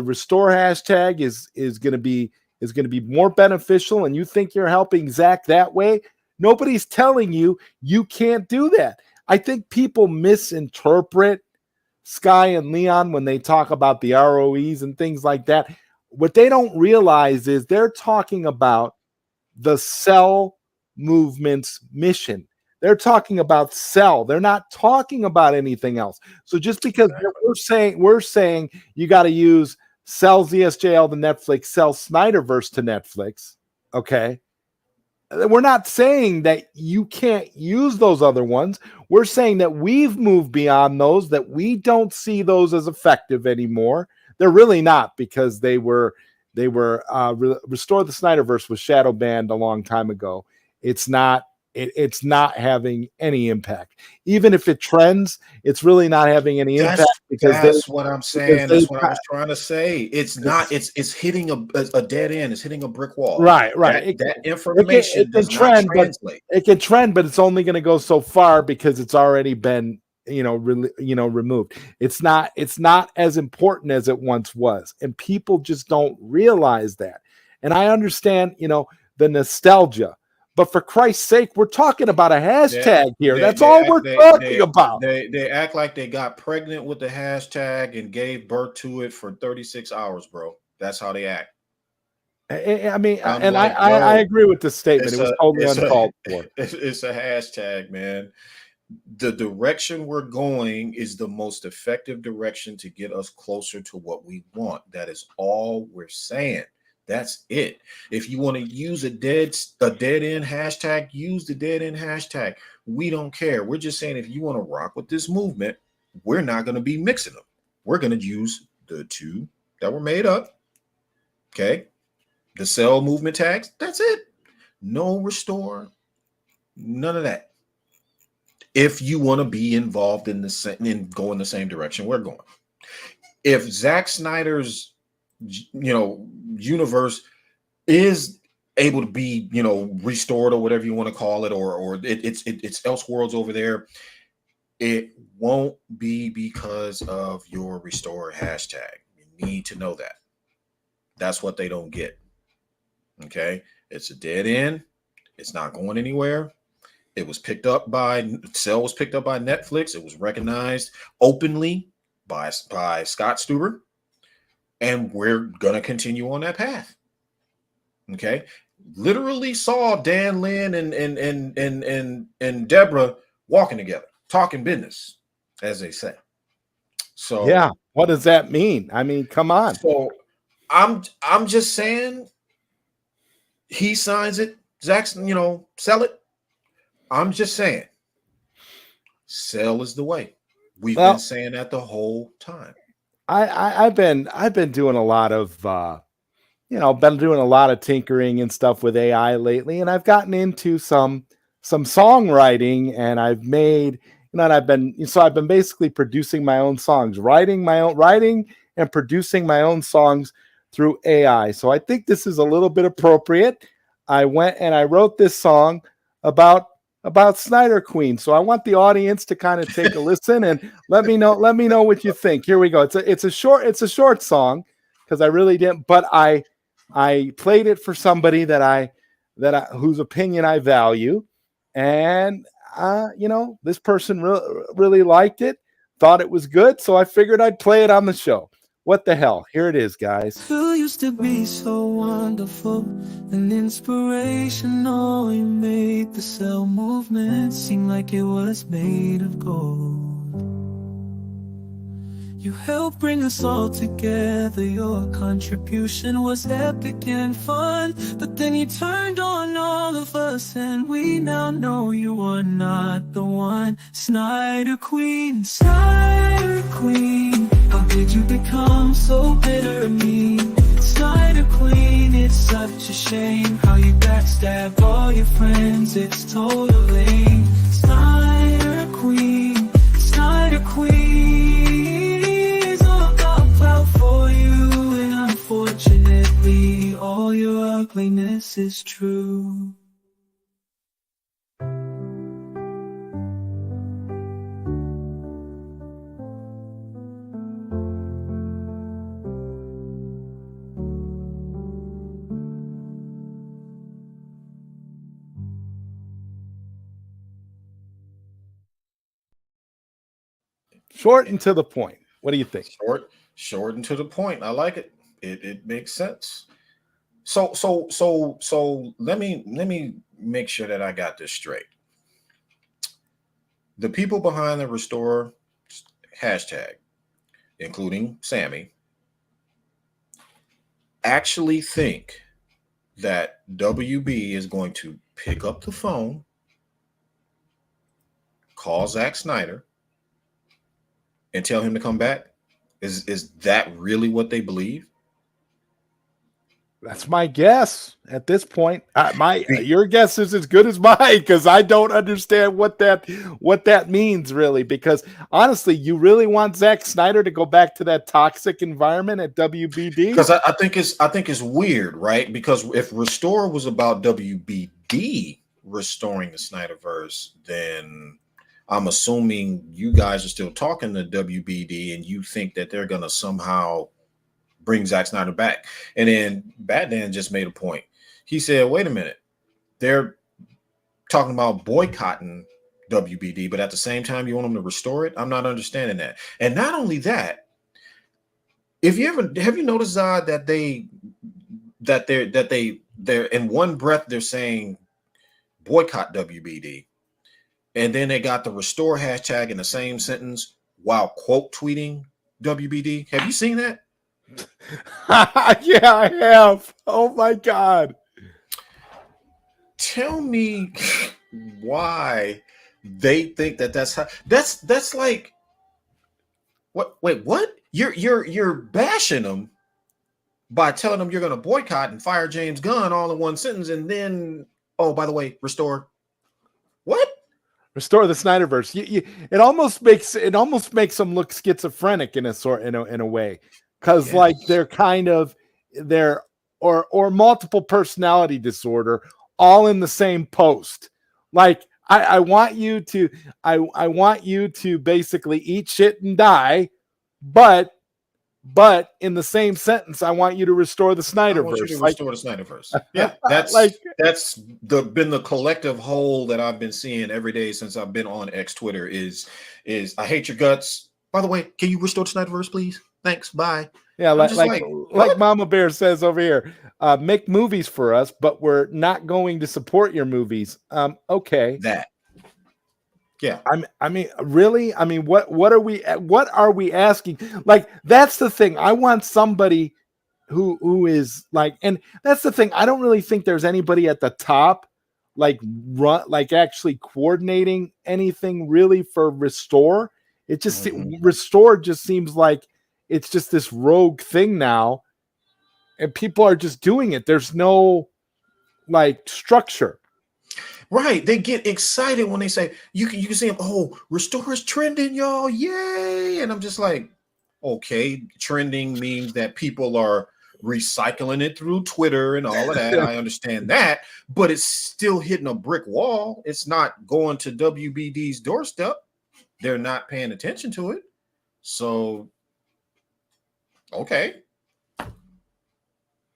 restore hashtag is going to be more beneficial, and you think you're helping Zach that way, nobody's telling you can't do that. I think people misinterpret Sky and Leon when they talk about the ROEs and things like that. What they don't realize is they're talking about the cell movement's mission. They're talking about cell. They're not talking about anything else. So just because we're saying you got to use Cell ZSJL to Netflix, Cell Snyderverse to Netflix, okay? we're not saying that you can't use those other ones. We're saying that we've moved beyond those, that we don't see those as effective anymore. They're really not, because Restore the Snyderverse was shadow banned a long time ago. It's not it's not having any impact. Even if it trends, it's really not having any impact, because that's what I'm saying. they That's what I was trying to say. It's not. It's hitting a dead end. It's hitting a brick wall. right. That It information can does not trend, but translate. it's only going to go so far, because it's already been removed. It's not as important as it once was, and people just don't realize that. And I understand, the nostalgia, but for Christ's sake, we're talking about a hashtag here. That's all we're talking about. They act like they got pregnant with the hashtag and gave birth to it for 36 hours, bro. That's how they act. I mean, I'm and like, I bro, agree with this statement. It was totally uncalled for. it's a hashtag, man. The direction we're going is the most effective direction to get us closer to what we want. That is all we're saying. That's it. If you want to use a dead end hashtag, use the dead end hashtag. We don't care. We're just saying, if you want to rock with this movement, we're not going to be mixing them. We're going to use the two that were made up. Okay. The cell movement tags. That's it. No restore. None of that. If you want to be involved in the same and go in the same direction we're going. If Zack Snyder's universe is able to be restored, or whatever you want to call it, or it's Elseworlds over there, it won't be because of your restore hashtag. You need to know that. That's what they don't get. Okay, it's a dead end. It's not going anywhere. It was picked up by Cell was picked up by Netflix. It was recognized openly by Scott Stuber, and we're gonna continue on that path. Okay, literally saw Dan Lin and Deborah walking together, talking business, as they say. So yeah, what does that mean? I mean, come on. So I'm just saying, he signs it, Jackson, sell it. I'm just saying, sell is the way. We've been saying that the whole time. I've been doing a lot of been doing a lot of tinkering and stuff with AI lately, and I've gotten into some songwriting, and I've made and I've been basically producing my own songs, writing and producing my own songs through AI. So I think this is a little bit appropriate. I went and I wrote this song about Snyder Queen. So I want the audience to kind of take a listen and let me know what you think. Here we go. It's a short song, because I really didn't, but I played it for somebody whose opinion I value, and this person really liked it, thought it was good, so I figured I'd play it on the show. What the hell? Here it is, guys. Phil used to be so wonderful and inspirational. He made the cell movement seem like it was made of gold. You helped bring us all together. Your contribution was epic and fun. But then you turned on all of us, and we now know you are not the one. Snyder Queen, Snyder Queen, how did you become so bitter and mean? Snyder Queen, it's such a shame how you backstab all your friends. It's totally Snyder Queen, Snyder Queen is all got clout for you, and unfortunately all your ugliness is true. Short and to the point. What do you think? Short and to the point. I like it. It makes sense. So let me make sure that I got this straight. The people behind the restore hashtag, including Sammy, actually think that WB is going to pick up the phone, call Zack Snyder, and tell him to come back? Is that really what they believe? That's my guess at this point. Your guess is as good as mine, because I don't understand what that means really. Because honestly, you really want Zack Snyder to go back to that toxic environment at WBD? Because I think it's weird, right? Because if Restore was about WBD restoring the Snyderverse, then I'm assuming you guys are still talking to WBD, and you think that they're gonna somehow bring Zack Snyder back. And then Batman just made a point. He said, wait a minute, they're talking about boycotting WBD, but at the same time you want them to restore it? I'm not understanding that. And not only that, have you noticed, Zod, that they're in one breath they're saying boycott WBD, and then they got the restore hashtag in the same sentence while quote tweeting WBD? Have you seen that? Yeah, I have. Oh my God. Tell me why they think that's like what? Wait, what? You're bashing them by telling them you're going to boycott and fire James Gunn all in one sentence, and then, oh, by the way, restore what? Restore the Snyderverse. It almost makes them look schizophrenic in a way. Because Yes. like they're or multiple personality disorder all in the same post. Like I want you to basically eat shit and die, but in the same sentence, I want you to restore the Snyderverse. I want you to restore the Snyderverse. Yeah, that's been the collective whole that I've been seeing every day since I've been on X Twitter is I hate your guts. By the way, can you restore the Snyderverse, please? Thanks. Bye. Yeah, like Mama Bear says over here, make movies for us, but we're not going to support your movies. Okay. That. Yeah. I mean, really? I mean, what are we asking? Like, that's the thing. I want somebody who is like, and that's the thing. I don't really think there's anybody at the top like actually coordinating anything really for Restore. It just Restore just seems like it's just this rogue thing now, and people are just doing it. There's no like structure. Right. They get excited when they say you can see them, oh, Restore is trending, y'all. Yay. And I'm just like, okay, trending means that people are recycling it through Twitter and all of that. I understand that, but it's still hitting a brick wall. It's not going to WBD's doorstep. They're not paying attention to it. So okay.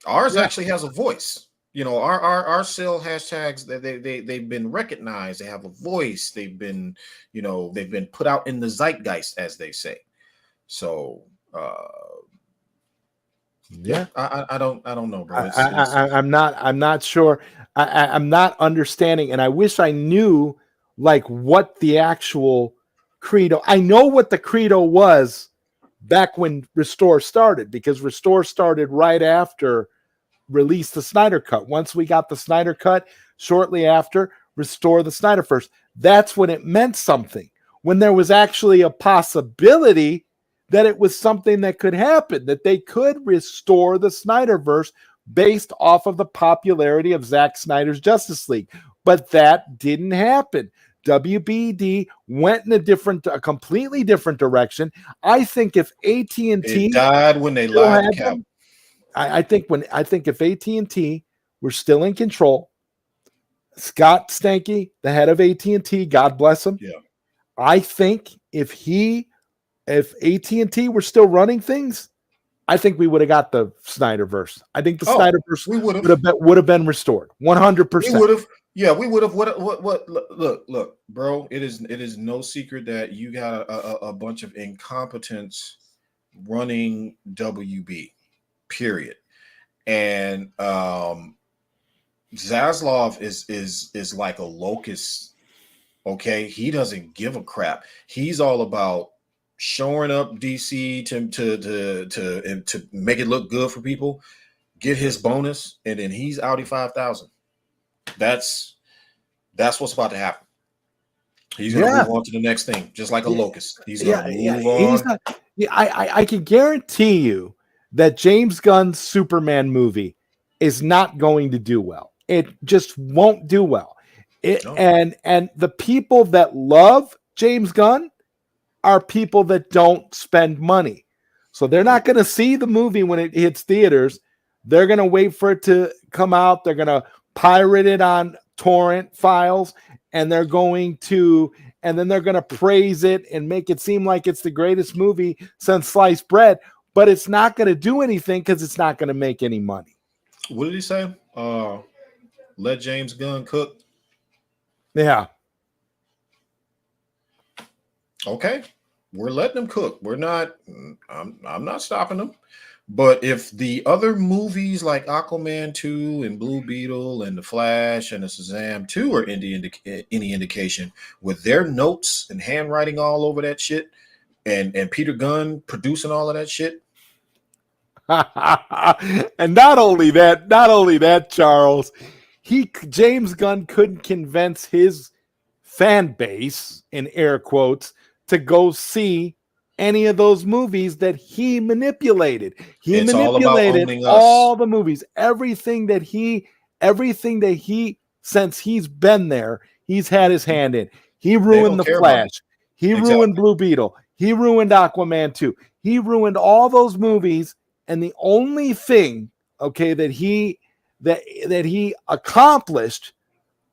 Ours actually has a voice. You know, our sale hashtags, they've been recognized. They have a voice. They've been put out in the zeitgeist, as they say. So I don't know, bro. I'm not sure. I'm not understanding, and I wish I knew like what the actual credo. I know what the credo was back when Restore started, because Restore started right after Release the Snyder Cut. Once we got the Snyder Cut, shortly after, Restore the Snyderverse. That's when it meant something. When there was actually a possibility that it was something that could happen, that they could restore the Snyderverse based off of the popularity of Zack Snyder's Justice League. But that didn't happen. WBD went in a completely different direction. I think if AT&T it died when they lied to Cap. I think if AT&T were still in control, Scott Stanky, the head of AT&T, God bless him. Yeah. I think if AT&T were still running things, I think we would have got the Snyderverse. I think the Snyderverse would have been restored 100%. We would have. Yeah, we would have. What? Look, bro. It is no secret that you got a bunch of incompetence running WB. Period. And Zaslav is like a locust. Okay, he doesn't give a crap. He's all about shoring up DC to make it look good for people, get his bonus, and then he's Audi 5000. That's That's what's about to happen. He's going to move on to the next thing, just like a locust. He's going to move He's on. not, I can guarantee you that James Gunn's Superman movie is not going to do well. It just won't do well. And the people that love James Gunn are people that don't spend money. So they're not going to see the movie when it hits theaters. They're going to wait for it to come out. They're going to pirate it on torrent files, and then they're going to praise it and make it seem like it's the greatest movie since sliced bread, but it's not going to do anything because it's not going to make any money. What did he say? Let James Gunn cook. Yeah. Okay. We're letting them cook. We're not, I'm not stopping them. But if the other movies like Aquaman 2 and Blue Beetle and The Flash and the Shazam 2 are any indication, with their notes and handwriting all over that shit, and Peter Gunn producing all of that shit. And not only that, Charles, James Gunn couldn't convince his fan base, in air quotes, to go see any of those movies that he manipulated. He manipulated all the movies, everything that he, since he's been there, he's had his hand in. He ruined The Flash. He ruined Blue Beetle. He ruined Aquaman 2. He ruined all those movies. And the only thing, okay, that he accomplished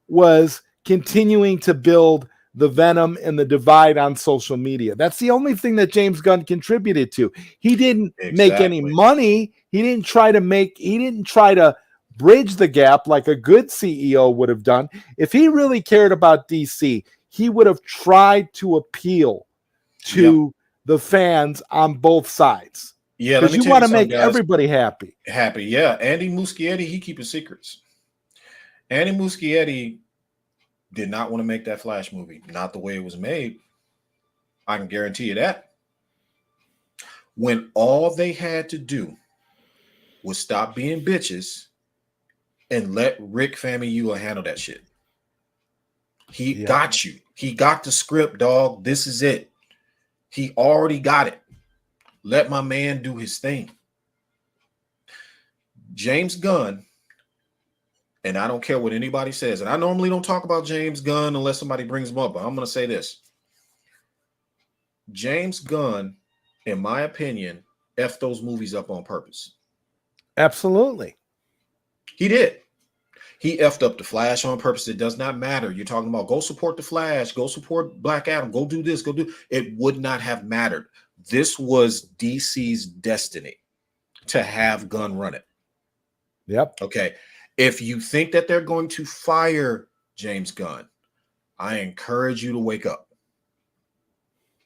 was continuing to build the venom and the divide on social media. That's the only thing that James Gunn contributed to. He didn't make any money. He didn't try to bridge the gap like a good CEO would have done. If he really cared about DC, he would have tried to appeal to the fans on both sides. Yeah, because you want to make everybody happy. Yeah, Andy Muschietti, he keeping secrets. Andy Muschietti did not want to make that Flash movie, not the way it was made. I can guarantee you that. When all they had to do was stop being bitches and let Rick Famuyiwa handle that shit. He got you. He got the script, dog. This is it. He already got it. Let my man do his thing. James Gunn, and I don't care what anybody says, and I normally don't talk about James Gunn unless somebody brings him up, but I'm going to say this. James Gunn, in my opinion, effed those movies up on purpose. Absolutely. He did. He effed up The Flash on purpose. It does not matter. You're talking about go support The Flash, go support Black Adam, go do this, go do. It would not have mattered. This was DC's destiny to have Gunn run it. Yep. Okay. If you think that they're going to fire James Gunn, I encourage you to wake up.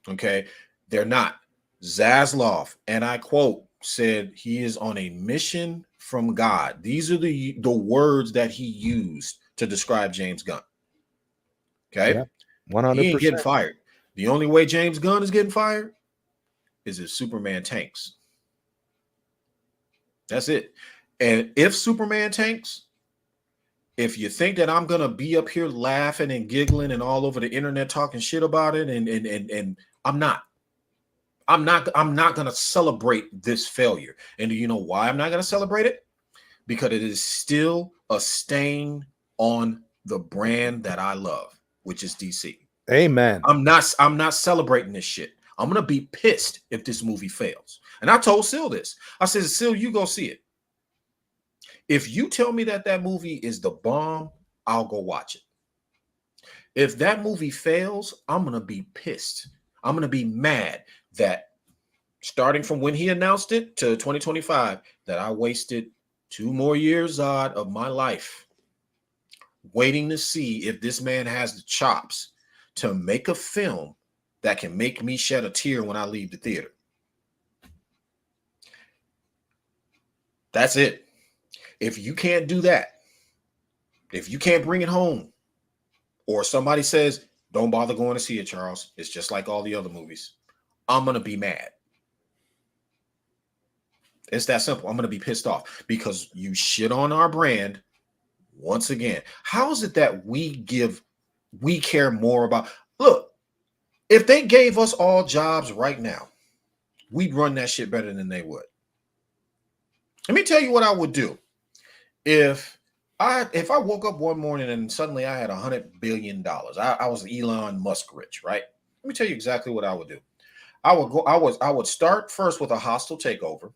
Okay. They're not. Zaslav, and I quote, said he is on a mission from God. These are the words that he used to describe James Gunn. Okay. Yep. 100%. He ain't getting fired. The only way James Gunn is getting fired is if Superman tanks. That's it. And if Superman tanks, if you think that I'm gonna be up here laughing and giggling and all over the internet talking shit about it, and I'm not gonna celebrate this failure. And do you know why I'm not gonna celebrate it? Because it is still a stain on the brand that I love, which is DC. Amen. I'm not celebrating this shit. I'm gonna be pissed if this movie fails. And I told Sil this. I said, Sil, you go see it. If you tell me that movie is the bomb, I'll go watch it. If that movie fails, I'm gonna be pissed. I'm gonna be mad that starting from when he announced it to 2025, that I wasted 2 more years of my life waiting to see if this man has the chops to make a film that can make me shed a tear when I leave the theater. That's it. If you can't do that, if you can't bring it home, or somebody says, don't bother going to see it, Charles, it's just like all the other movies, I'm going to be mad. It's that simple. I'm going to be pissed off because you shit on our brand once again. How is it that we give We care more about, look, if they gave us all jobs right now, we'd run that shit better than they would. Let me tell you what I would do. If I woke up one morning and suddenly I had $100 billion, I was Elon Musk rich, right? Let me tell you exactly what I would do. I would start first with a hostile takeover.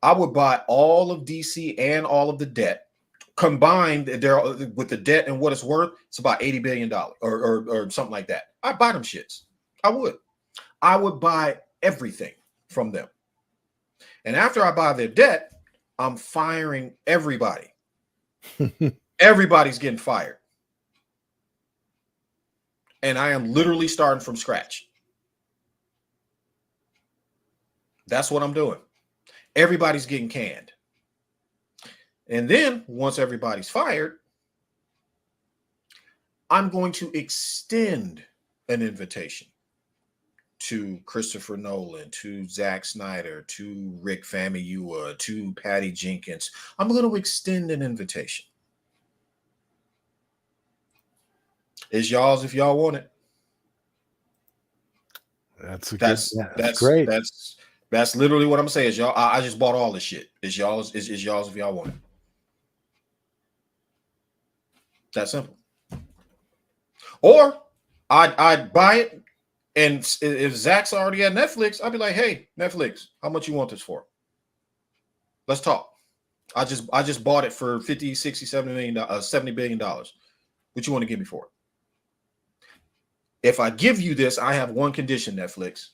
I would buy all of DC and all of the debt combined. There with the debt and what it's worth, it's about $80 billion or something like that. I'd buy them shits. I would buy everything from them. And after I buy their debt, I'm firing everybody. Everybody's getting fired. And I am literally starting from scratch. That's what I'm doing. Everybody's getting canned. And then once everybody's fired, I'm going to extend an invitation to Christopher Nolan, to Zack Snyder, to Rick Famuyiwa, to Patty Jenkins. I'm going to extend an invitation. It's y'all's if y'all want it. That's great. great. That's literally what I'm saying. Is y'all, I just bought all this shit. It's y'all's. It's y'all's if y'all want it. That simple. Or I'd buy it. And if Zach's already at Netflix, I'd be like, hey, Netflix, how much you want this for? Let's talk. I just bought it for 50, 60, $70 million, $70 billion. What you want to give me for it? If I give you this, I have one condition, Netflix.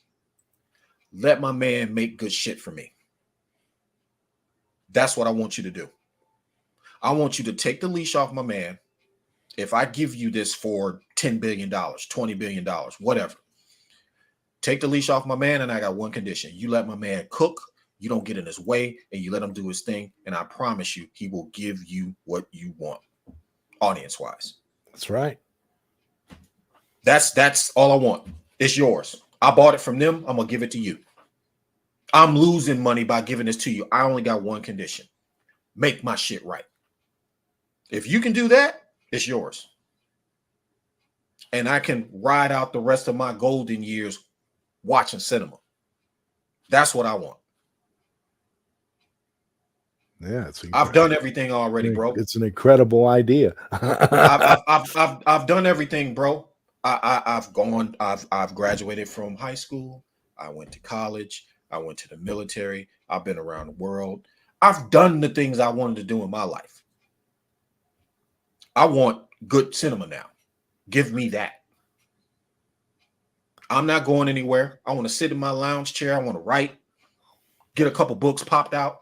Let my man make good shit for me. That's what I want you to do. I want you to take the leash off my man. If I give you this for $10 billion, $20 billion, whatever. Take the leash off my man, and I got one condition. You let my man cook, you don't get in his way, and you let him do his thing, and I promise you, he will give you what you want, audience-wise. That's right. That's all I want. It's yours. I bought it from them. I'm going to give it to you. I'm losing money by giving this to you. I only got one condition. Make my shit right. If you can do that, it's yours. And I can ride out the rest of my golden years watching cinema. That's what I want. Yeah, I've done everything already, bro. It's an incredible idea. I've done everything, bro. I've graduated from high school. I went to college. I went to the military. I've been around the world. I've done the things I wanted to do in my life. I want good cinema now. Give me that. I'm not going anywhere. I want to sit in my lounge chair. I want to write, get a couple books popped out.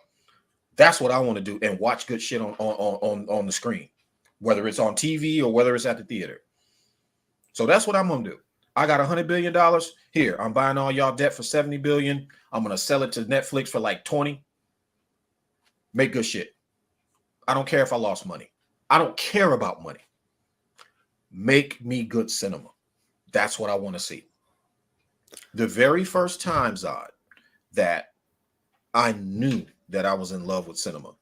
That's what I want to do, and watch good shit on the screen, whether it's on TV or whether it's at the theater. So that's what I'm going to do. I got $100 billion here. I'm buying all y'all debt for $70 billion. I'm going to sell it to Netflix for like 20. Make good shit. I don't care if I lost money. I don't care about money. Make me good cinema. That's what I want to see. The very first time, Zod, that I knew that I was in love with cinema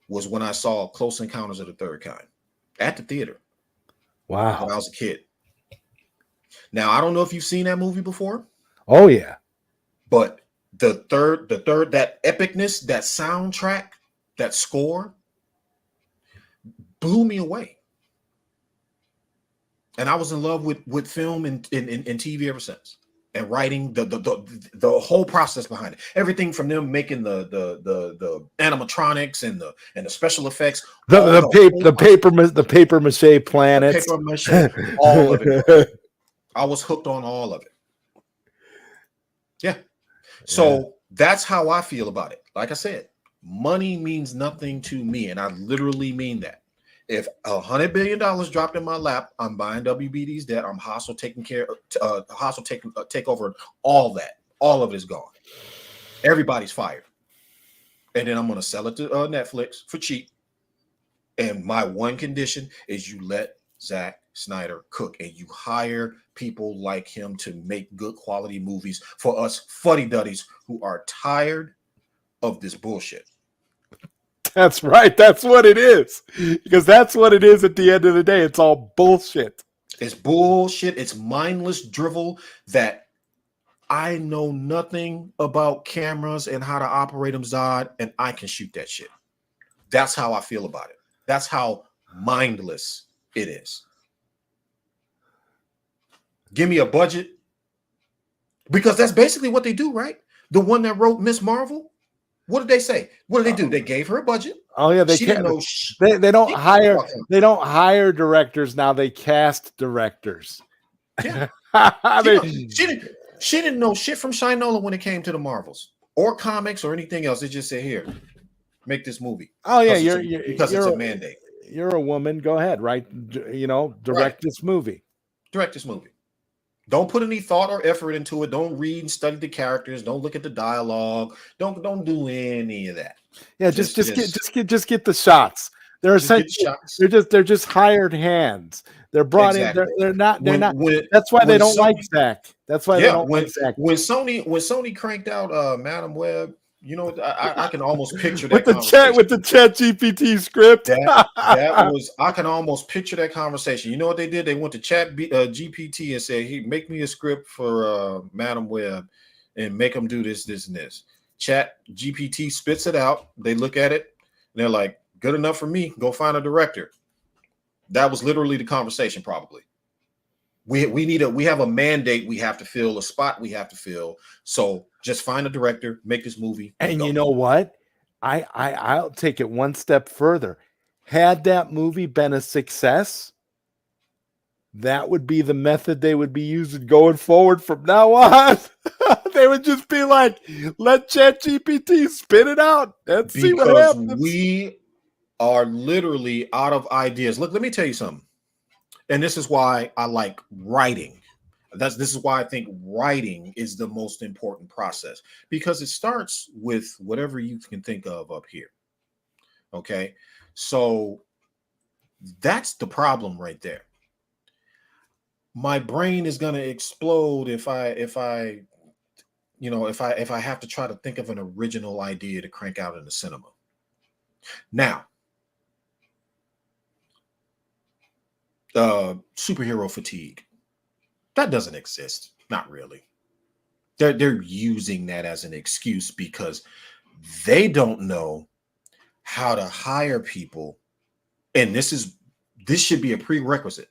was when I saw Close Encounters of the Third Kind at the theater. Wow. When I was a kid. Now, I don't know if you've seen that movie before. Oh, yeah. But the third, that epicness, that soundtrack, that score blew me away. And I was in love with film and TV ever since. And writing the whole process behind it, everything from them making the animatronics and the special effects, the paper mache planets, paper mache, all of it. I was hooked on all of it. Yeah. So that's how I feel about it. Like I said, money means nothing to me, and I literally mean that. If $100 billion dropped in my lap, I'm buying WBD's debt. I'm hostile taking care, hostile take over. All that, all of it is gone. Everybody's fired, and then I'm going to sell it to Netflix for cheap. And my one condition is you let Zack Snyder cook, and you hire people like him to make good quality movies for us fuddy-duddies who are tired of this bullshit. That's right. That's what it is. Because that's what it is at the end of the day. It's all bullshit. It's bullshit. It's mindless drivel that I know nothing about cameras and how to operate them, Zod, and I can shoot that shit. That's how I feel about it. That's how mindless it is. Give me a budget. Because that's basically what they do, right? The one that wrote Miss Marvel, what did they say? What did they do? They gave her a budget. Oh yeah, they Didn't can't. know They don't hire. They don't hire directors now. They cast directors. Yeah. They- She didn't know shit from Shinola when it came to the Marvels or comics or anything else. They just said, "Here, make this movie." oh yeah, Because it's a mandate. You're a woman. Go ahead, right? Direct Right. this movie. Direct this movie. Don't put any thought or effort into it. Don't read and study the characters. Don't look at the dialogue. Don't do any of that. Yeah, just get the shots. They're essentially they're just hired hands. They're brought in. They're not. That's why they don't like Zach. That's why they don't like Zach. When Sony cranked out Madam Web, I can almost picture that with the chat GPT script. That was, I can almost picture that conversation. You know what they did? They went to chat GPT and said, "Hey, make me a script for Madam Web and make them do this, and this." Chat GPT spits it out. They look at it and they're like, "Good enough for me. Go find a director." That was literally the conversation. Probably. We have a mandate we have to fill, a spot we have to fill. So just find a director, make this movie. And you know what? I'll take it one step further. Had that movie been a success, that would be the method they would be using going forward from now on. They would just be like, let ChatGPT spit it out and see what happens. We are literally out of ideas. Look, let me tell you something. And this is why I like writing. This is why I think writing is the most important process, because it starts with whatever you can think of up here. Okay. So that's the problem right there. My brain is going to explode if I have to try to think of an original idea to crank out in the cinema. Now, superhero fatigue, that doesn't exist. Not really. They're using that as an excuse because they don't know how to hire people. And this should be a prerequisite.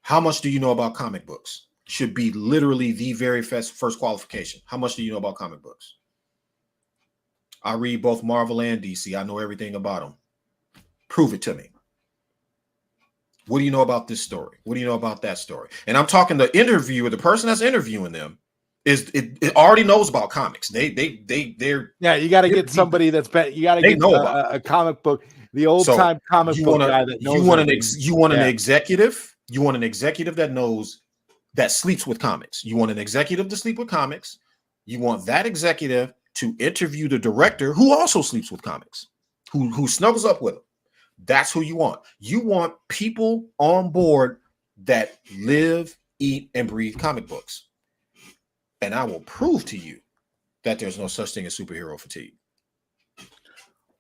How much do you know about comic books? Should be literally the very first qualification. How much do you know about comic books? I read both Marvel and DC. I know everything about them. Prove it to me. What do you know about this story? What do you know about that story? And I'm talking the interviewer, the person that's interviewing them, it already knows about comics. They're you got to get somebody that's you got to get a comic book, the old time comic book guy that knows. You want an executive. You want an executive that knows, that sleeps with comics. You want an executive to sleep with comics. You want that executive to interview the director who also sleeps with comics, who snuggles up with them. That's who you want. You want people on board that live, eat, and breathe comic books. And I will prove to you that there's no such thing as superhero fatigue.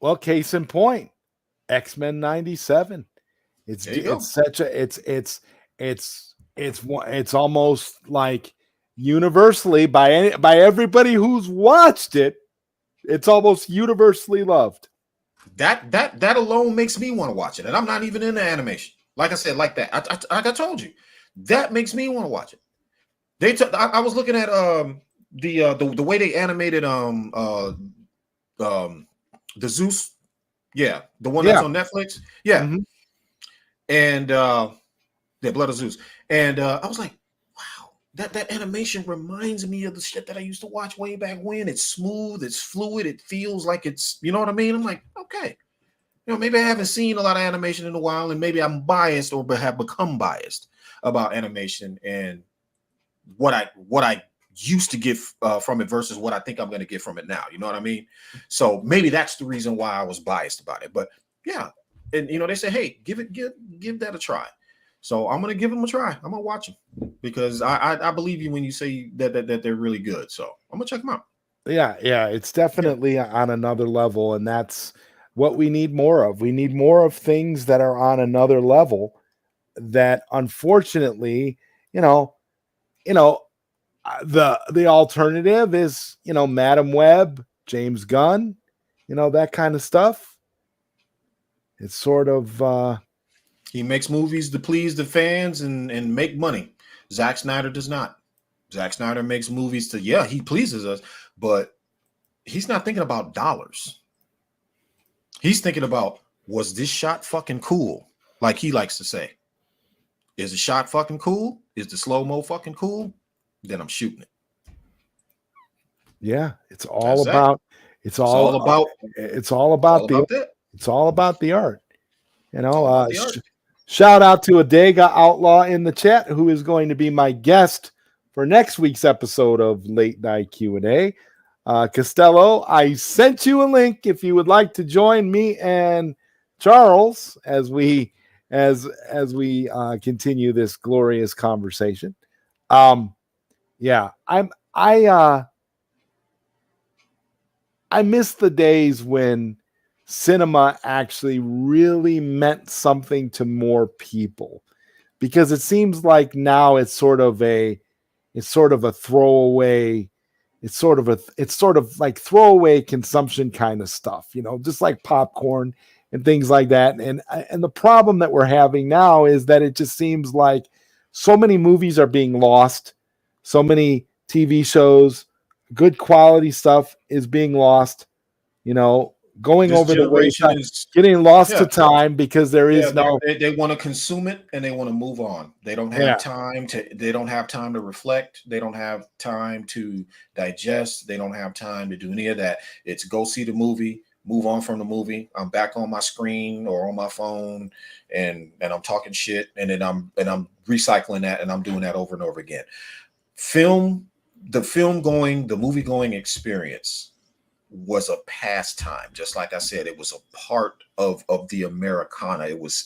Well, case in point, X-Men 97. It's almost like universally by everybody who's watched it, it's almost universally loved. That alone makes me want to watch it, and I'm not even into animation. Like I said, like that. I told you, that makes me want to watch it. I was looking at the way they animated the Zeus, the one that's on Netflix, Mm-hmm. And the Blood of Zeus, and I was like, wow, that animation reminds me of the shit that I used to watch way back when. It's smooth, it's fluid, it feels like it's, you know what I mean? I'm like, okay, maybe I haven't seen a lot of animation in a while, and maybe I'm biased or have become biased about animation and what I used to get from it versus what I think I'm going to get from it now. You know what I mean? So maybe that's the reason why I was biased about it. But yeah, and they say, hey, give that a try. So I'm going to give them a try. I'm going to watch them because I believe you when you say that they're really good. So I'm going to check them out. Yeah, it's definitely on another level, and that's what we need more of. We need more of things that are on another level that unfortunately, you know, you know, the alternative is, Madam Web, James Gunn, that kind of stuff. It's sort of He makes movies to please the fans and make money. Zack Snyder does not. Zack Snyder makes movies to, yeah, he pleases us, but he's not thinking about dollars. He's thinking about, was this shot fucking cool? Like he likes to say. Is the shot fucking cool? Is the slow-mo fucking cool? Then I'm shooting it. yeah, it's all That's that. about It's all about it's all about the that. it's all about the art. All about the art. Shout out to Adega Outlaw in the chat, who is going to be my guest for next week's episode of Late Night Q&A. Costello, I sent you a link if you would like to join me and Charles as we continue this glorious conversation. Yeah, I miss the days when cinema actually really meant something to more people, because it seems like now it's sort of a throwaway, it's sort of like throwaway consumption kind of stuff, just like popcorn and things like that. And the problem that we're having now is that it just seems like so many movies are being lost, so many TV shows, good quality stuff is being lost, going This over the generation wayside, is getting lost to time because there is no. They want to consume it and they want to move on. They don't have time to. They don't have time to reflect. They don't have time to digest. They don't have time to do any of that. It's go see the movie, move on from the movie. I'm back on my screen or on my phone, and I'm talking shit, and then I'm recycling that, and I'm doing that over and over again. The movie going experience was a pastime. Just like I said, it was a part of the Americana. It was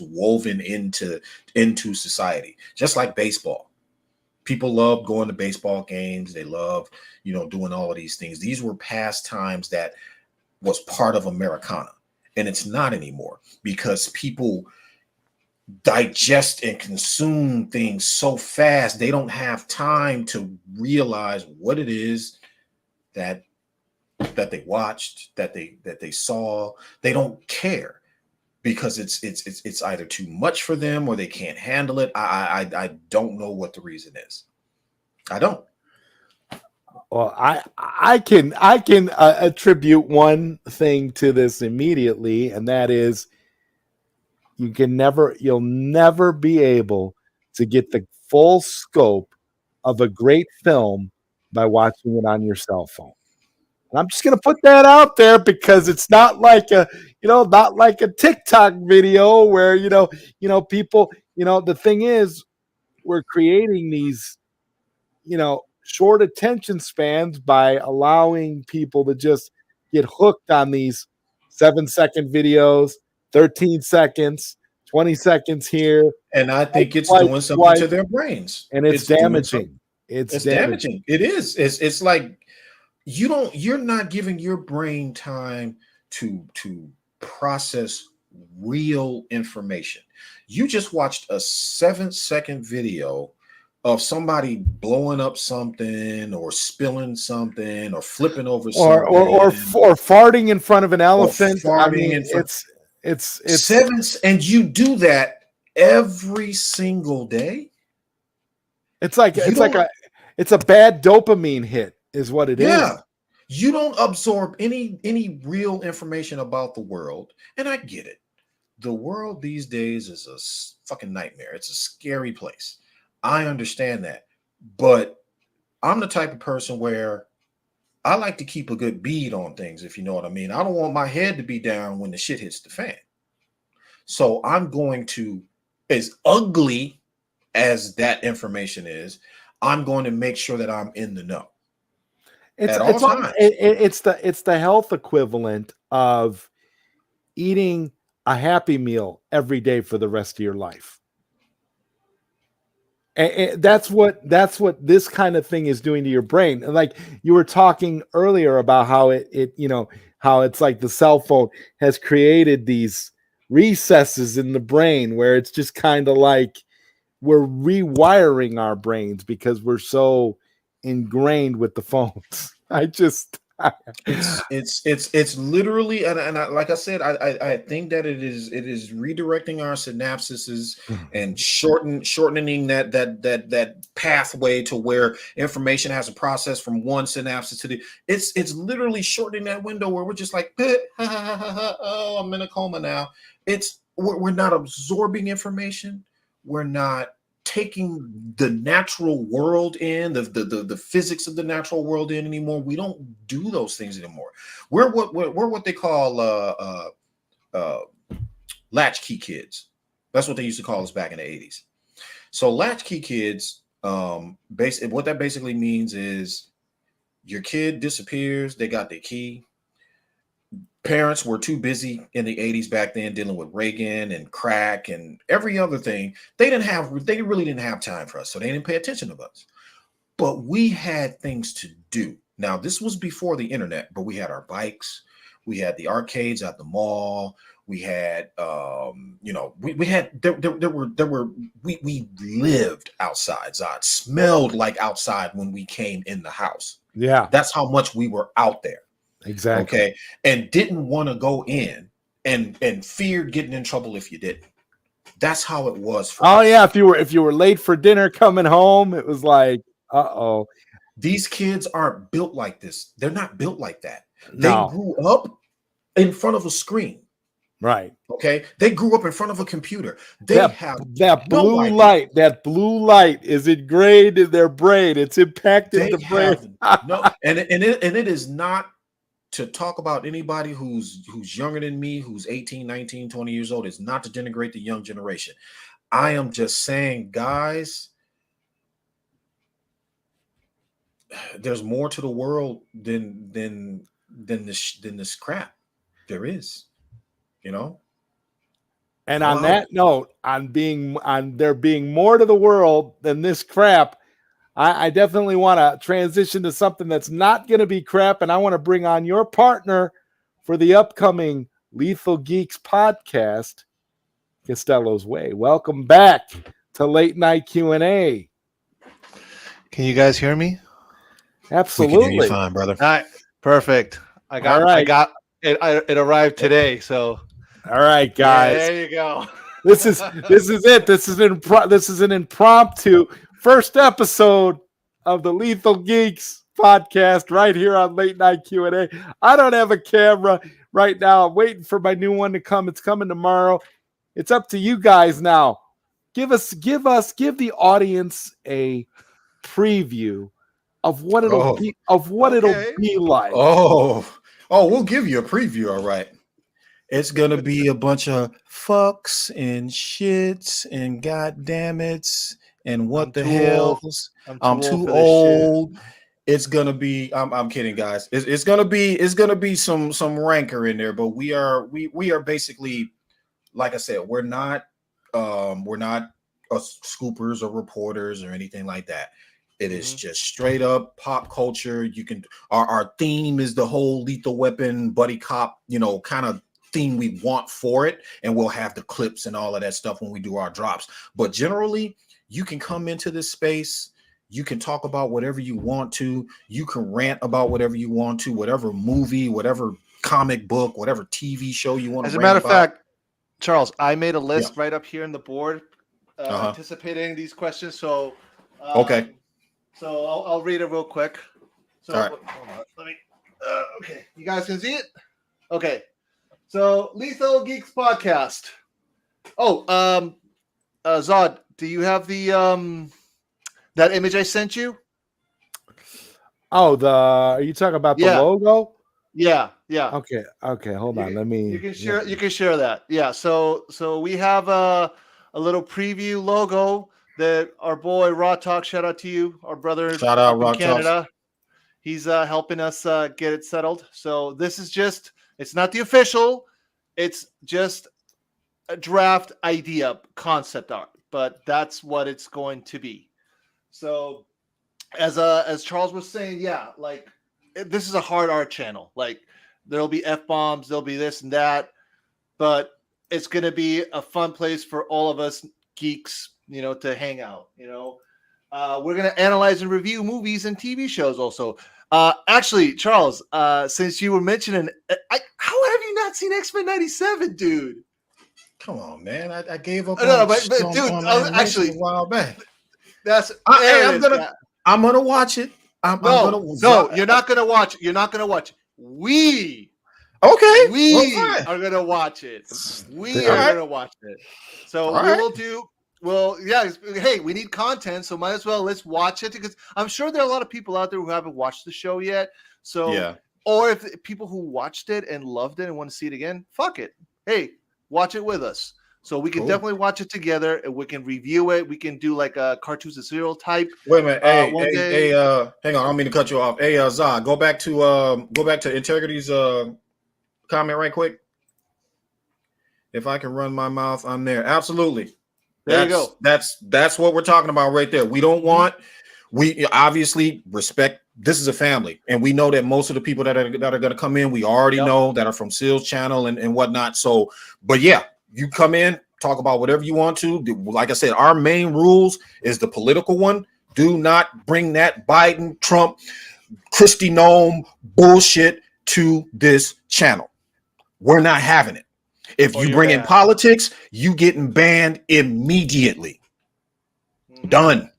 woven into society, just like baseball. People love going to baseball games. They love, doing all of these things. These were pastimes that was part of Americana, and it's not anymore because people digest and consume things so fast. They don't have time to realize what it is that they watched, that they saw. They don't care because it's either too much for them or they can't handle it. I don't know what the reason is. I don't. Well, I can attribute one thing to this immediately, and that is you'll never be able to get the full scope of a great film by watching it on your cell phone. And I'm just going to put that out there because it's not like not like a TikTok video where, people, the thing is, we're creating these, short attention spans by allowing people to just get hooked on these 7-second videos, 13 seconds, 20 seconds here. And I think it's doing something to their brains. And it's damaging. It's damaging. It is. It's like, you're not giving your brain time to process real information. You just watched a 7-second video of somebody blowing up something or spilling something or flipping over something or farting in front of an elephant. I mean, it's and you do that every single day. It's like it's a bad dopamine hit. Is what it is. You don't absorb any real information about the world. And I get it. The world these days is a fucking nightmare. It's a scary place. I understand that. But I'm the type of person where I like to keep a good bead on things, if you know what I mean. I don't want my head to be down when the shit hits the fan. So I'm going to, as ugly as that information is, I'm going to make sure that I'm in the know. It's the health equivalent of eating a Happy Meal every day for the rest of your life. And that's what this kind of thing is doing to your brain. And like you were talking earlier about how it how it's like the cell phone has created these recesses in the brain where it's just kind of like we're rewiring our brains because we're so ingrained with the phones. It's literally, and I, like I said, I think that it is redirecting our synapses and shortening that pathway to where information has a process from one synapse to the. It's literally shortening that window where we're just like, oh, I'm in a coma now. We're not absorbing information. We're not taking the natural world in, the physics of the natural world in anymore. We don't do those things anymore. We're what they call latchkey kids. That's what they used to call us back in the 80s. So latchkey kids, what that basically means is your kid disappears, they got their key. Parents were too busy in the 80s back then dealing with Reagan and crack and every other thing. They really didn't have time for us, so they didn't pay attention to us. But we had things to do. Now, this was before the internet, but we had our bikes, we had the arcades at the mall, we had we lived outside. Zod smelled like outside when we came in the house. Yeah. That's how much we were out there. Exactly. Okay. And didn't want to go in and feared getting in trouble if you didn't. That's how it was for us. Yeah. If you were late for dinner coming home, it was like, uh-oh. These kids aren't built like this. They're not built like that. No. They grew up in front of a screen. Right. Okay. They grew up in front of a computer. That blue light. That blue light is ingrained in their brain. It's impacted the brain. And it is not to talk about anybody who's younger than me, who's 18, 19, 20 years old. It's not to denigrate the young generation. I am just saying, guys, there's more to the world than this crap. There is, And on that note, on there being more to the world than this crap, I definitely want to transition to something that's not going to be crap, and I want to bring on your partner for the upcoming Lethal Geeks podcast, Costello's Way. Welcome back to Late Night Q&A. Can you guys hear me? Absolutely. We can hear you fine, brother. All right, perfect. It arrived today, so. All right, guys. Yeah, there you go. This is it. This is an impromptu first episode of the Lethal Geeks podcast right here on Late Night Q&A. I don't have a camera right now. I'm waiting for my new one to come. It's coming tomorrow. It's up to you guys now. Give the audience a preview of what it'll be like. Oh, we'll give you a preview, all right. It's gonna be a bunch of fucks and shits and goddammits and what the hell? I'm too old. It's gonna be. I'm kidding, guys. It's gonna be some rancor in there, but we are basically, like I said, we're not scoopers or reporters or anything like that. It is just straight up pop culture. Our theme is the whole Lethal Weapon buddy cop, kind of theme we want for it, and we'll have the clips and all of that stuff when we do our drops. But generally, you can come into this space, you can talk about whatever you want to, you can rant about whatever you want to, whatever movie, whatever comic book, whatever TV show you want to. As a matter of fact, Charles, I made a list right up here in the board anticipating these questions. So okay. So I'll read it real quick. So all right. Hold on, let me okay. You guys can see it? Okay. So Lethal Geeks podcast. Zod, do you have the that image I sent you? Oh, are you talking about the logo? Yeah. Okay. Hold on. Let me. You can share. You can share that. Yeah. So we have a little preview logo that our boy Raw Talk. Shout out to you, our brother. Shout out Raw Canada. Talk. He's helping us get it settled. So this is just. It's not the official. It's just a draft idea, concept art, but that's what it's going to be. So as Charles was saying, yeah, like this is a hard art channel. Like there'll be F-bombs, there'll be this and that, but it's going to be a fun place for all of us geeks, to hang out. We're going to analyze and review movies and TV shows also. Actually, Charles, since you were mentioning, how have you not seen X-Men 97, dude? Come on, man. I gave up. No, but dude, actually, a while back. I'm gonna watch it. No, you're not gonna watch it. You're not gonna watch it. We are gonna watch it. We are gonna watch it. So will do. Well, yeah. Hey, we need content, so might as well let's watch it, because I'm sure there are a lot of people out there who haven't watched the show yet. So yeah. Or if people who watched it and loved it and want to see it again, fuck it. Hey, watch it with us. So we can definitely watch it together, and we can review it. We can do like a cartoons and serial type. Wait a minute. Hey, hang on. I don't mean to cut you off. Hey, Zod, go back to Integrity's comment right quick. If I can run my mouth, I'm there. Absolutely. There you go. That's what we're talking about right there. We obviously respect. This is a family, and we know that most of the people that are going to come in, we already know that are from Seal's channel and whatnot. So, but yeah, you come in, talk about whatever you want to. Like I said, our main rules is the political one. Do not bring that Biden, Trump, Kristi Noem bullshit to this channel. We're not having it. If you bring in politics, you getting banned immediately. Done.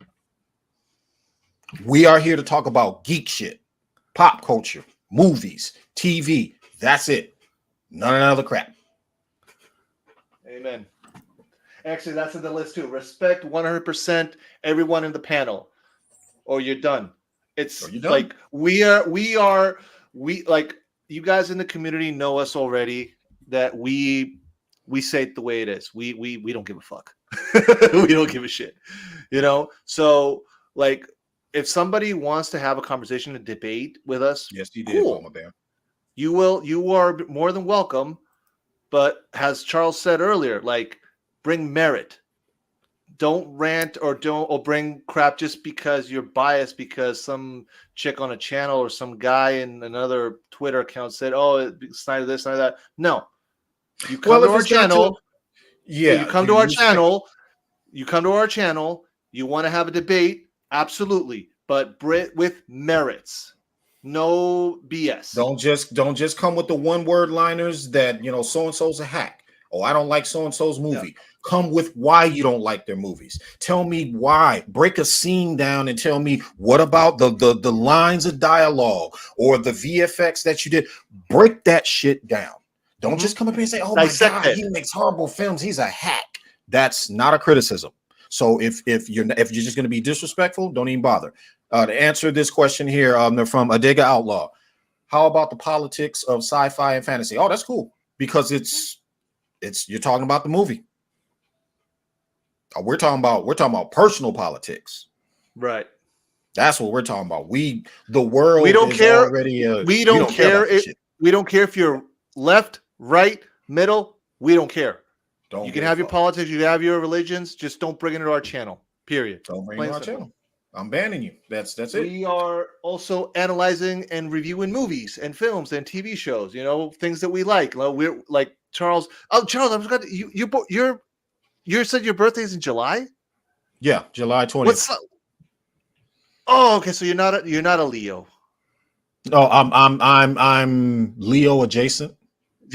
We are here to talk about geek shit, pop culture, movies, TV. That's it. None of that other crap. Amen. Actually, that's in the list too. Respect 100% everyone in the panel, or you're done. It's like we like you guys in the community know us already. That we say it the way it is. We don't give a fuck. We don't give a shit. So like if somebody wants to have a conversation, a debate with us, yes, you did, Mama Bear. You are more than welcome. But as Charles said earlier, like bring merit. Don't rant or bring crap just because you're biased because some chick on a channel or some guy in another Twitter account said, "Oh, it's neither this, neither that." No. You come to our channel. You come to our channel. You come to our channel. You want to have a debate? Absolutely. But with merits. No BS. Don't just come with the one-word liners that so-and-so's a hack. Oh, I don't like so-and-so's movie. Yeah. Come with why you don't like their movies. Tell me why. Break a scene down and tell me what about the lines of dialogue or the VFX that you did. Break that shit down. Don't just come up here and say, "Oh my God, he makes horrible films. He's a hack." That's not a criticism. So if you're just going to be disrespectful, don't even bother. To answer this question here, they're from Adega Outlaw. How about the politics of sci-fi and fantasy? Oh, that's cool because it's you're talking about the movie. We're talking about personal politics, right? That's what we're talking about. The world. We don't care. Already, we don't care. We don't care if you're left, right, middle. We don't care. You can have your politics. You can have your religions. Just don't bring it to our channel. Period. Don't bring it to our channel. I'm banning you. That's it. We are also analyzing and reviewing movies and films and TV shows. Things that we like. We're like Charles. Oh, Charles, I forgot. You said your birthday is in July. Yeah, July 20th. Oh, okay. So you're not a Leo. No, I'm Leo adjacent.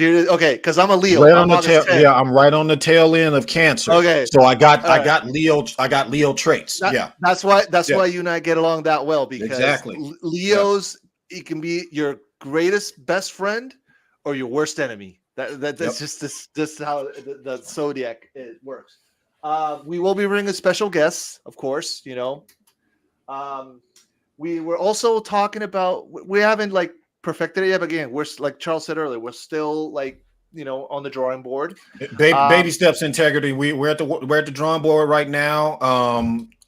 Okay, because I'm a Leo. Right on the tail, yeah, I'm right on the tail end of Cancer. Okay, so I got Leo traits. That's why you and I get along that well, because exactly. Leos, it can be your greatest best friend or your worst enemy. That's just how the zodiac works. We will be bringing special guests, of course. We were also talking about, we haven't like perfected it yet, but again, we're like Charles said earlier, we're still like on the drawing board. Baby steps, Integrity. We're at the drawing board right now.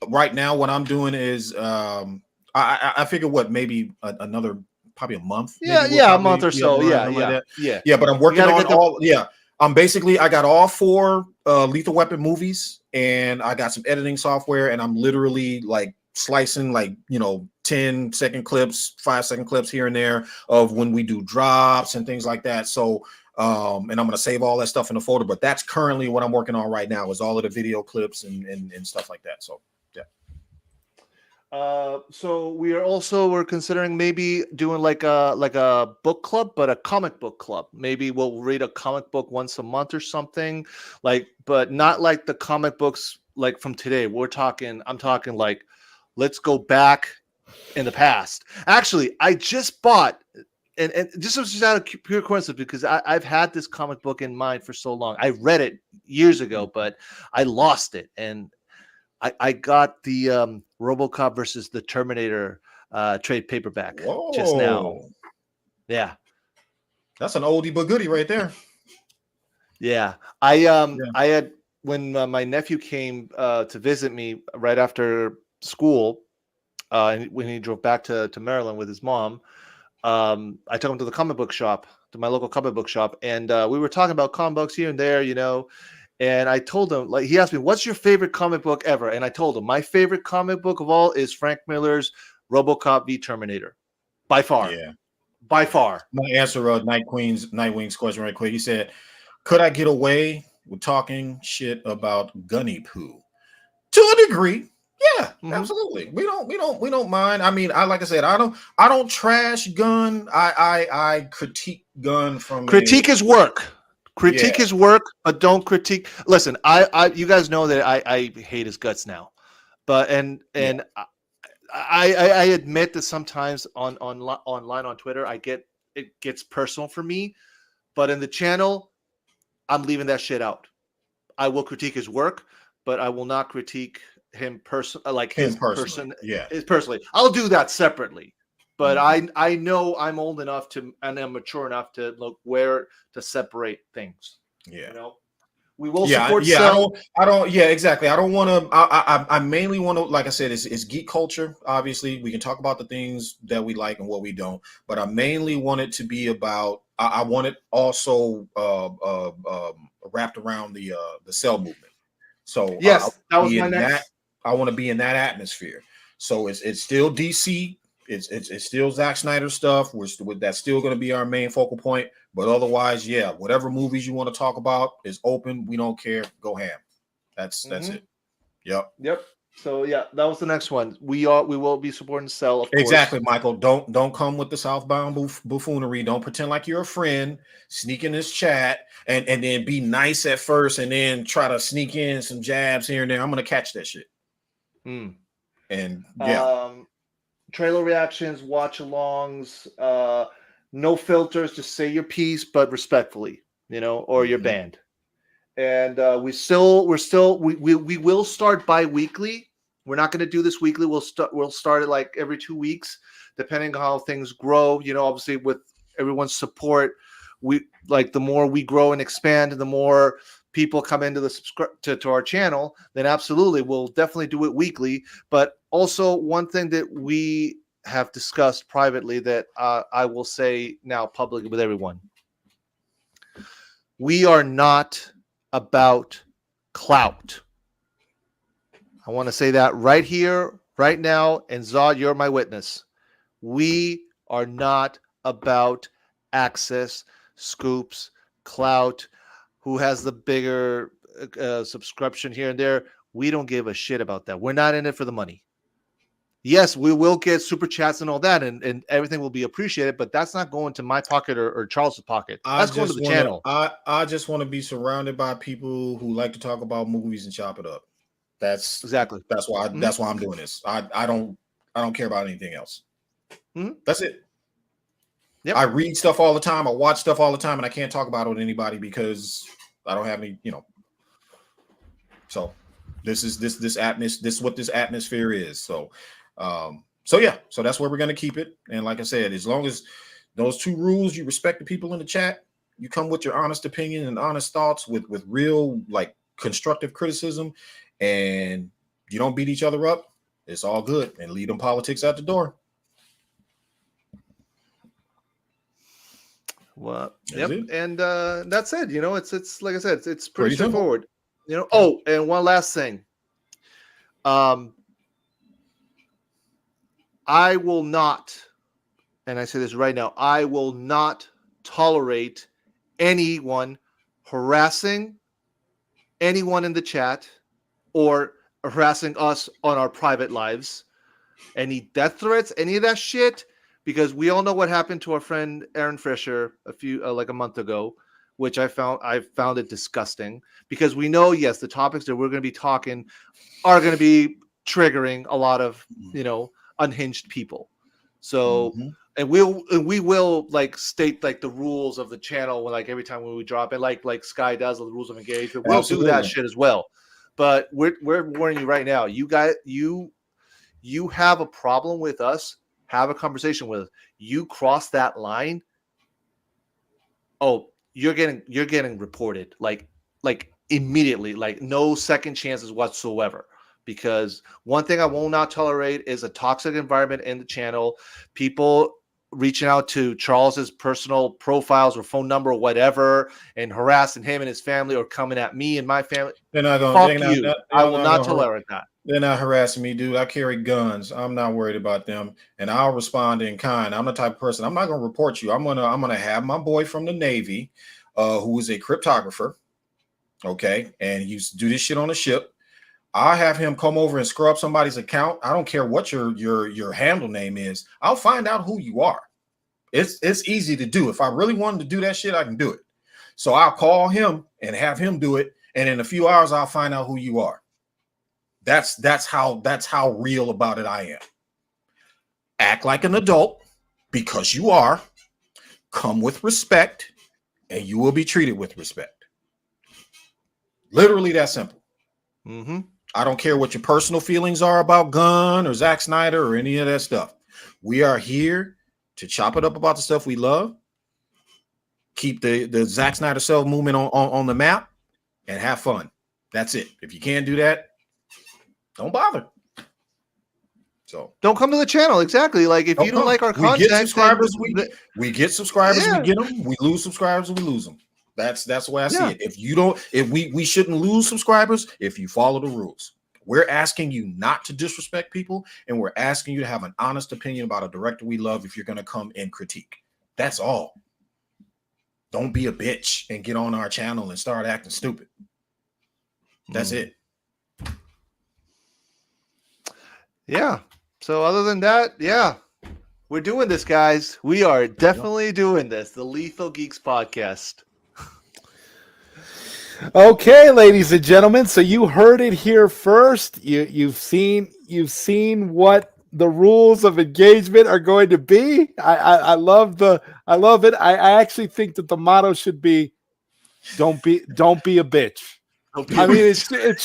Right now, what I'm doing is I figure maybe another probably a month. A month or so. Yeah. But I'm working on all. Yeah, I got all 4 Lethal Weapon movies, and I got some editing software, and I'm literally like slicing like 10-second clips, 5-second clips here and there of when we do drops and things like that. So and I'm gonna save all that stuff in the folder, but that's currently what I'm working on right now, is all of the video clips and stuff like that. So yeah. So we're considering maybe doing like a book club, but a comic book club. Maybe we'll read a comic book once a month or something, but not like the comic books like from today. I'm talking like, let's go back in the past. Actually, I just bought, and this was just out of pure coincidence, because I've had this comic book in mind for so long. I read it years ago, but I lost it, and I got the RoboCop versus the Terminator trade paperback just now. Yeah, that's an oldie but goodie right there. Yeah, I had, when my nephew came to visit me right after school, when he drove back to Maryland with his mom. I took him to the comic book shop, to my local comic book shop, and we were talking about comic books here and there, and I told him, like, he asked me, what's your favorite comic book ever? And I told him my favorite comic book of all is Frank Miller's RoboCop v Terminator, by far. Yeah, by far. My answer, Nightwing's question right quick. He said, could I get away with talking shit about Gunny Poo? To a degree. Yeah, absolutely. We don't mind. I mean, like I said, I don't trash Gun. I critique Gun from critique his work. Critique his work, but don't critique. Listen, you guys know that I hate his guts now, but I admit that sometimes online on Twitter it gets personal for me, but in the channel, I'm leaving that shit out. I will critique his work, but I will not critique him personally. I'll do that separately, but I know I'm old enough and I'm mature enough to look where to separate things. We will support. I don't. Yeah, exactly. I don't want to. I mainly want to. Like I said, it's geek culture. Obviously, we can talk about the things that we like and what we don't. But I mainly want it to be about. I want it also wrapped around the cell movement. So yes, that was my next. I want to be in that atmosphere. So it's still DC. It's still Zack Snyder stuff. That's still going to be our main focal point. But otherwise, yeah, whatever movies you want to talk about is open. We don't care. Go ham. That's it. Yep. So yeah, that was the next one. We will be supporting Cell. Of exactly, course. Michael. Don't come with the southbound buffoonery. Don't pretend like you're a friend. Sneak in this chat and then be nice at first, and then try to sneak in some jabs here and there. I'm gonna catch that shit. And yeah. Trailer reactions, watch alongs, no filters, just say your piece, but respectfully, or you're banned. And we will start bi-weekly. We're not going to do this weekly. We'll start it like every 2 weeks, depending on how things grow. Obviously with everyone's support, the more we grow and expand, the more people come into the to our channel, then absolutely we'll definitely do it weekly. But also one thing that we have discussed privately that I will say now publicly with everyone, we are not about clout. I want to say that right here, right now, and Zod, you're my witness. We are not about access, scoops, clout, who has the bigger subscription here and there. We don't give a shit about that. We're not in it for the money. Yes, we will get super chats and all that, and everything will be appreciated, but that's not going to my pocket or Charles's pocket. That's going to the channel. I just want to be surrounded by people who like to talk about movies and chop it up. That's exactly. That's why I'm doing this. I don't care about anything else. That's it. Yep. I read stuff all the time. I watch stuff all the time, and I can't talk about it with anybody because I don't have any, So this is what this atmosphere is. So yeah, so that's where we're gonna keep it. And like I said, as long as those two rules, you respect the people in the chat, you come with your honest opinion and honest thoughts with real like constructive criticism, and you don't beat each other up, it's all good. And leave them politics at the door. Well, yep, and that's it. It's like I said, it's pretty straightforward. Oh, and one last thing. I will not, and I say this right now, I will not tolerate anyone harassing anyone in the chat or harassing us on our private lives. Any death threats, any of that shit, because we all know what happened to our friend Aaron Fisher a month ago, which I found it disgusting, because we know, yes, the topics that we're going to be talking are going to be triggering a lot of, unhinged people. So, and we will like state like the rules of the channel when, like, every time when we drop it, like Sky does, the rules of engagement, we'll do that shit as well. But we're warning you right now. You guys, you have a problem with us, have a conversation with us. You cross that line, oh, you're getting reported like immediately, like no second chances whatsoever. Because one thing I will not tolerate is a toxic environment in the channel. People reaching out to Charles's personal profiles or phone number or whatever and harassing him and his family, or coming at me and my family. They're not going. Fuck you. I will not tolerate that. They're not harassing me, dude. I carry guns. I'm not worried about them, and I'll respond in kind. I'm the type of person. I'm not going to report you. I'm gonna have my boy from the Navy, who is a cryptographer, okay, and he used to do this shit on the ship. I'll have him come over and scrub somebody's account. I don't care what your handle name is. I'll find out who you are. It's easy to do. If I really wanted to do that shit, I can do it. So I'll call him and have him do it, and in a few hours, I'll find out who you are. That's how real about it I am. Act like an adult, because you are. Come with respect, and you will be treated with respect. Literally that simple. Mm-hmm. I don't care what your personal feelings are about Gunn or Zack Snyder or any of that stuff. We are here to chop it up about the stuff we love, keep the Zack Snyder self movement on the map, and have fun. That's it. If you can't do that, don't bother. So don't come to the channel. Exactly. Like, if you don't like our content, we get subscribers. We get subscribers. Yeah. We get them. We lose subscribers. We lose them. That's the way I see it. If we shouldn't lose subscribers if you follow the rules. We're asking you not to disrespect people, and we're asking you to have an honest opinion about a director we love if you're going to come and critique. That's all. Don't be a bitch and get on our channel and start acting stupid. That's it. Yeah. So other than that, yeah, we're doing this, guys. We are definitely doing this. The Lethal Geeks podcast. Okay, ladies and gentlemen, so you heard it here first. You've seen what the rules of engagement are going to be. I love it. I actually think that the motto should be don't be a bitch. It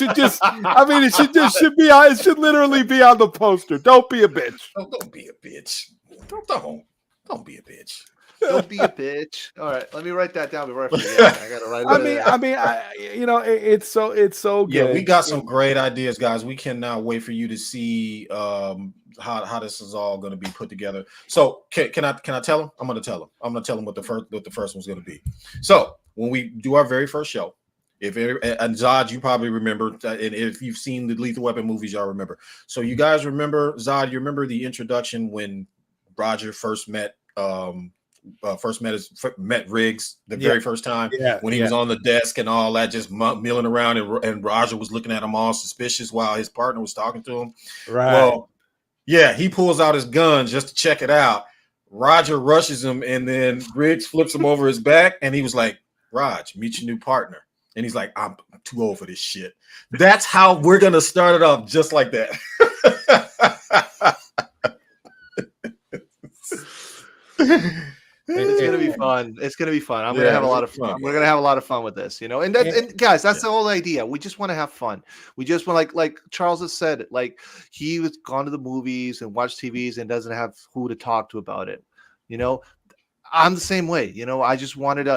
should literally be on the poster. Don't be a bitch. Don't be a bitch. Don't be a bitch. Don't be a bitch. All right, let me write that down before I forget. I gotta write it. It's so good. Yeah, we got some great ideas, guys. We cannot wait for you to see how this is all going to be put together. So can I tell him? I'm going to tell him. I'm going to tell him what the first one's going to be. So when we do our very first show, and Zod, you probably remember, and if you've seen the Lethal Weapon movies, y'all remember. So you guys remember, Zod, you remember the introduction when Roger first met Riggs the very first time, when he was on the desk and all that, just milling around, and Roger was looking at him all suspicious while his partner was talking to him. Right. Well, yeah, he pulls out his gun just to check it out. Roger rushes him, and then Riggs flips him over his back, and he was like, "Raj, meet your new partner." And he's like, "I'm too old for this shit." That's how we're gonna start it off, just like that. It's gonna be fun. It's gonna be fun. I'm gonna have a lot of fun. We're gonna have a lot of fun with this, and guys, that's the whole idea. We just want to have fun. We just want, like Charles has said, like, he was gone to the movies and watched TVs and doesn't have who to talk to about it. I'm the same way. I just wanted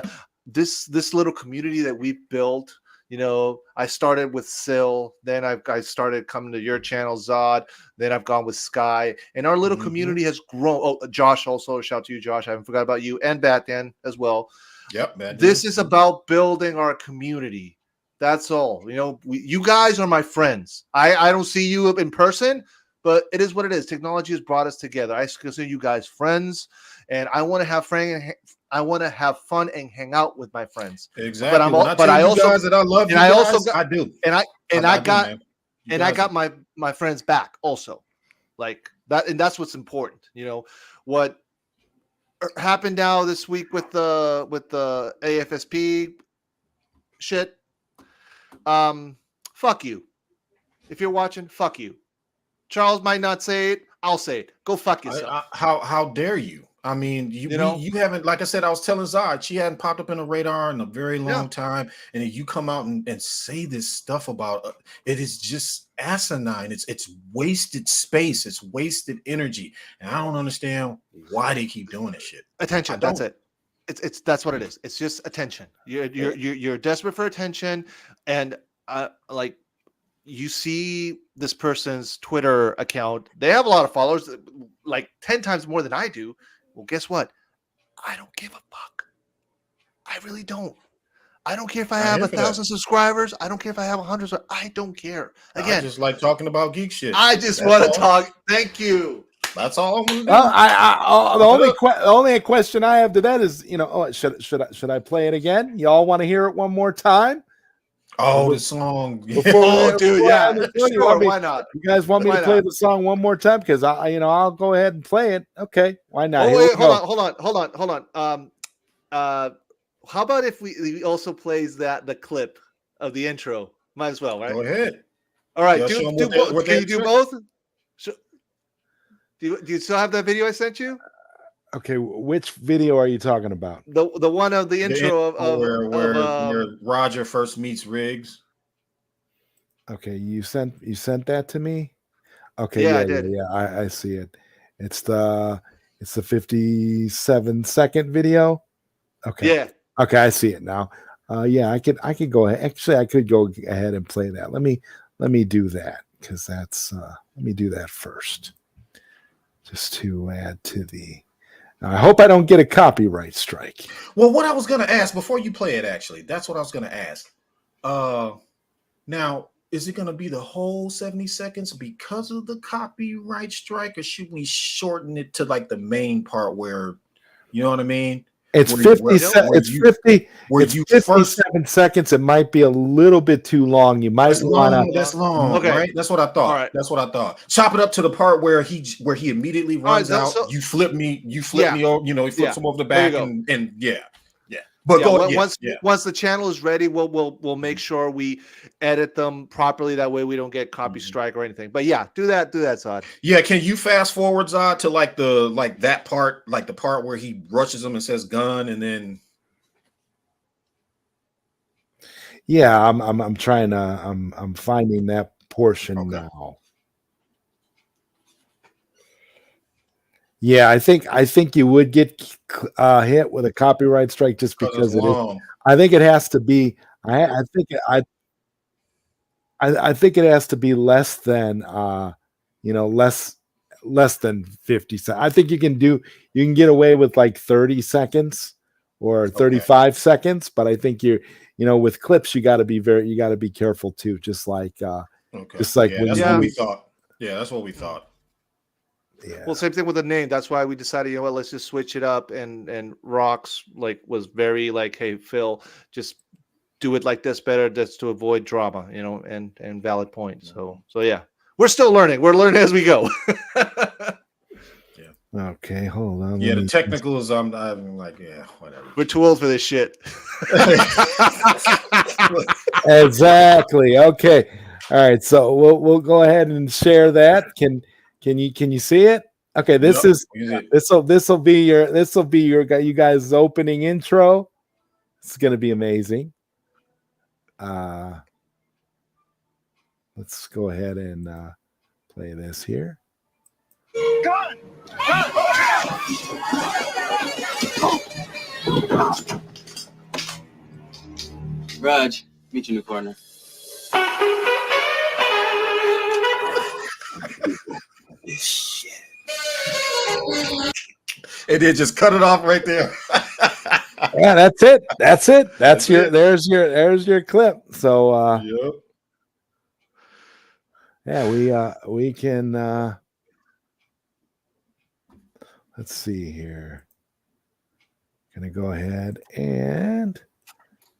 this little community that we built. I started with Sil, then I started coming to your channel, Zod, then I've gone with Sky, and our little community has grown. Oh, Josh, also, shout out to you, Josh. I haven't forgot about you, and Batman as well. Yep, man. This is about building our community. That's all. You guys are my friends. I don't see you in person, but it is what it is. Technology has brought us together. I consider you guys friends, and I want to have fun and hang out with my friends. Exactly. But when I tell you also guys that I love you I guys, also got, I do. I got my friends back also, like that, and that's what's important. You know what happened now this week with the AFSP shit. Fuck you. If you're watching, fuck you. Charles might not say it. I'll say it. Go fuck yourself. How dare you? I mean, you haven't, like I said, I was telling Zod, she hadn't popped up in the radar in a very long time. And then you come out and say this stuff about it is just asinine. It's wasted space. It's wasted energy. And I don't understand why they keep doing this shit. Attention. That's it. That's what it is. It's just attention. You're desperate for attention. And like, you see this person's Twitter account, they have a lot of followers, like 10 times more than I do. Well, guess what? I don't give a fuck. I really don't. I don't care if I have 1,000 subscribers. I don't care if I have 100. I don't care. Again, I just like talking about geek shit. I just want to talk. Thank you. That's all I'm gonna do. The only question I have to that is, should I play it again? Y'all want to hear it one more time? Oh, the song. Dude, sure, why not? You guys want me to play the song one more time? Because I'll go ahead and play it. Okay, why not? Oh, wait, hold on. How about if we also plays the clip of the intro? Might as well, right? Go ahead. All right, can you do both? Do you still have that video I sent you? Okay, which video are you talking about? The one of the intro where Roger first meets Riggs. Okay, you sent that to me. Okay, yeah, I did. Yeah, I see it. It's the 57-second video. Okay. Yeah. Okay, I see it now. I could go ahead. Actually, I could go ahead and play that. Let me do that because that's let me do that first. Just to add to the. I hope I don't get a copyright strike. Well, what I was going to ask before you play it, actually, that's what I was going to ask. Now, is it going to be the whole 70 seconds because of the copyright strike, or should we shorten it to like the main part where, you know what I mean? It's 57 seconds. It might be a little bit too long. You might want to. That's long. Okay, right? That's what I thought. Right. That's what I thought. Chop it up to the part where he immediately runs out. You flip me. You flip me over. He flips him over the back, and yeah. But once the channel is ready, we'll make sure we edit them properly. That way we don't get copy strike or anything. But yeah, do that, Zod. Yeah, can you fast forward, Zod, to that part, like the part where he rushes him and says gun, and then. Yeah, I'm trying to. I'm finding that portion now. Yeah, I think you would get hit with a copyright strike just because it is. I think it has to be. I think it has to be less than less than 50 seconds. I think you can get away with like 30 seconds or 35 seconds, but I think with clips you got to be careful too. Just like that's what we thought. Yeah, that's what we thought. Yeah. Well, same thing with the name. That's why we decided, let's just switch it up. And Rocks was very like, hey, Phil, just do it like this better, just to avoid drama, and valid point. So yeah, we're still learning. We're learning as we go. Yeah. Okay, hold on. Yeah, the technicals. I'm like, yeah, whatever. We're too old for this shit. Exactly. Okay. All right. So we'll go ahead and share that. Can you see it? Okay, this will be your you guys' opening intro. It's gonna be amazing. Let's go ahead and play this here. Gun! Raj, meet your new partner. Shit. And then just cut it off right there. Yeah, that's it. There's your clip. So yep. Yeah, we can let's see here. Gonna go ahead and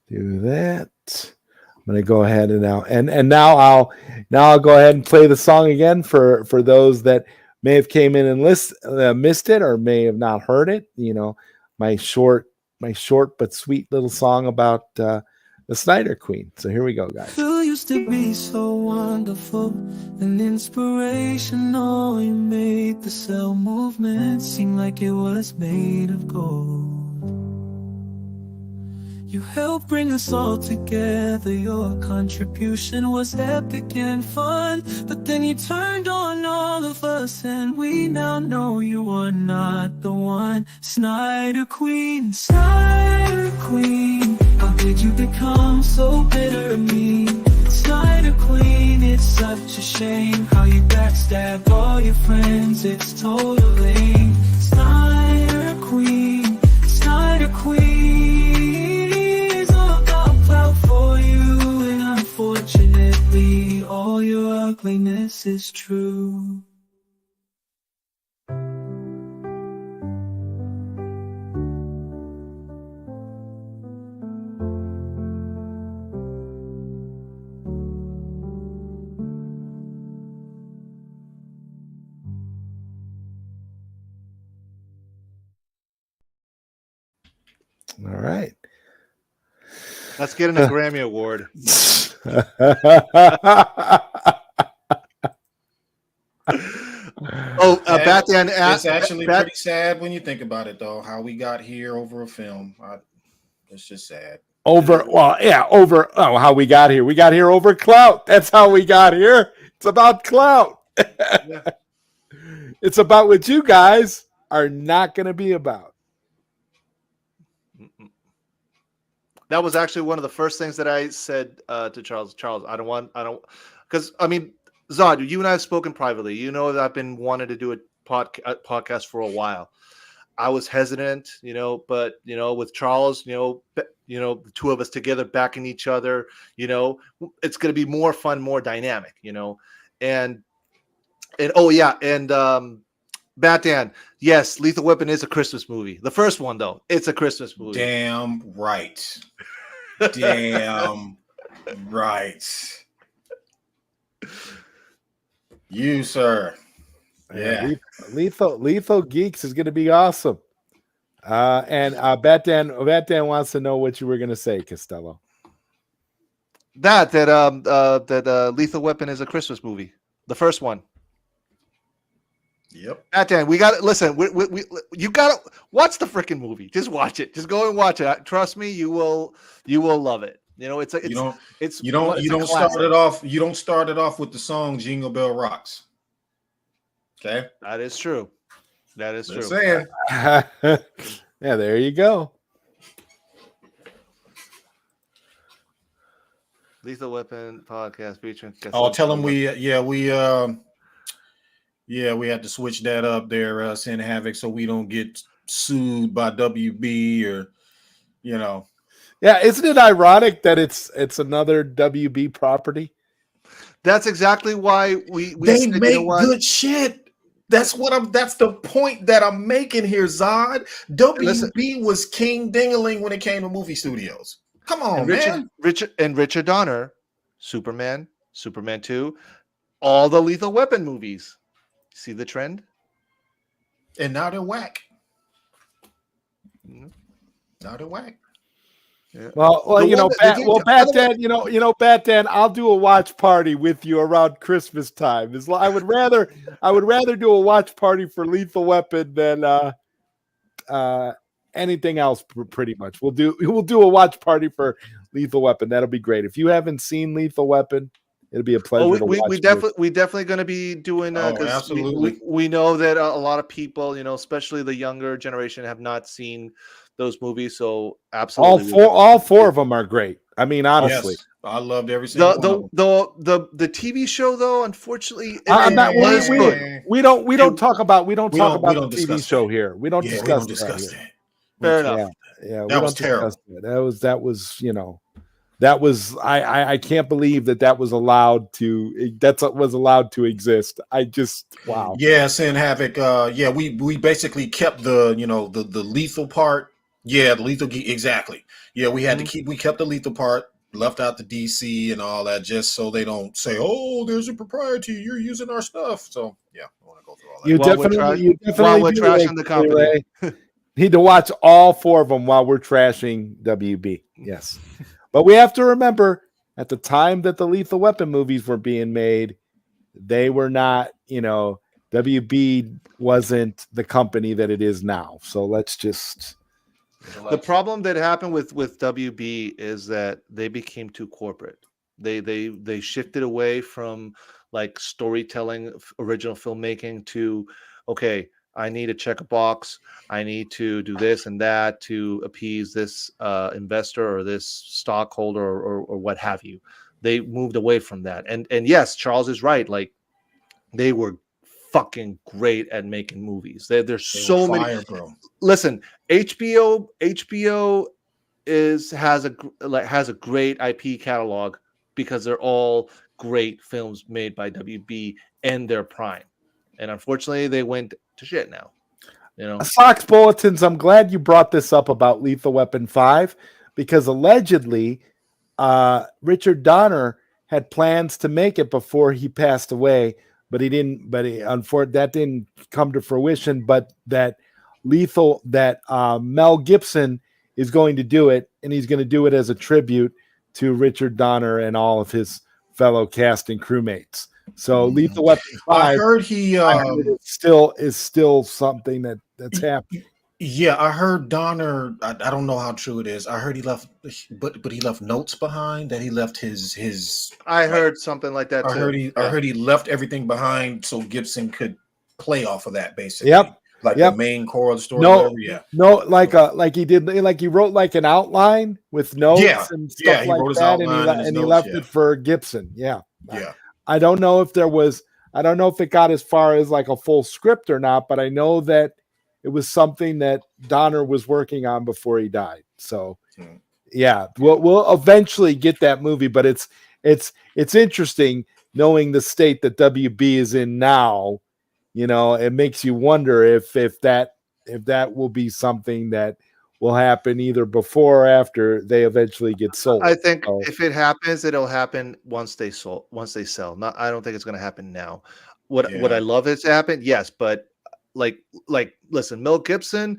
do that. I'm gonna go ahead and now I'll go ahead and play the song again for those that may have came in and missed it or may have not heard it. You know, my short but sweet little song about the Snyder Queen. So here we go, guys. You used to be so wonderful and inspirational. You made the cell movement seem like it was made of gold. You helped bring us all together. Your contribution was epic and fun. But then you turned on all of us, and we now know you are not the one. Snyder Queen, Snyder Queen, how did you become so bitter and mean? Snyder Queen, it's such a shame how you backstab all your friends. It's totally Snyder Queen, Snyder Queen is all about clout for you, and unfortunately all your ugliness is true. All right. Let's get an a Grammy Award. Batman. It's actually pretty sad when you think about it, though. How we got here over a film. It's just sad. Over how we got here. We got here over clout. That's how we got here. It's about clout. It's about what you guys are not going to be about. That was actually one of the first things that I said to Charles. Charles, because I mean, Zod, you and I have spoken privately. You know that I've been wanting to do a podcast for a while. I was hesitant, but with Charles, the two of us together backing each other, it's going to be more fun, more dynamic, and Batman, yes, Lethal Weapon is a Christmas movie. The first one, though, it's a Christmas movie. Damn right. Damn right. You, sir. Yeah. Lethal Geeks is going to be awesome. And Batman wants to know what you were going to say, Costello. That Lethal Weapon is a Christmas movie. The first one. Yep. Batman, we got to listen. You got to watch the freaking movie. Just watch it. Just go and watch it. Trust me, you will love it. You don't start it off. You don't start it off with the song "Jingle Bell Rocks." Okay, that is true. That is true. Saying. Yeah, there you go. Lethal Weapon podcast featuring. Tell them we had to switch that up there, Sin Havoc, so we don't get sued by WB or. Yeah, isn't it ironic that it's another WB property? That's exactly why we they said, make good shit. That's the point that I'm making here, Zod. WB was king dingaling when it came to movie studios. Come on, man. Richard Donner, Superman, Superman 2, all the Lethal Weapon movies. See the trend? And now they're whack. Now they're whack. Yeah. Well, Batman, I'll do a watch party with you around Christmas time. I would rather do a watch party for Lethal Weapon than anything else. Pretty much, we'll do a watch party for Lethal Weapon. That'll be great. If you haven't seen Lethal Weapon, it'll be a pleasure to watch. We definitely going to be doing because absolutely. We know that a lot of people, especially the younger generation, have not seen those movies. So absolutely, all four of them are great. I mean, honestly, yes, I loved every single one. The TV show, though, unfortunately, we don't talk about the TV show here. We don't discuss that. Fair enough. Yeah, that was terrible. That that was I can't believe that was allowed to exist. I just wow. Yeah, Sin Havoc. Yeah, we basically kept the the lethal part. Yeah, the lethal exactly. Yeah, we had to we kept the lethal part, left out the DC and all that, just so they don't say, "Oh, there's a propriety. You're using our stuff." So yeah, I want to go through all that. You definitely we're do, trashing the company. Need to watch all 4 of them while we're trashing WB. Yes, but we have to remember at the time that the Lethal Weapon movies were being made, they were not. WB wasn't the company that it is now. So let's just. The problem that happened with WB is that they became too corporate. They shifted away from like storytelling, original filmmaking to, okay, I need to check a box. I need to do this and that to appease this investor or this stockholder or what have you. They moved away from that. And yes, Charles is right. Like they were fucking great at making movies. There's so many. Bro. Listen, HBO has a great IP catalog because they're all great films made by WB in their prime. And unfortunately, they went to shit now. Sox Bulletins, I'm glad you brought this up about Lethal Weapon 5 because allegedly Richard Donner had plans to make it before he passed away, but he didn't. But unfortunately, that didn't come to fruition. But that Mel Gibson is going to do it, and he's going to do it as a tribute to Richard Donner and all of his fellow cast and crewmates. So Lethal Weapon 5, I heard is still something that's happening. Yeah, I heard Donner. I don't know how true it is. I heard he left, but he left notes behind. That he left his. I heard something like that. I heard he left everything behind so Gibson could play off of that. Basically, Yep. The main core of the story. Like he did, like he wrote like an outline with notes and stuff like that, and he left it for Gibson. Yeah. I don't know if it got as far as like a full script or not, but I know that it was something that Donner was working on before he died. So yeah, we'll eventually get that movie, but it's interesting knowing the state that WB is in now. It makes you wonder if that will be something that will happen either before or after they eventually get sold. I think if it happens, it'll happen once they sell. I don't think it's going to happen now. Would I love it to happen? Yes, but like listen, Mel Gibson,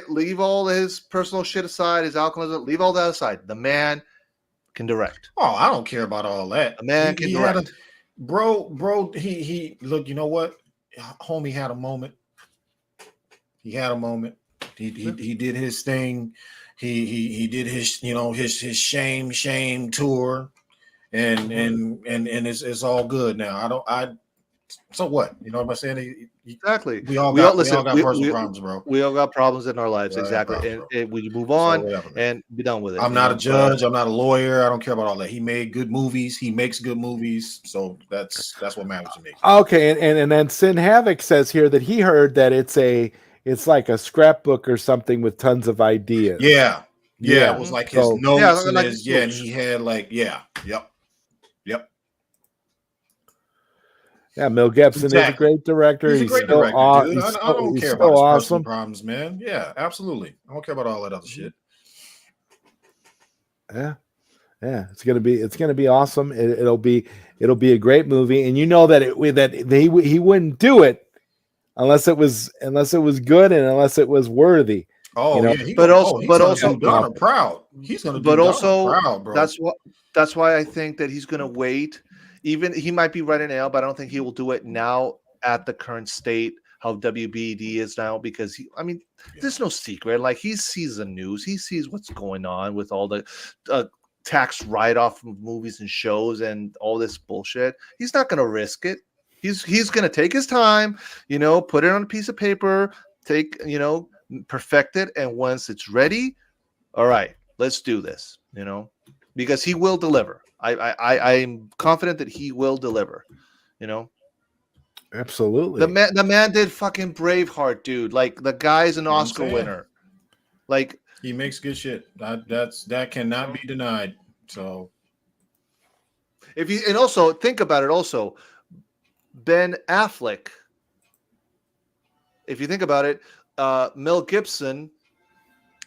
leave all his personal shit aside, his alcoholism, leave all that aside. The man can direct. Oh, I don't care about all that. The man can direct. Bro, he look, you know what? Homie had a moment. He had a moment. He did his thing. He did his his shame tour, and it's all good now. So what? You know what I'm saying? Exactly. We all got personal problems, bro. We all got problems in our lives. Exactly. And we move on and be done with it. I'm not a judge. I'm not a lawyer. I don't care about all that. He made good movies. He makes good movies. So that's what matters to me. Okay. And then Sin Havoc says here that he heard that it's like a scrapbook or something with tons of ideas. Yeah. It was like his notes and and he had yep. Yeah, Mel Gibson is a great director. He's a great director, dude. I don't care about his personal problems, man. Yeah, absolutely. I don't care about all that other shit. Yeah, it's gonna be awesome. It'll be a great movie, and you know that he wouldn't do it unless it was good and unless it was worthy. Oh, yeah. But also, Donner proud. He's gonna. But also, proud, bro. That's why I think that he's gonna wait. Even he might be right now, but I don't think he will do it now at the current state how WBD is now, because there's no secret. Like he sees the news, he sees what's going on with all the tax write-off of movies and shows and all this bullshit. He's not gonna risk it. He's gonna take his time, put it on a piece of paper, perfect it, and once it's ready, all right, let's do this. Because he will deliver. I'm confident that he will deliver. Absolutely. The man did fucking Braveheart, dude. Like the guy's an Oscar winner. Like He makes good shit. That cannot be denied. So And also think about it. Also, Ben Affleck. If you think about it, Mel Gibson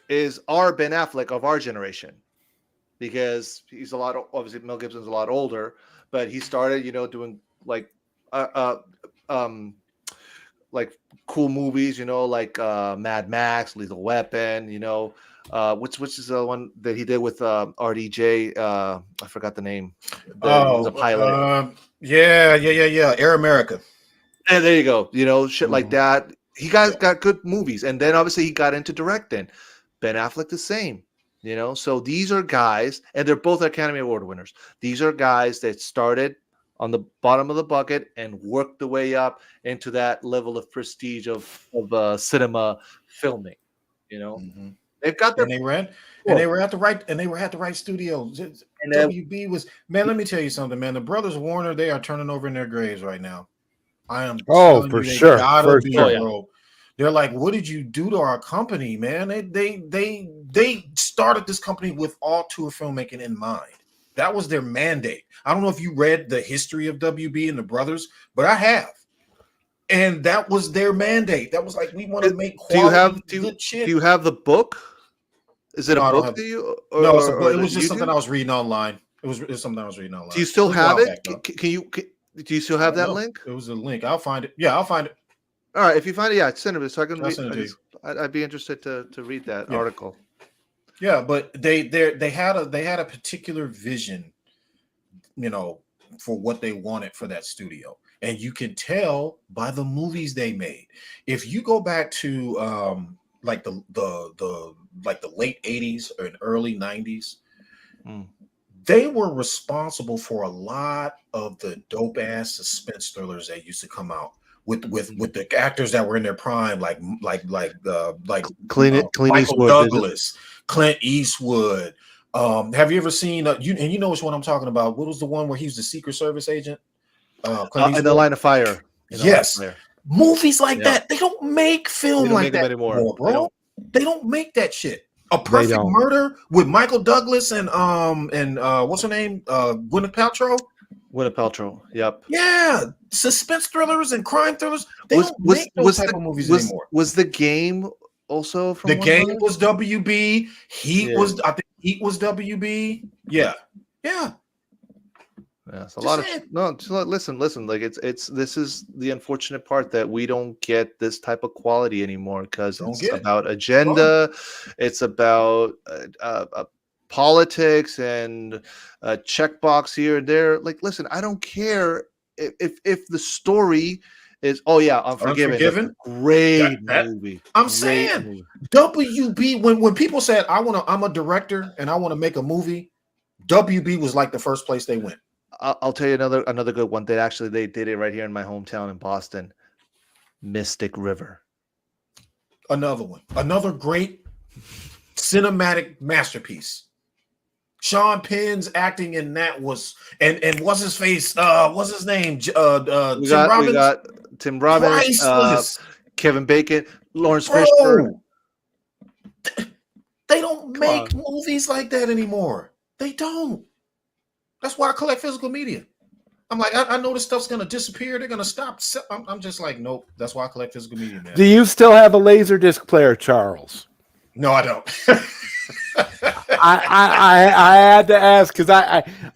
is our Ben Affleck of our generation, because he's obviously Mel Gibson's a lot older, but he started, doing like cool movies, like Mad Max, Lethal Weapon, which is the one that he did with RDJ. I forgot the name. It was a pilot. Yeah. Air America. And there you go. Shit like that. He got good movies, and then obviously he got into directing. Ben Affleck the same. So these are guys, and they're both Academy Award winners. These are guys that started on the bottom of the bucket and worked the way up into that level of prestige of cinema filming. They've got their and they were at the right studios. And WB was, man. Let me tell you something, man. The brothers Warner, they are turning over in their graves right now. I am. For sure. Bro. They're like, what did you do to our company, man? They started this company with all tour filmmaking in mind. That was their mandate. I don't know if you read the history of WB and the brothers, but I have. And that was their mandate. That was like, we want to make quality good shit. Do you have the book? Is it a book to you? No, it's a book. It was just something I was reading online. It was something I was reading online. Do you still have it? Do you still have that link? It was a link. I'll find it. Yeah, I'll find it. All right. If you find it, send it so I can read. Send it to you. I'd be interested to read that article. Yeah, but they had a particular vision, for what they wanted for that studio, and you can tell by the movies they made. If you go back to like the late 80s or early 90s, they were responsible for a lot of the dope ass suspense thrillers that used to come out with the actors that were in their prime, like Clint Michael Eastwood, Douglas, Clint Eastwood. Have you ever seen you know which one I'm talking about? What was the one where he was the Secret Service agent? In the Line of Fire. Yes. Movies like that. They don't make film like that anymore, bro. They don't make that shit. A Perfect Murder with Michael Douglas and what's her name? Gwyneth Paltrow. Gwyneth Paltrow. Yep. Yeah, suspense thrillers and crime thrillers. They don't make those type of movies anymore. Was The Game also from The Game was WB? Was, I think Heat was WB. Yeah. Yeah, it's a lot of listen. Like this is the unfortunate part, that we don't get this type of quality anymore, because it's about agenda, it's about politics and checkbox here and there. Like, listen, I don't care if the story is Unforgiven. Great movie. I'm saying WB. When people said I'm a director and I want to make a movie, WB was like the first place they went. I'll tell you another good one. They did it right here in my hometown in Boston. Mystic River. Another one. Another great cinematic masterpiece. Sean Penn's acting in that was and what's his face? What's his name? Tim Robbins. We got Tim Robbins, Kevin Bacon, Lawrence Fishburne. They don't make movies like that anymore. They don't. That's why I collect physical media. I'm like, I know this stuff's gonna disappear. They're gonna stop. I'm just like, nope. That's why I collect physical media, man. Do you still have a Laserdisc player, Charles? No, I don't. I had to ask, because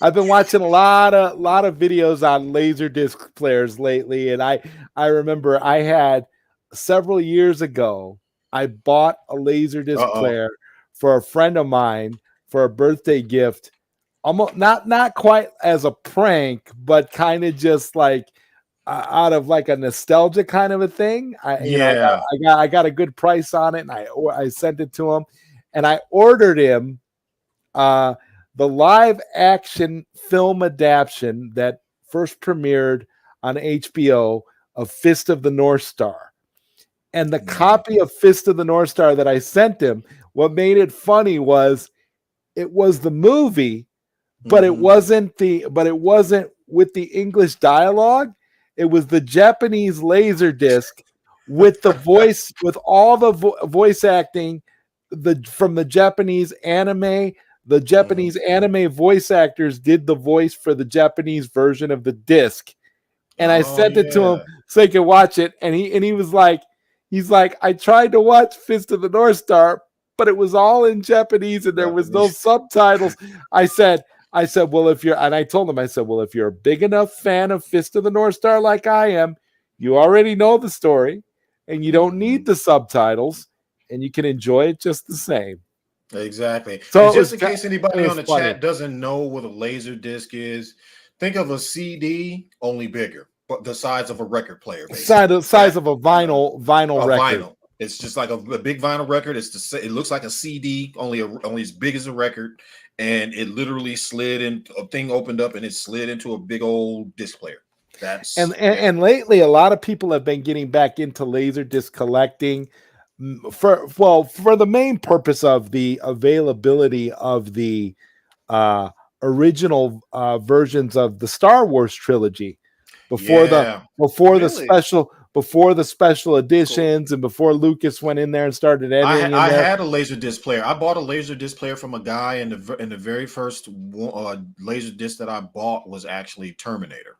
I've been watching a lot of videos on Laserdisc players lately, and I remember I had several years ago, I bought a Laserdisc player for a friend of mine for a birthday gift. Almost not quite as a prank, but kind of just like out of like a nostalgia kind of a thing. I got a good price on it, and I sent it to him, and I ordered him the live action film adaptation that first premiered on HBO of Fist of the North Star. And the copy of Fist of the North Star that I sent him, what made it funny was it was the movie, but it wasn't with the English dialogue. It was the Japanese Laserdisc with the voice, with all the voice acting the Japanese anime. The Japanese anime voice actors did the voice for the Japanese version of the disc, and I sent it to him so he could watch it. And he was like, he's like, I tried to watch Fist of the North Star, but it was all in Japanese and there was no subtitles. I said, well, if you're, and I told him, I said, well, if you're a big enough fan of Fist of the North Star like I am, you already know the story, and you don't need the subtitles, and you can enjoy it just the same. Exactly. So and just in case anybody on the funny. chat doesn't know what a laser disc is, think of a CD only bigger, but the size of a record player. Size of a vinyl record. Vinyl. It's just like a big vinyl record. It looks like a CD, only as big as a record, and it literally slid in. A thing opened up and it slid into a big old disc player. And lately, a lot of people have been getting back into laser disc collecting. For the main purpose of the availability of the original versions of the Star Wars trilogy before the special editions, and before Lucas went in there and started editing. I had a laser disc player. I bought a laser disc player from a guy, and the very first laser disc that I bought was actually Terminator.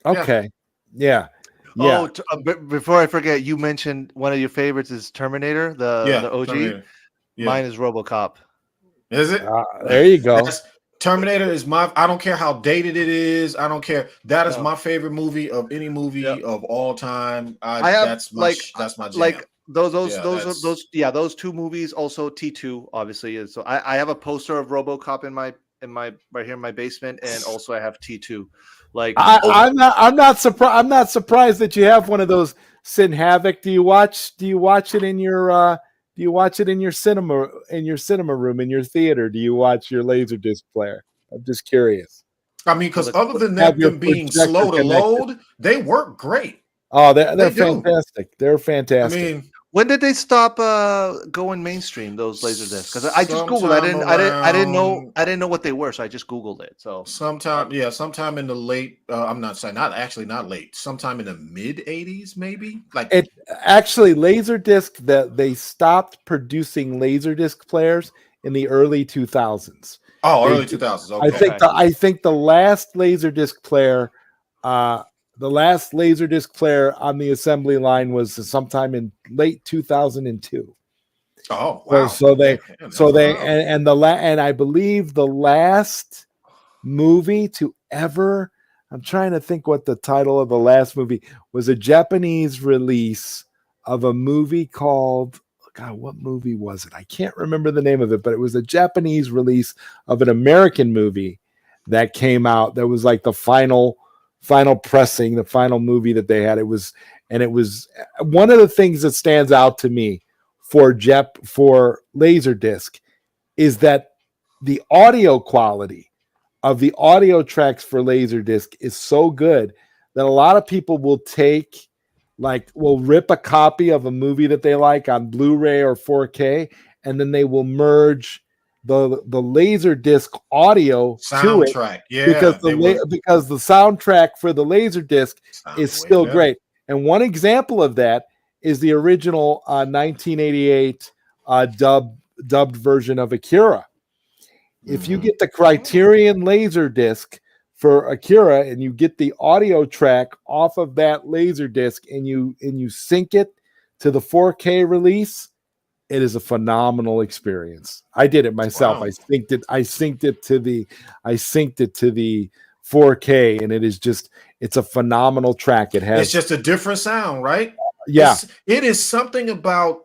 Okay, yeah. Oh, before I forget, you mentioned one of your favorites is Terminator, the OG. Terminator. Yeah. Mine is RoboCop. Is it? There you go. Terminator is I don't care how dated it is. I don't care. That is my favorite movie of any movie of all time. That's my jam. Like those two movies. Also T2 obviously is. So I have a poster of RoboCop in my right here in my basement, and also I have T2. Like I'm not surprised that you have one of those. Sin Havoc. Do you watch it in your cinema room in your theater? Do you watch your Laserdisc player? I'm just curious. I mean, because other than them being slow to load, they work great. Oh, they're fantastic. They're fantastic. I mean, when did they stop going mainstream, those Laserdiscs? Because I just googled. I didn't know what they were, so I just googled it. So sometime in the late. I'm not saying not late. Sometime in the mid '80s, maybe. Like it actually Laserdisc that they stopped producing Laserdisc players in the early 2000s. Oh, early 2000s. Okay. I think the last Laserdisc player. The last Laserdisc player on the assembly line was sometime in late 2002. Oh, wow. And I believe the last movie to ever, I'm trying to think what the title of the last movie was, a Japanese release of a movie called, God, what movie was it? I can't remember the name of it, but it was a Japanese release of an American movie that came out. That was like the final pressing, the final movie that they had. It was one of the things that stands out to me for Laserdisc is that the audio quality of the audio tracks for Laserdisc is so good that a lot of people will rip a copy of a movie that they like on Blu-ray or 4K, and then they will merge the Laserdisc audio soundtrack to it, because the soundtrack for the Laserdisc is still great. And one example of that is the original 1988 dubbed version of Akira. If you get the Criterion Laserdisc for Akira and you get the audio track off of that Laserdisc and you sync it to the 4K release, it is a phenomenal experience. I did it myself. Wow. I synced it to the 4K, and it's a phenomenal track. It's just a different sound, right? Yeah. It is something about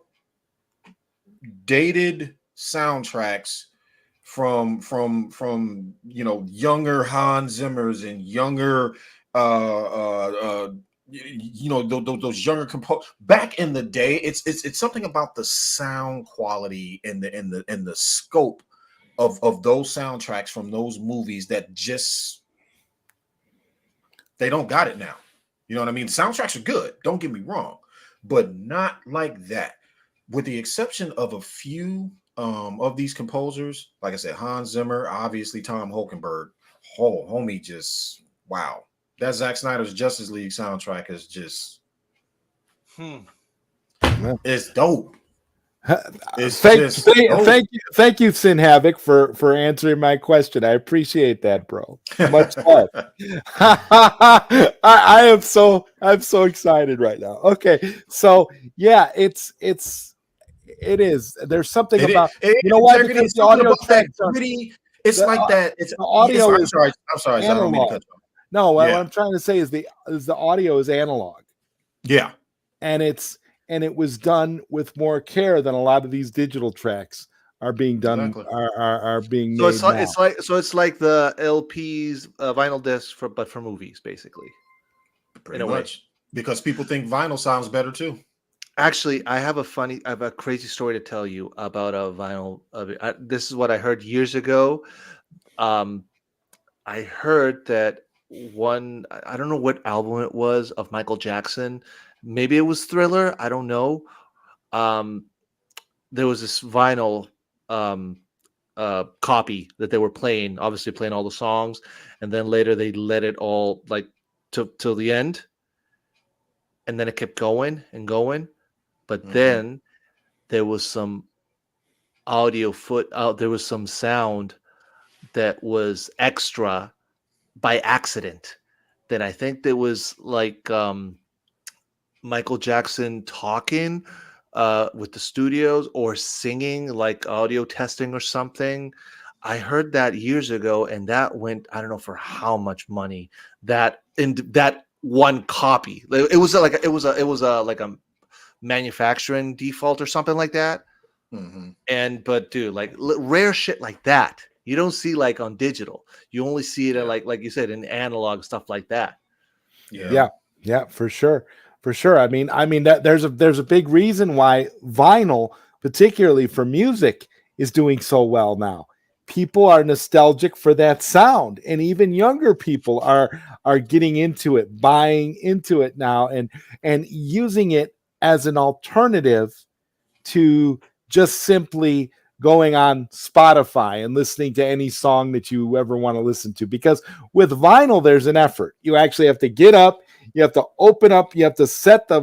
dated soundtracks from younger Hans Zimmers and younger those younger composers back in the day. It's something about the sound quality and the scope of those soundtracks from those movies that just they don't got it now. You know what I mean? The soundtracks are good, don't get me wrong, but not like that. With the exception of a few of these composers, like I said, Hans Zimmer, obviously Tom Holkenberg, homie, just wow. That Zack Snyder's Justice League soundtrack is just it's dope. It's Thank, just thank, those- thank you, Sin Havoc, for answering my question. I appreciate that, bro. Much love. I am I'm so excited right now. Okay, so yeah, it is. There's something it, about, it, you know why? integrity Because is the something audio about that tracks are gritty. It's the, like that. the audio I'm is sorry. I'm sorry. I don't mean to analog. cut you off. No, what Yeah. I'm trying to say is the audio is analog, Yeah. and it was done with more care than a lot of these digital tracks are being done Exactly. are being So made it's like now. it's like the LPs, vinyl discs but for movies, basically. Pretty In a way. much. Because people think vinyl sounds better too. Actually, I have a crazy story to tell you about a vinyl. This is what I heard years ago. Um, I heard that I don't know what album it was of Michael Jackson. Maybe it was Thriller. I don't know. Um, there was this vinyl um, copy that they were playing, obviously playing all the songs, and then later they let it all like till the end, and then it kept going and going. But then there was some there was some sound that was extra by accident. That I think there was like Michael Jackson talking with the studios or singing, like audio testing or something. I heard that years ago, and that went, I don't know for how much money, that in that one copy. It was like it was a like a manufacturing default or something like that. And but dude, like rare shit like that you don't see like on digital. You only see it in like you said, in analog stuff like that. Yeah, for sure. For sure. I mean that there's a big reason why vinyl, particularly for music, is doing so well now. People are nostalgic for that sound, and even younger people are getting into it, buying into it now, and using it as an alternative to just simply going on Spotify and listening to any song that you ever want to listen to. Because with vinyl, there's an effort. You actually have to get up, you have to open up, you have to set the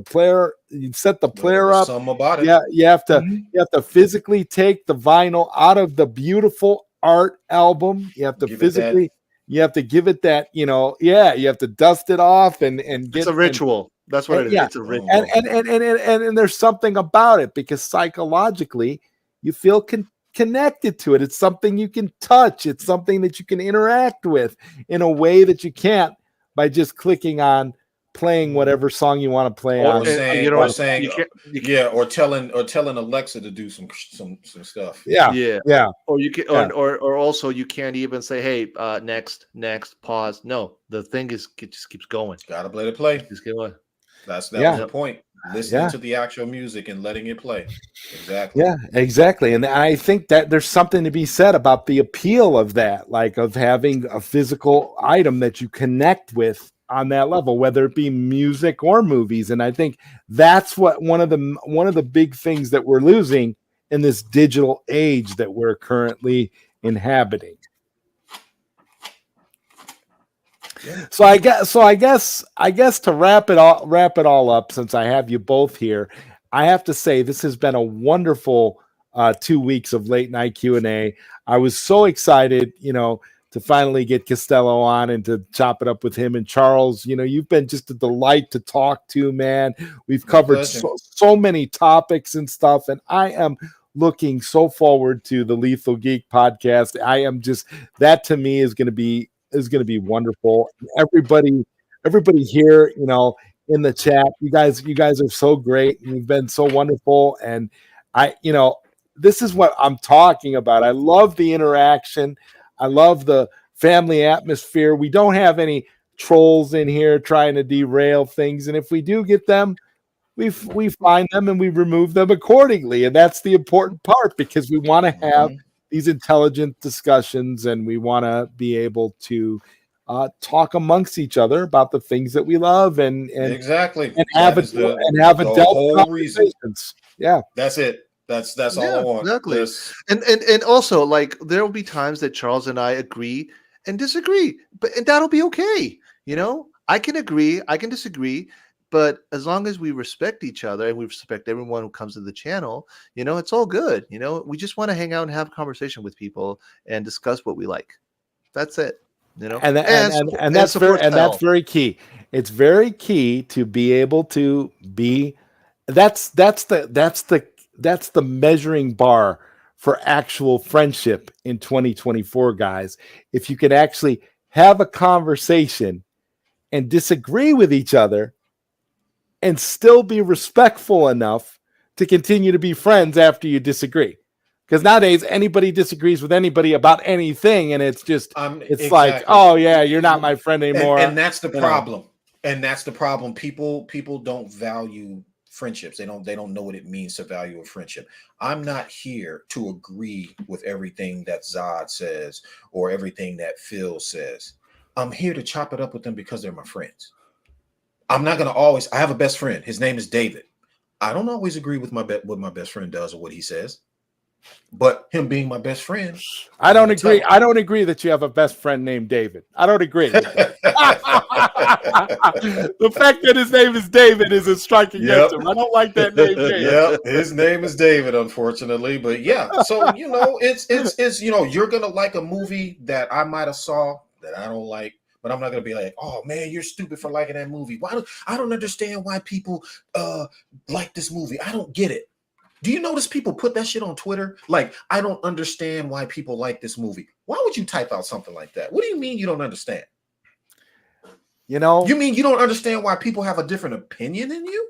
player, you set the player up. Some about it. Yeah, you have to physically take the vinyl out of the beautiful art album. You have to you have to give it that, you have to dust it off and get it's a ritual. That's what it is. Yeah. It's a ritual. And there's something about it because psychologically you feel connected to it. It's something you can touch. It's something that you can interact with in a way that you can't by just clicking on playing whatever song you want to play on. Or telling Alexa to do some stuff. Yeah. Or you can, or also you can't even say, hey, next, pause. No, the thing it just keeps going. Gotta let it play. Just keep going. That was the point. Listening to the actual music and letting it play. Exactly. Yeah, exactly. And I think that there's something to be said about the appeal of that, like of having a physical item that you connect with on that level, whether it be music or movies. And I think that's what one of the big things that we're losing in this digital age that we're currently inhabiting. So I guess to wrap it all up, since I have you both here, I have to say this has been a wonderful 2 weeks of late night Q&A. I was so excited, to finally get Costello on and to chop it up with him. And Charles, you've been just a delight to talk to, man. We've covered so many topics and stuff, and I am looking so forward to the Lethal Geek podcast. I am just, that to me is going to be wonderful. Everybody here, in the chat, you guys are so great. You've been so wonderful. And this is what I'm talking about. I love the interaction. I love the family atmosphere. We don't have any trolls in here trying to derail things. And if we do get them, we find them and we remove them accordingly. And that's the important part, because we want to have these intelligent discussions, and we want to be able to talk amongst each other about the things that we love and exactly and have a whole conversations. Yeah, that's it. That's all I want. Exactly. And also, like, there will be times that Charles and I agree and disagree, and that'll be okay. I can agree, I can disagree, But as long as we respect each other and we respect everyone who comes to the channel, it's all good. We just want to hang out and have a conversation with people and discuss what we like. That's it. And that's very key. It's very key to be able to be. That's the measuring bar for actual friendship in 2024, guys. If you can actually have a conversation and disagree with each other and still be respectful enough to continue to be friends after you disagree. Because nowadays anybody disagrees with anybody about anything, and it's just it's like, oh yeah, you're not my friend anymore. And that's the problem. And that's the problem. People don't value friendships. They don't know what it means to value a friendship. I'm not here to agree with everything that Zod says or everything that Phil says. I'm here to chop it up with them because they're my friends. I'm not going to always. I have a best friend. His name is David. I don't always agree with what my best friend does or what he says. But him being my best friend, I don't agree. I don't agree that you have a best friend named David. I don't agree. The fact that his name is David is a strike against him. I don't like that name, David. Yeah, his name is David, unfortunately. But yeah, so it's you're gonna like a movie that I might have saw that I don't like, but I'm not gonna be like, oh man, you're stupid for liking that movie. I don't understand why people like this movie. I don't get it. Do you notice people put that shit on Twitter? Like, I don't understand why people like this movie. Why would you type out something like that? What do you mean you don't understand? You mean you don't understand why people have a different opinion than you?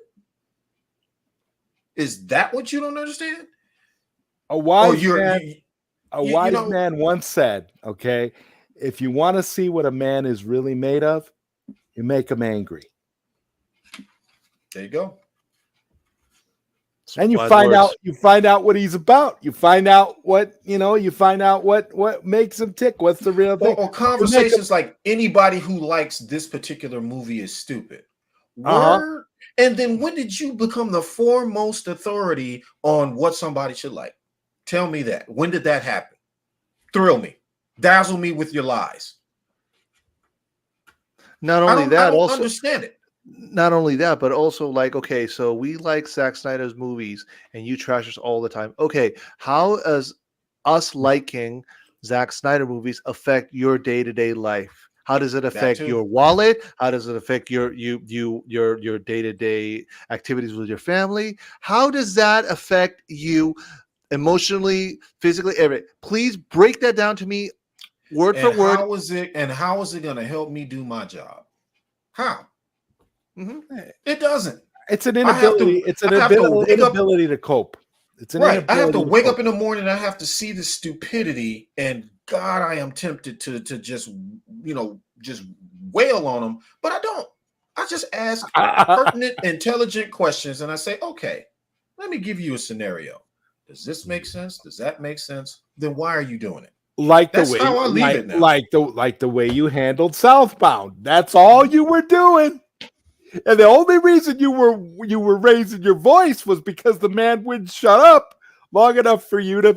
Is that what you don't understand? A wise man once said, okay, if you want to see what a man is really made of, you make him angry. There you go. And you find out what he's about. You find out what what makes him tick. What's the real thing? Or conversations like anybody who likes this particular movie is stupid. Word. And then when did you become the foremost authority on what somebody should like? Tell me that. When did that happen? Thrill me. Dazzle me with your lies. Not only that, I don't also understand it. Not only that, but also like, okay, so we like Zack Snyder's movies and you trash us all the time. Okay, how does us liking Zack Snyder movies affect your day-to-day life? How does it affect your wallet? How does it affect your day-to-day activities with your family? How does that affect you emotionally, physically, everything? Please break that down to me word for word. How is it going to help me do my job? How? Mm-hmm. It doesn't. It's an inability. It's an inability to cope. It's an right. I have to wake up in the morning. I have to see the stupidity, and God, I am tempted to just wail on them, but I don't. I just ask pertinent, intelligent questions, and I say, okay, let me give you a scenario. Does this make sense? Does that make sense? Then why are you doing it? That's how I leave it now. Like the way you handled Southbound. That's all you were doing. And the only reason you were raising your voice was because the man wouldn't shut up long enough for you to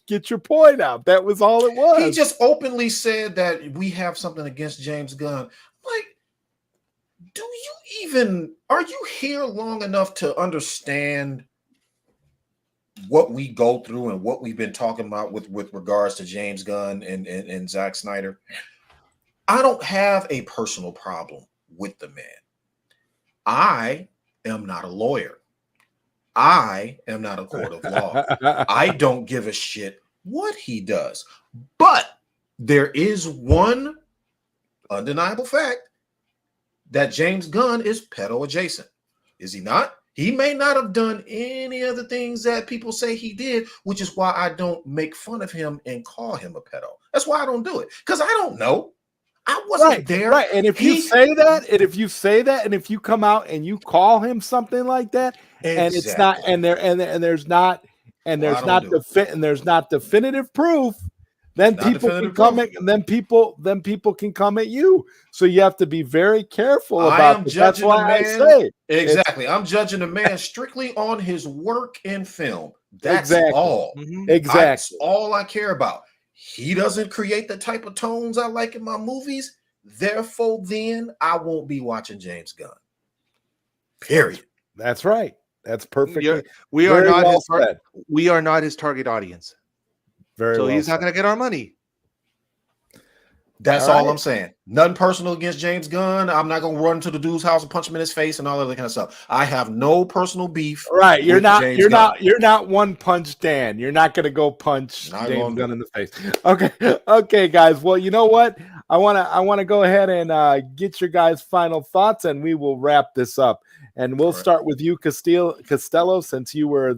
get your point out. That was all it was. He just openly said that we have something against James Gunn. Like, are you here long enough to understand what we go through and what we've been talking about with regards to James Gunn and Zack Snyder? I don't have a personal problem with the man. I am not a lawyer. I am not a court of law. I don't give a shit what he does. But there is one undeniable fact that James Gunn is pedo adjacent. Is he not? He may not have done any of the things that people say he did, which is why I don't make fun of him and call him a pedo. That's why I don't do it, because I don't know. I wasn't there. Right. And if you say that, and if you come out and you call him something like that, and it's not, and there's not definitive proof, then people can come at, then people can come at you. So you have to be very careful about it. That's why I say exactly. I'm judging a man strictly on his work in film. That's all. Mm-hmm. Exactly. That's all I care about. He doesn't create the type of tones I like in my movies. Therefore, then I won't be watching James Gunn. Period. That's right. That's perfectly. We are very not well his said. we are not his target audience. Very So well he's not said. going to get our money. That's All all right. I'm saying. Nothing personal against James Gunn. I'm not gonna run to the dude's house and punch him in his face and all that kind of stuff. I have no personal beef. Right, you're with not. James You're Gunn. not. You're not one punch Dan. You're not going to go punch Not James gonna Gunn do in the face. Okay, okay, guys. Well, you know what? I want to go ahead and get your guys' final thoughts, and we will wrap this up. And we'll All right. start with you, Costello, since you were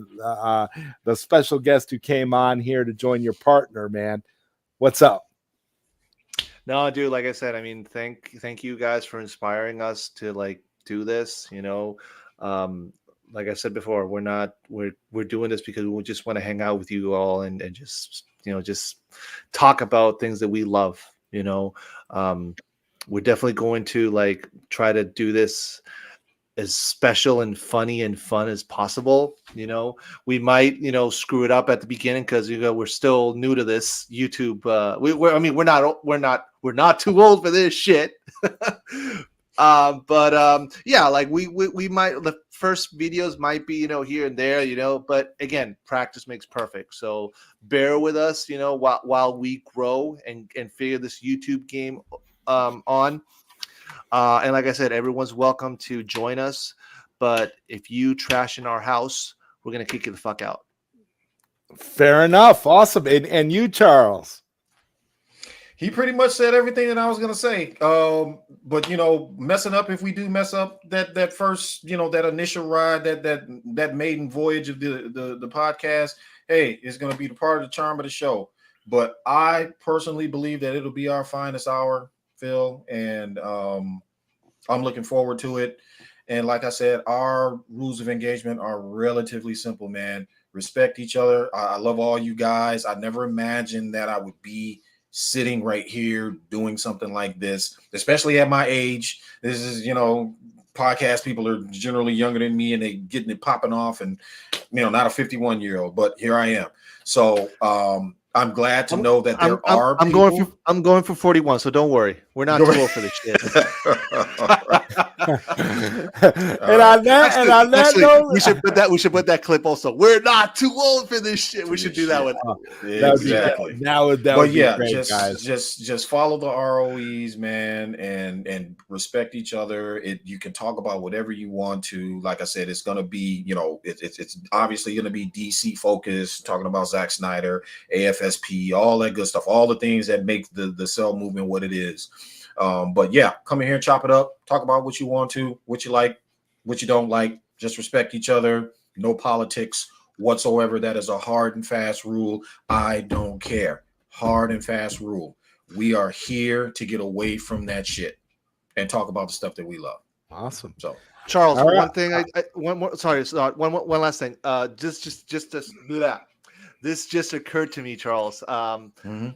the special guest who came on here to join your partner. Man, what's up? No, dude, like I said, I mean, thank you guys for inspiring us to like do this, like I said before, we're doing this because we just want to hang out with you all and just just talk about things that we love. We're definitely going to like try to do this as special and funny and fun as possible. We might screw it up at the beginning because we're still new to this YouTube. We're not too old for this shit. Yeah, like we might, the first videos might be here and there, but again, practice makes perfect. So bear with us, while we grow and figure this YouTube game on. And like I said, everyone's welcome to join us. But if you trash in our house, we're going to kick you the fuck out. Fair enough. Awesome. And you, Charles? He pretty much said everything that I was gonna say. But messing up, if we do mess up that first, that initial ride, that maiden voyage of the podcast, hey, it's gonna be the part of the charm of the show. But I personally believe that it'll be our finest hour, Phil, and I'm looking forward to it. And like I said, our rules of engagement are relatively simple, man. Respect each other. I love all you guys. I never imagined that I would be sitting right here doing something like this, especially at my age. This is, podcast people are generally younger than me and they getting it popping off, and not a 51-year-old, but here I am. So I'm glad to know that there are people. I'm going for 41, so don't worry. We're not too old for this shit. And on that note, we should put that clip also. We're not too old for this shit. We should do that one. Exactly. That would be great, guys. Just follow the ROEs, man, and respect each other. You can talk about whatever you want to. Like I said, it's gonna be, it's obviously gonna be DC focused, talking about Zack Snyder, AFSP, all that good stuff, all the things that make the cell movement what it is. But yeah, come in here, chop it up, talk about what you want to, what you like, what you don't like. Just respect each other. No politics whatsoever. That is a hard and fast rule. I don't care. Hard and fast rule. We are here to get away from that shit and talk about the stuff that we love. Awesome. So, Charles, right. one thing, one last thing. Just do that. This just occurred to me, Charles.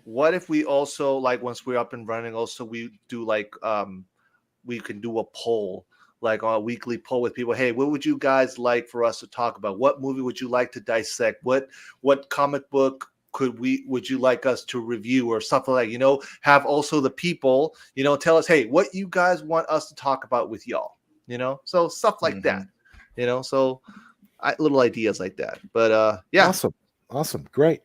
What if we also, like, once we're up and running, also we do like we can do a poll, like a weekly poll with people. Hey, what would you guys like for us to talk about? What movie would you like to dissect? What comic book would you like us to review or something like, have also the people, tell us, hey, what you guys want us to talk about with y'all, so stuff like that, so little ideas like that. But yeah. Awesome. Great.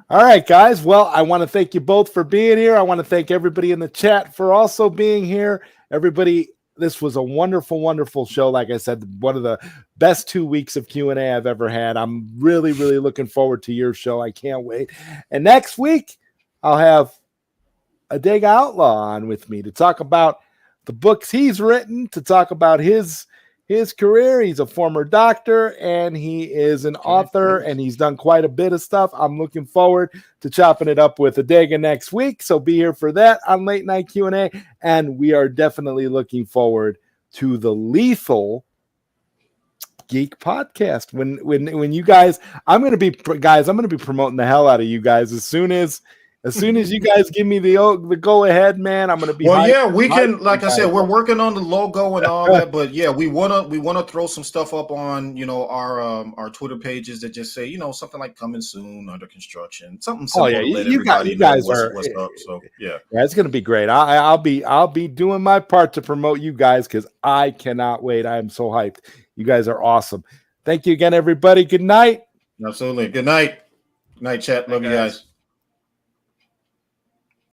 All right, guys. Well, I want to thank you both for being here. I want to thank everybody in the chat for also being here. Everybody, this was a wonderful, wonderful show. Like I said, one of the best 2 weeks of Q&A I've ever had. I'm really, really looking forward to your show. I can't wait. And next week, I'll have a Dega Outlaw on with me to talk about the books he's written, to talk about his career. He's a former doctor and he is an author and he's done quite a bit of stuff. I'm looking forward to chopping it up with Adega next week. So be here for that on Late Night Q&A. And we are definitely looking forward to the Lethal Geek podcast. When you guys, I'm going to be promoting the hell out of you guys as soon as As soon as you guys give me the go ahead, man, I'm gonna be. Well, yeah, we can. Like I said, we're working on the logo and all that, but yeah, we wanna throw some stuff up on our Twitter pages that just say something like coming soon, under construction, something simple. Oh yeah, to let you everybody guys know are what's up. So yeah, it's gonna be great. I'll be doing my part to promote you guys because I cannot wait. I am so hyped. You guys are awesome. Thank you again, everybody. Good night. absolutely. Good night. Good night, chat. Love you guys.